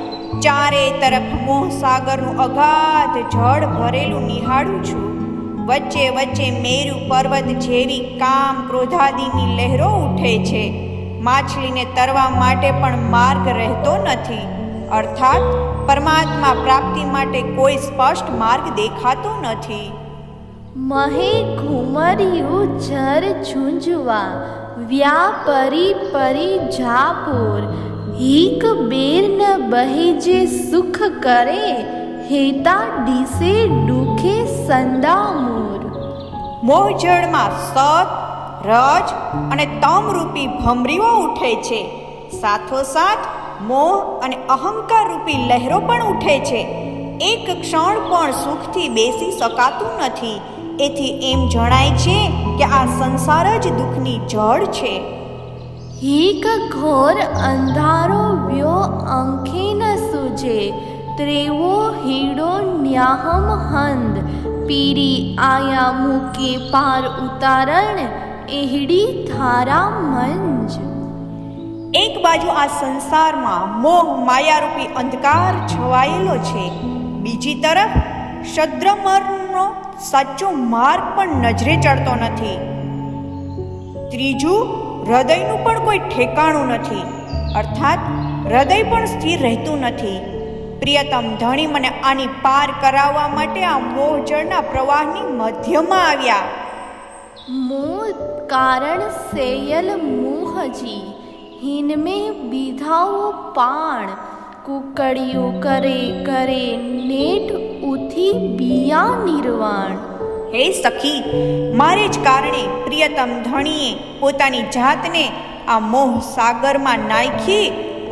ચારે તરફ મોહ સાગરનું અગાધ જળ ભરેલું નિહાળું છું. વચ્ચે વચ્ચે મેરુ પર્વત જેવી કામ ક્રોધાદિની લહેરો ઉઠે છે. માછલીને તરવા માટે પણ માર્ગ રહેતો નથી, અર્થાત પરમાત્મા પ્રાપ્તિ માટે કોઈ સ્પષ્ટ માર્ગ દેખાતો નથી. મહે ઘુમર્યું જર ઝુંઝવા વ્યા પરી પરી જાપોર હીક બેર ન બહે જે સુખ કરે હેતા ડીસે ડુખે સંદામૂર. મોહજળમાં સત, રજ અને તમ રૂપી ભમરીઓ ઉઠે છે. સાથોસાથ મોહ અને અહંકાર રૂપી લહેરો પણ ઉઠે છે. એક ક્ષણ પણ સુખથી બેસી શકાતું નથી. એથી એમ જણાય છે કે આ સંસાર જ દુઃખની જળ છે. હીક ઘોર અંધારો વ્યો અંખે ન સૂજે ત્રેવો હીડો ન્યાહમ હંદ પીરી આયા મૂકે પાર ઉતારણ એહડી ધારા મંજ. એક બાજુ આ સંસારમાં મોહ માયારૂપી અંધકાર છવાયેલો છે, બીજી તરફ શદ્રમરનો સાચો માર્ગ પણ નજરે ચડતો નથી. ત્રીજું, હૃદયનું પણ કોઈ ઠેકાણું નથી, અર્થાત હૃદય પણ સ્થિર રહેતું નથી. પ્રિયતમ ધણી મને આની પાર કરાવવા માટે આ મોહજળના પ્રવાહની મધ્યમાં આવ્યા. મોહ કારણ સેયલ મોહજી હિનમે બીધાઓ પાણ કુકડિયું કરે કરે નેઠ ઉથી બિયા નિર્વાણ. હે સખી, મારે જ કારણે પ્રિયતમ ધણીએ પોતાની જાતને આ મોહ સાગરમાં નાખી,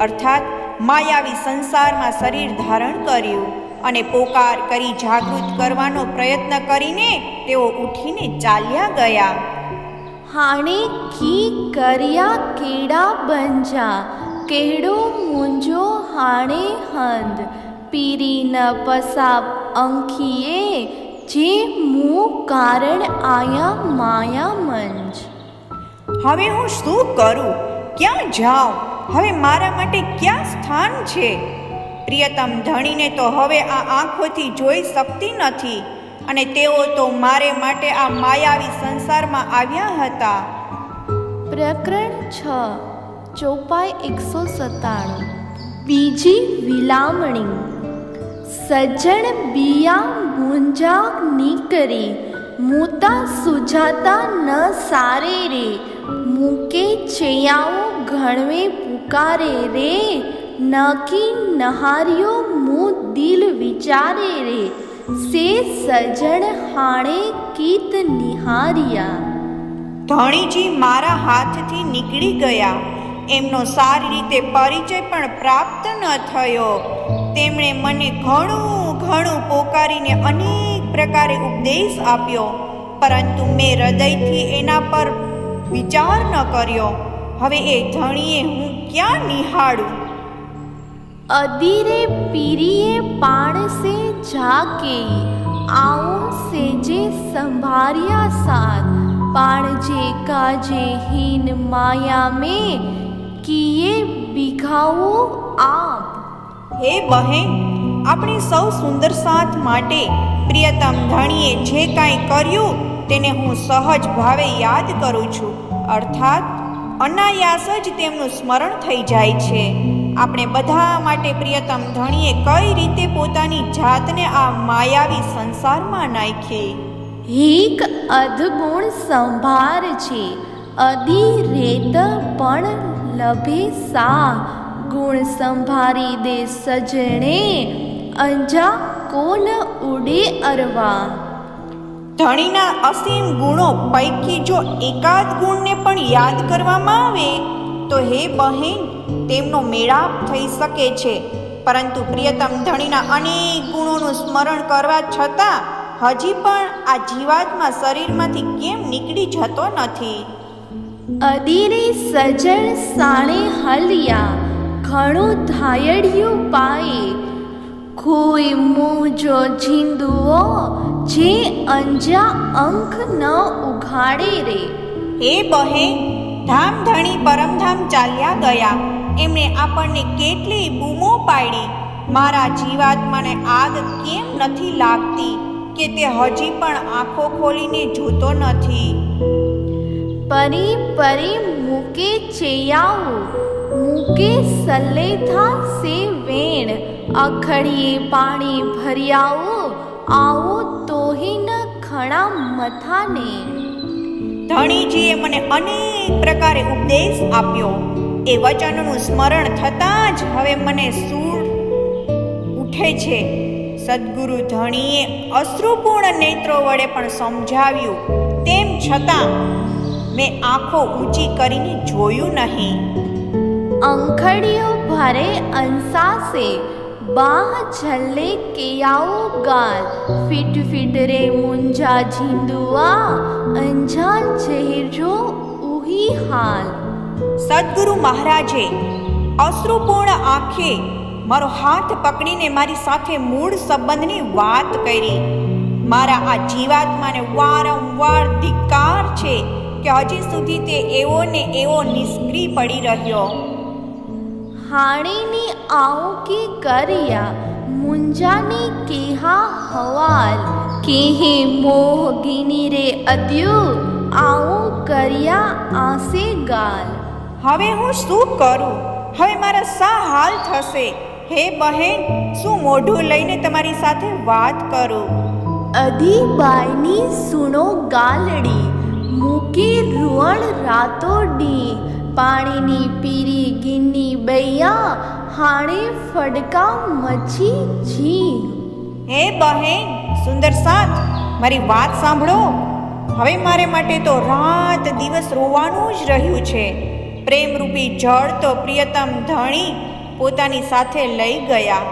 અર્થાત માયાવી સંસારમાં શરીર ધારણ કર્યું અને પોકાર કરી જાગૃત કરવાનો પ્રયત્ન કરીને તેઓ ઉઠીને ચાલ્યા ગયા. હાણે કી કર્યા કેડા બંજા કેડો મુંજો હાણે હંદ પીરી ન પસાબ અંખીએ જે મું કારણ આયા માયા મંજ. હવે હું શું કરું? ક્યાં જાઉં? હવે મારા માટે ક્યાં સ્થાન છે? પ્રિયતમ ધણીને તો હવે આ આંખોથી જોઈ શકતી નથી અને તેઓ તો મારે માટે આ માયાવી સંસારમાં આવ્યા હતા. પ્રકરણ 6 ચોપાઈ 197. બીજી વિલામણી. સજ્જણ બિયા મુંજા નીકરી મૂતા સુજાતા ન સારે રે મૂકે ચેયાઓ ઘણવે પુકારે રે નકી નહાર્યો મું દિલ વિચારે રે સે સજણ હાણે કીત નિહાર્યા. ધણીજી મારા હાથથી નીકળી ગયા. એમનો સારી રીતે પરિચય પણ પ્રાપ્ત ન થયો. તેમણે મને ઘણું ઘણું પોકારીને અનેક પ્રકારે ઉપદેશ આપ્યો, પરંતુ મેં હૃદયથી એના પર વિચાર ન કર્યો. હવે એ ધણીએ હું ક્યાં નિહાળું? અધીરે પીરીએ પાણસે જાકે આવો સેજે સંભાર્યા સાથ પાણજે કાજે હીન માયા में કિએ બિઘાવો આપ. હે બહેન, આપણી સૌ સુંદર સાથ માટે પ્રિયતમ ધણીએ જે કાંઈ કર્યું તેને હું સહજ ભાવે યાદ કરું છું, અર્થાત અનાયાસ જ તેમનું સ્મરણ થઈ જાય છે. આપણે બધા માટે પ્રિયતમ ધણીએ કઈ રીતે પોતાની જાતને આ માયાવી સંસારમાં નાખી. હીક અધગુણ સંભાર છે અધી રેત પણ લભે સા ગુણ સંભારી દે સજણે અંજા કોન ઉડે અરવા. ધણીના અસીમ ગુણો પૈકી જો એકાદ ગુણને પણ યાદ કરવામાં આવે તો હે બહેન તેમનો મેળાપ થઈ શકે છે, પરંતુ પ્રિયતમ ધણીના અનેક ગુણોનું સ્મરણ કરવા છતાં હજી પણ આ જીવાત્મા શરીરમાંથી કેમ નીકળી જતો નથી? અદીરે સજણ સાણે હલિયા ઘણું ધાયડિયું પાએ કોઈ મોજો ઝીંદુઓ જે અંજા અંક ન ઉઘાડે રે. હે બહેન, ધામધણી પરમધામ ચાલ્યા ગયા. એમણે આપણને કેટલી બૂમો પાડી. મારા જીવાત્માને આગ કેમ નથી લાગતી કે તે હજી પણ આંખો ખોલીને જોતો નથી? પરી પરી મૂકે ચેયાઓ મૂકે સલ્લેથા સે વેણ અખડીએ પાણી ભર્યાઓ આવો તોહિન ખણા મથાને. ધણીજીએ મને અનેક પ્રકારે ઉપદેશ આપ્યો. એ વચનનું સ્મરણ થતાં જ હવે મને સૂર ઉઠે છે. સદ્ગુરુ ધણીએ અશ્રુપૂર્ણ નેત્રો વડે પણ સમજાવ્યું, તેમ છતાં મેં આંખો ઊંચી કરીને જોયું નહીં. અંખડીઓ ભરે અંસાસે બાહ છલ્લે કેયાઓ ગાલ ફીટ ફીટ રે મુંજા ઝીંદુઆ અંજા ચહેરો ઉહી હાલ. સદ્ગુરુ મહારાજે અશ્રુપૂર્ણ આંખે મારો હાથ પકડીને મારી સાથે મૂળ સંબંધની વાત કરી. મારા આ જીવાત્માને વારંવાર ધિક્કાર છે કે હજી સુધી તે એવો ને એવો નિષ્ક્રિય પડી રહ્યો. હાણીની આઉકી કર્યા મુંજાની કેહા હવાલ કેહે મોહગીની રે અદ્યુ આવું કર્યા આસે ગાલ. હવે હું શું કરું? હવે મારા શા હાલ થશે? હે બહેન, શું મોઢું લઈને તમારી સાથે વાત કરું? અધીબાઈની સુણો ગાલડી મૂકી રૂવણ રાતોડી પાણીની પીરી ગીની બૈયા હાણે ફડકા મચી જી. હે બહેન સુંદર સાથ, મારી વાત સાંભળો. હવે મારે માટે તો રાત દિવસ રોવાનું જ રહ્યું છે. પ્રેમરૂપી જળ તો પ્રિયતમ ધણી પોતાની સાથે લઈ ગયા.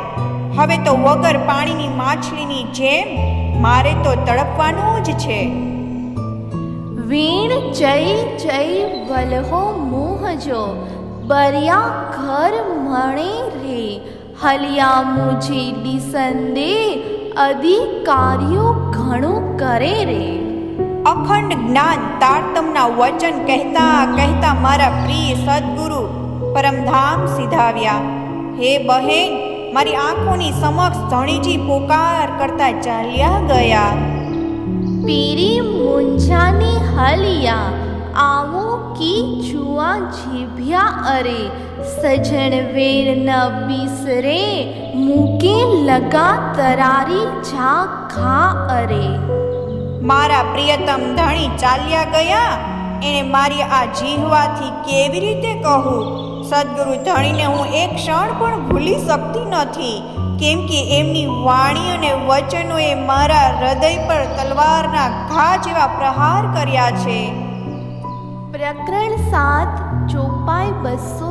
હવે તો વગર પાણીની માછલીની જેમ મારે તો તડપવાનું જ છે. વીણ જય જય વલહો મોહજો બરિયા ઘર મણે રે હલિયા મુજી ડિસંદે અધિકારીઓ ઘણું કરે રે. અખંડ જ્ઞાન તારતમના વચન કહેતા કહેતા મારા પ્રિય સદ્ગુરુ પરમધામ સિધાવ્યા. હે બહેન, મારી આંખોની સમક્ષ ધણીજી પોકાર કરતા ચાલ્યા ગયા. પીરી મુંજાની હલિયા આવો કી જુઆ જીભ્યા અરે સજણ વેર ન બીસરે મૂકે લગા તરારી જા ખા અરે. મારા પ્રિયતમ ધણી ચાલ્યા ગયા. એણે મારી આ જીહવાથી કેવી રીતે કહું? સદ્ગુરુ ધણીને હું એક ક્ષણ પણ ભૂલી શકતી નથી, કેમ કે એમની વાણી અને વચનોએ મારા હૃદય પર તલવારના ઘા જેવા પ્રહાર કર્યા છે. પ્રકરણ 7 ચોપાઈ 200